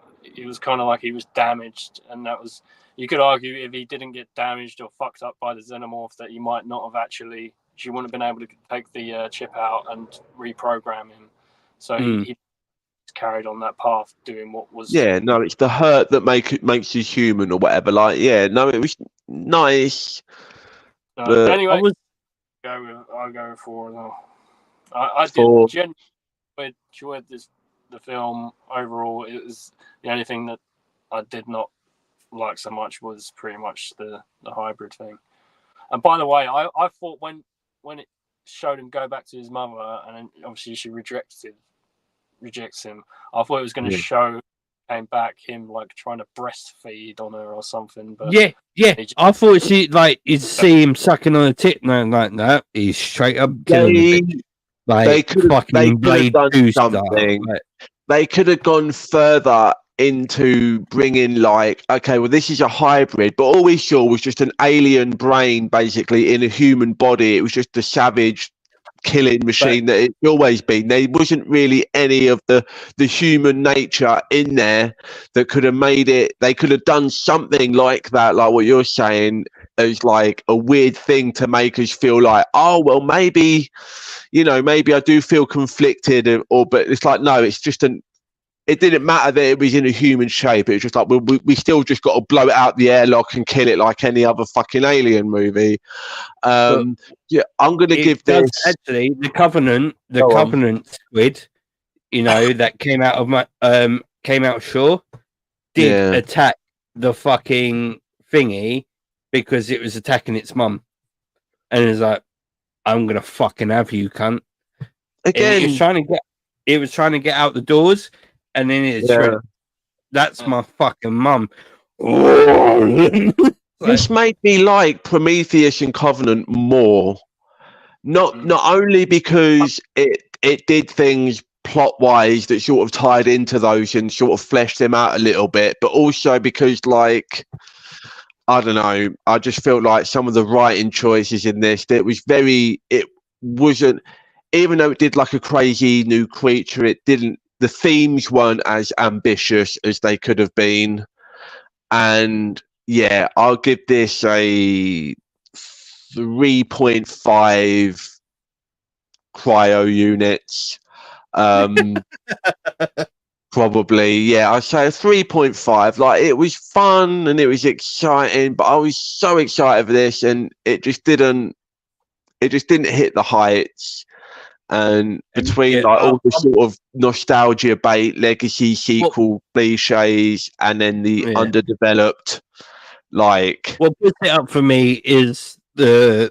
kind of like he was damaged, and that was, you could argue if he didn't get damaged or fucked up by the xenomorph, that he might not have actually, she wouldn't have been able to take the chip out and reprogram him. So he carried on that path doing what was. Yeah, no, it's the hurt that makes you human or whatever. Like, yeah, no, it was nice. Anyway, I'll go with 4 now. I did enjoyed the film overall. It was the only thing that I did not like so much was pretty much the hybrid thing. And by the way, I thought when it showed him go back to his mother, and then obviously she rejects him, I thought it was going to show came back him like trying to breastfeed on her or something. But yeah. I thought you'd see him sucking on a tit, and like that. He's straight up killing the bitch. They could have done something. They could have gone further into bringing like, okay, well, this is a hybrid, but all we saw was just an alien brain basically in a human body. It was just the savage killing machine that it's always been. There wasn't really any of the human nature in there that could have made it. They could have done something like that, like what you're saying, as like a weird thing to make us feel like, oh well, maybe I do feel conflicted, but it's like, no, it's just it didn't matter that it was in a human shape. It was just like, we still just got to blow it out the airlock and kill it like any other fucking Alien movie. I'm going to give this... Actually, the Covenant squid, that came out of shore, did attack the fucking thingy because it was attacking its mum. And it was like, I'm going to fucking have you, cunt. Again, it was trying to get out the doors. And then it's that's my fucking mum. This made me like Prometheus and Covenant more. Not only because it did things plot-wise that sort of tied into those and sort of fleshed them out a little bit, but also because, like, I don't know, I just felt like some of the writing choices in this, it wasn't, even though it did like a crazy new creature, the themes weren't as ambitious as they could have been. And yeah, I'll give this a 3.5 cryo units. Probably, yeah, I'd say a 3.5. Like, it was fun and it was exciting, but I was so excited for this, and it just didn't hit the heights. And between all the sort of nostalgia bait, legacy sequel cliches, and then the underdeveloped, like, what puts it up for me is the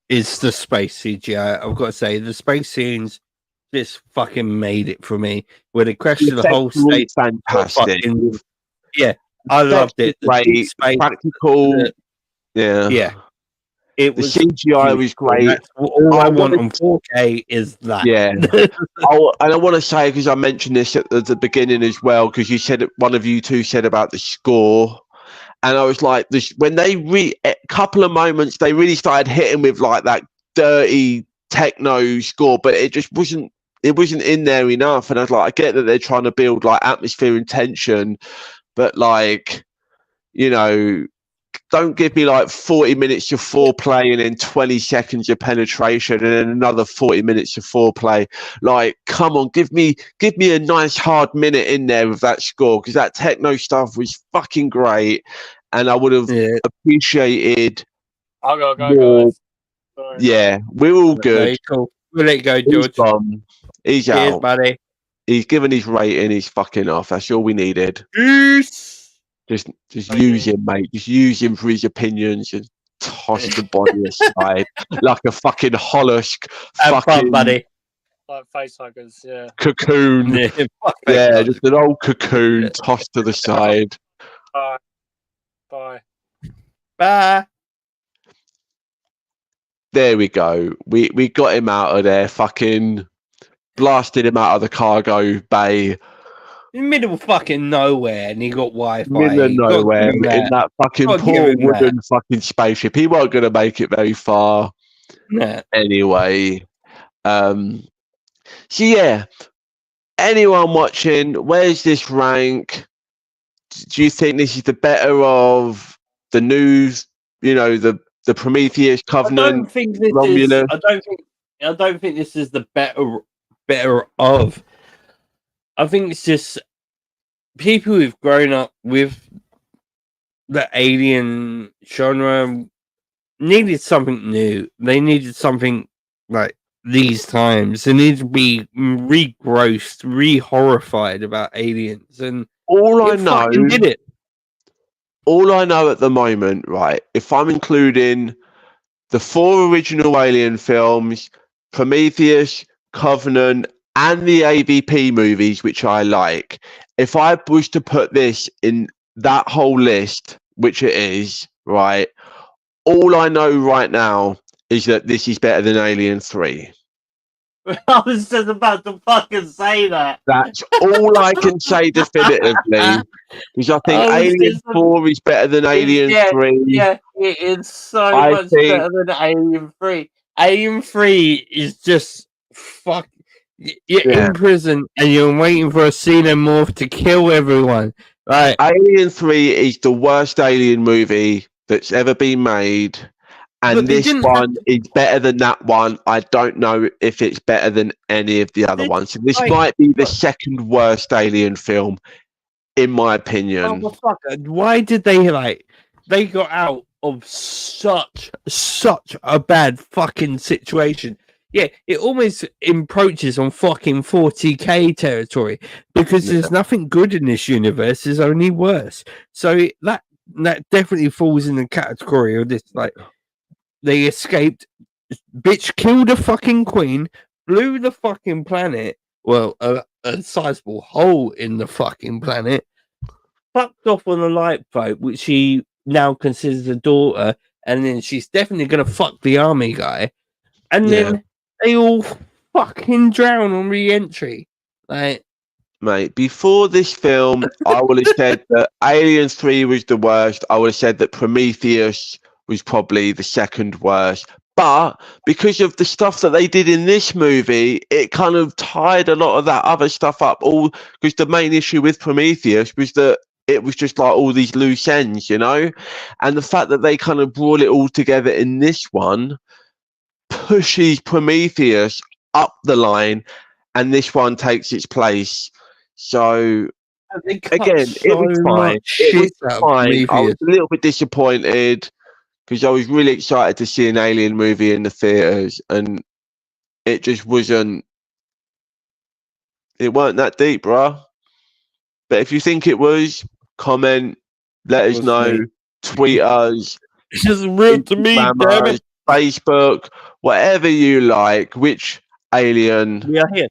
space CGI. I've got to say, the space scenes just fucking made it for me. Where they crashed the whole state, fantastic. I loved it. Great, practical, It was the CGI was great. All I want on 4K is that. Yeah. And I want to say, because I mentioned this at the beginning as well, because one of you two said about the score, and I was like, when a couple of moments they really started hitting with like that dirty techno score, but it just wasn't in there enough. And I was like, I get that they're trying to build like atmosphere and tension, but like, don't give me like 40 minutes of foreplay and then 20 seconds of penetration and then another 40 minutes of foreplay. Like, come on, give me a nice hard minute in there with that score, because that techno stuff was fucking great, and I would have appreciated. I'll go, guys. Sorry. Yeah, we're all good. Okay, cool. We'll let you go, George. He's Cheers, out, buddy. He's given his rating. He's fucking off. That's all we needed. Peace. Just use him, mate. Just use him for his opinions and toss the body aside like a fucking hollusk. Have fun, buddy. Like face huggers, yeah. Cocoon. Yeah, just an old cocoon tossed to the side. Bye. There we go. We got him out of there. Fucking blasted him out of the cargo bay. In the middle of fucking nowhere, and he got Wi-Fi. Middle of nowhere, in that fucking poor wooden fucking spaceship. He wasn't going to make it very far. Nah. Anyway. So yeah, anyone watching, where's this rank? Do you think this is the better of the news? The Prometheus Covenant? Romulus? I don't think this is the better of. I think it's just people who've grown up with the Alien genre needed something new. They needed something like these times. They need to be re-grossed, re-horrified about aliens, and All I it fucking know, did it. all I know at the moment, right? If I'm including the 4 original Alien films, Prometheus, Covenant, and the AVP movies, which I like, if I was to put this in that whole list, which it is, right? All I know right now is that this is better than Alien 3. I was just about to fucking say that. That's all I can say definitively. Because I think I was Alien just- 4 is better than Alien 3. Yeah, it is so I much think- better than Alien 3. Alien 3 is just fuck. You're Yeah. in prison and you're waiting for a xenomorph to kill everyone. Like, Alien 3 is the worst Alien movie that's ever been made. But And they this didn't one is better than that one. I don't know if it's better than any of the other They- ones. So this like- might be the second worst Alien film, in my opinion. motherfucker, why did they got out of such a bad fucking situation? Yeah, it almost encroaches on fucking 40k territory because there's nothing good in this universe. There's only worse. So that definitely falls in the category of this. Like, they escaped, bitch killed a fucking queen, blew the fucking planet. Well, a sizable hole in the fucking planet. Fucked off on a lifeboat, which she now considers a daughter, and then she's definitely gonna fuck the army guy, and then they all fucking drown on re-entry. Like, Mate, before this film, I would have said that Alien 3 was the worst. I would have said that Prometheus was probably the second worst. But because of the stuff that they did in this movie, it kind of tied a lot of that other stuff up. All because the main issue with Prometheus was that it was just like all these loose ends, you know? And the fact that they kind of brought it all together in this one pushes Prometheus up the line, and this one takes its place. So they cut again, it was so fine. much It was shit out of fine. I was Prometheus. a little bit disappointed because I was really excited to see an Alien movie in the theaters, and it just wasn't. It weren't that deep, bruh. But if you think it was, comment, let us Was know, me. tweet us, It's just real to me, Instagram damn us, it. Facebook, whatever you like. Which Alien We are here.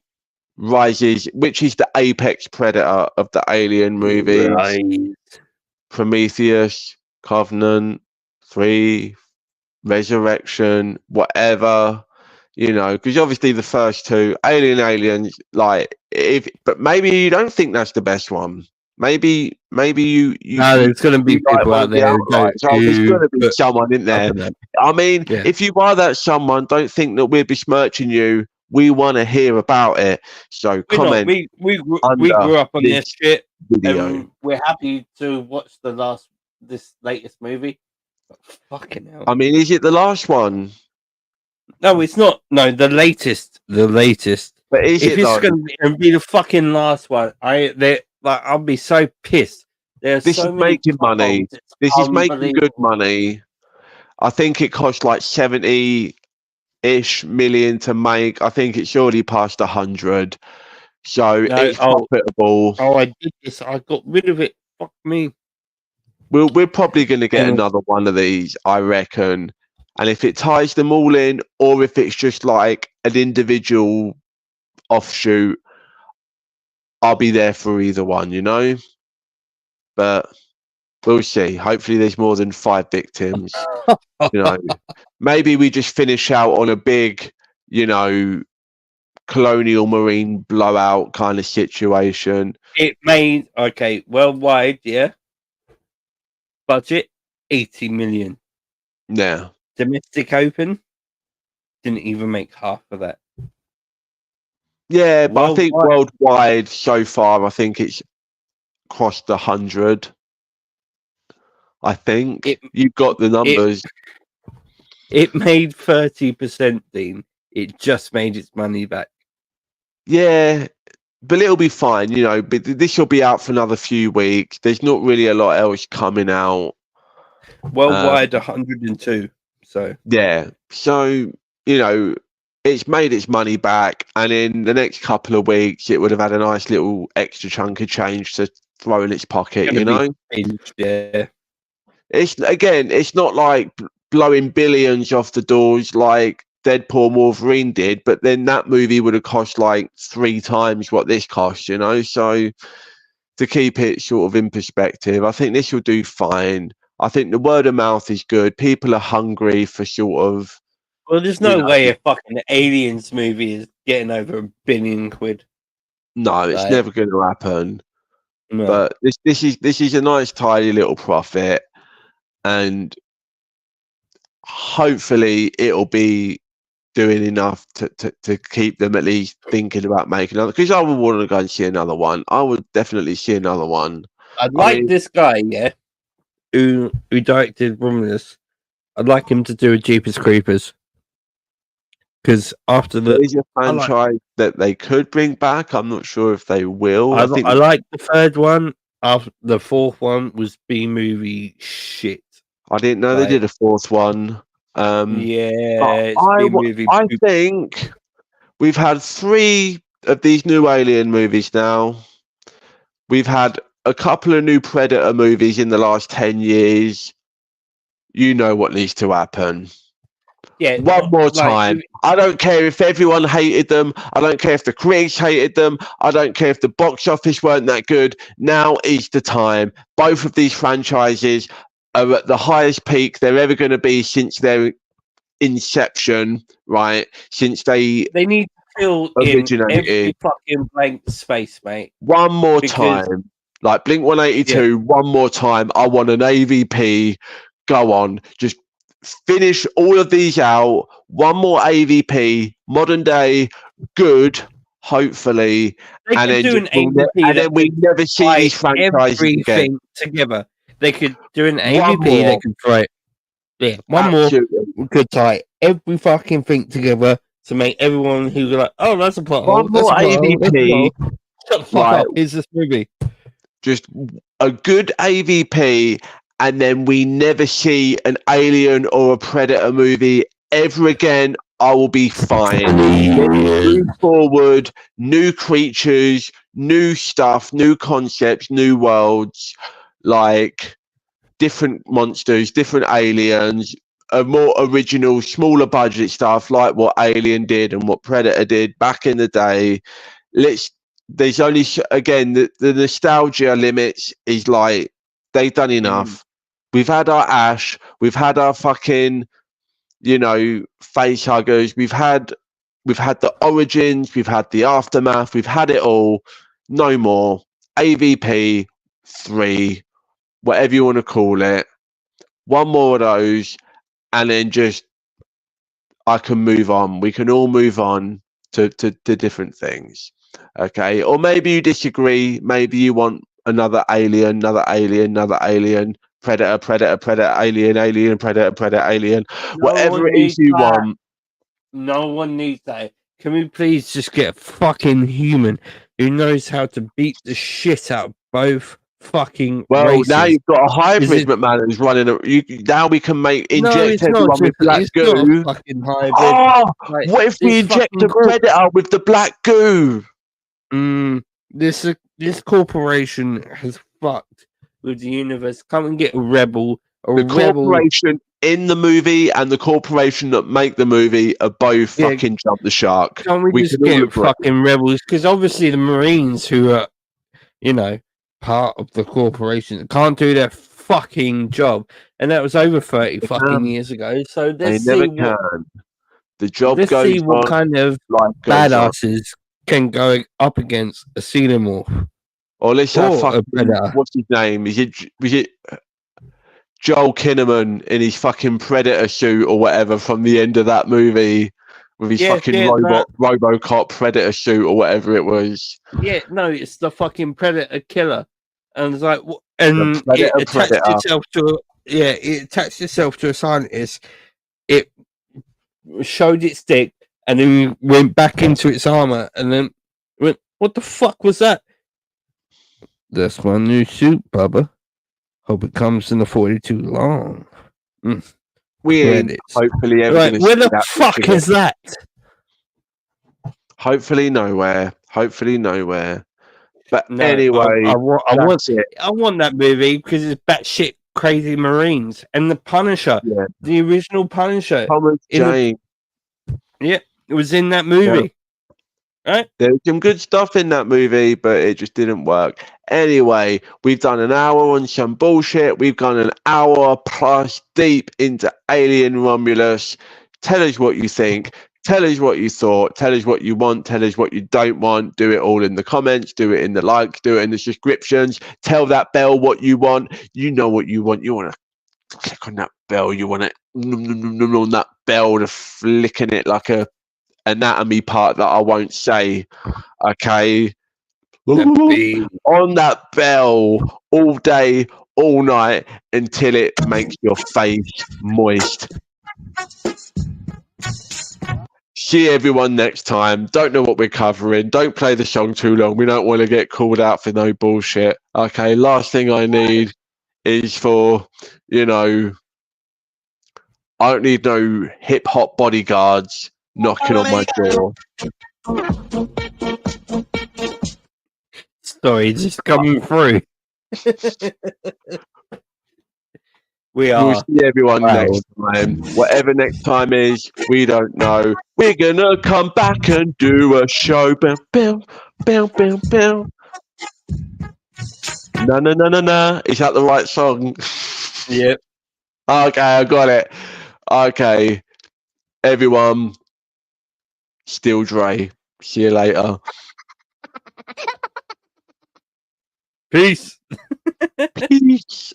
rises? Which is the apex predator of the Alien movies? Right. Prometheus, Covenant, 3, Resurrection, whatever, you know, because obviously the first two, Aliens, like, but maybe you don't think that's the best one. Maybe you No, there's going to be you like people one out of the there who outrights. don't. Oh, there's who going to be put someone in there. up in that. I mean, Yeah. if you are that someone, don't think that we're besmirching you. We want to hear about it. So We're not. comment We under grew up on this shit, video. and we're happy to watch this latest movie. But fucking hell. I mean, is it the last one? No, it's not. No, the latest. The latest. But is If it it's though? going to be the fucking last one, I'll be so pissed. There's This so is many making money. plot holes, it's This is making good unbelievable. money. I think it cost like 70-ish million to make. I think it's already past 100. So No, it's profitable. Oh, I did this. I got rid of it. Fuck me. We're probably going to get Yeah. another one of these, I reckon. And if it ties them all in, or if it's just like an individual offshoot, I'll be there for either one, you know? But we'll see. Hopefully there's more than 5 victims. You know, maybe we just finish out on a big, you know, colonial marine blowout kind of situation. It made worldwide, yeah. Budget 80 million. Yeah. Domestic open didn't even make half of that. Yeah, but I think Worldwide. worldwide so far, I think it's crossed 100. I think you've got the numbers. It made 30%, Dean. It just made its money back. Yeah, but it'll be fine, you know. But this will be out for another few weeks. There's not really a lot else coming out. Worldwide 102. So Yeah, so you know, it's made its money back, and in the next couple of weeks, it would have had a nice little extra chunk of change to throw in its pocket. You know, Yeah. It's not like blowing billions off the doors like Deadpool and Wolverine did, but then that movie would have cost like 3 times what this cost. You know, so to keep it sort of in perspective, I think this will do fine. I think the word of mouth is good. People are hungry for sort of. Well, there's no way a fucking Aliens movie is getting over £1 billion. No, it's Like, never going to happen. no. But this is a nice, tidy little profit, and hopefully it'll be doing enough to keep them at least thinking about making another. Because I would want to go and see another one. I would definitely see another one. I'd like this guy, who directed Romulus. I'd like him to do a Jeepers Creepers. Because after the There's a franchise that they could bring back. I'm not sure if they will. I like the third one. After the fourth one was B movie shit. I didn't know they did a fourth one. It's B-movie. I think we've had 3 of these new Alien movies now. We've had a couple of new Predator movies in the last 10 years. You know what needs to happen. Yeah, one more time. I don't care if everyone hated them. I don't care if the critics hated them. I don't care if the box office weren't that good. Now is the time. Both of these franchises are at the highest peak they're ever going to be since their inception, right? Since they need to fill originated. in every fucking blank space, mate. One more time. Like Blink 182, one more time. I want an AVP. Go on. Just finish all of these out. One more AVP, modern day, good, hopefully. They and could do an AVP and then we never see these franchises again. Together. They could do an AVP. They could try. Yeah, one Absolutely. more. Could tie every fucking thing together to make everyone who's like, oh, that's a plot hole. One more AVP. Shut the fuck up. Here's this movie. Just a good AVP. And then we never see an Alien or a Predator movie ever again. I will be fine. Move forward, new creatures, new stuff, new concepts, new worlds, like different monsters, different aliens, a more original, smaller budget stuff like what Alien did and what Predator did back in the day. There's only, again, the nostalgia limits is like, they've done enough. We've had our Ash. We've had our fucking, face huggers. We've had the origins. We've had the aftermath. We've had it all. No more. AVP 3, whatever you want to call it. One more of those, and then just I can move on. We can all move on to different things. Okay, or maybe you disagree. Maybe you want another alien, Predator, alien, Predator, alien. Whatever it is you want. No one needs that. Can we please just get a fucking human who knows how to beat the shit out of both fucking races? Now you've got a hybrid McMahon who's running. Now we can inject everyone with black goo. Fucking hybrid. Oh, what if we inject a Predator with the black goo? This corporation has fucked with the universe. Come and get a rebel. Corporation in the movie and the corporation that make the movie are both fucking jump the shark. Can't we just get fucking rebels? Because obviously the Marines, who are, part of the corporation, can't do their fucking job, and that was over 30 fucking years ago. So they never can. The job goes on. Let's see what kind of badasses can go up against a xenomorph. Or let's have fucking, what's his name? Was it Joel Kinnaman in his fucking Predator suit or whatever from the end of that movie with his RoboCop Predator suit or whatever it was. Yeah, no, it's the fucking Predator killer, and it's like, and it attached itself to a scientist. It showed its dick, and then went back into its armor, and then went, "What the fuck was that?" That's my new suit, Bubba. Hope it comes in the 42 long. Weird. Hopefully, where the fuck is that? Hopefully nowhere. Hopefully nowhere. But No, anyway, I want that's it. I want that movie because it's batshit crazy Marines and the Punisher, Yeah. the original Punisher. Thomas in the- Jane. Yeah, it was in that movie. Right? There was some good stuff in that movie, but it just didn't work. Anyway, we've done an hour on some bullshit. We've gone an hour plus deep into Alien Romulus. Tell us what you think. Tell us what you thought. Tell us what you want. Tell us what you don't want. Do it all in the comments. Do it in the likes. Do it in the subscriptions. Tell that bell what you want. You know what you want. You want to click on that bell. You want it on that bell, to flicking it like a anatomy part that I won't say. Okay. On that bell all day, all night until it makes your face moist. See everyone next time. Don't know what we're covering. Don't play the song too long. We don't want to get called out for no bullshit. Okay, last thing I need is for, I don't need no hip hop bodyguards knocking on my door. Sorry, just coming through. We'll Are. see everyone Wow. next time. Whatever next time is, we don't know. We're gonna come back and do a show. Bow, bow, bow, bow, bow. No, no, no, no, no. Is that the right song? Yep. Okay, I got it. Okay. Everyone, still Dre. See you later. Peace. Peace.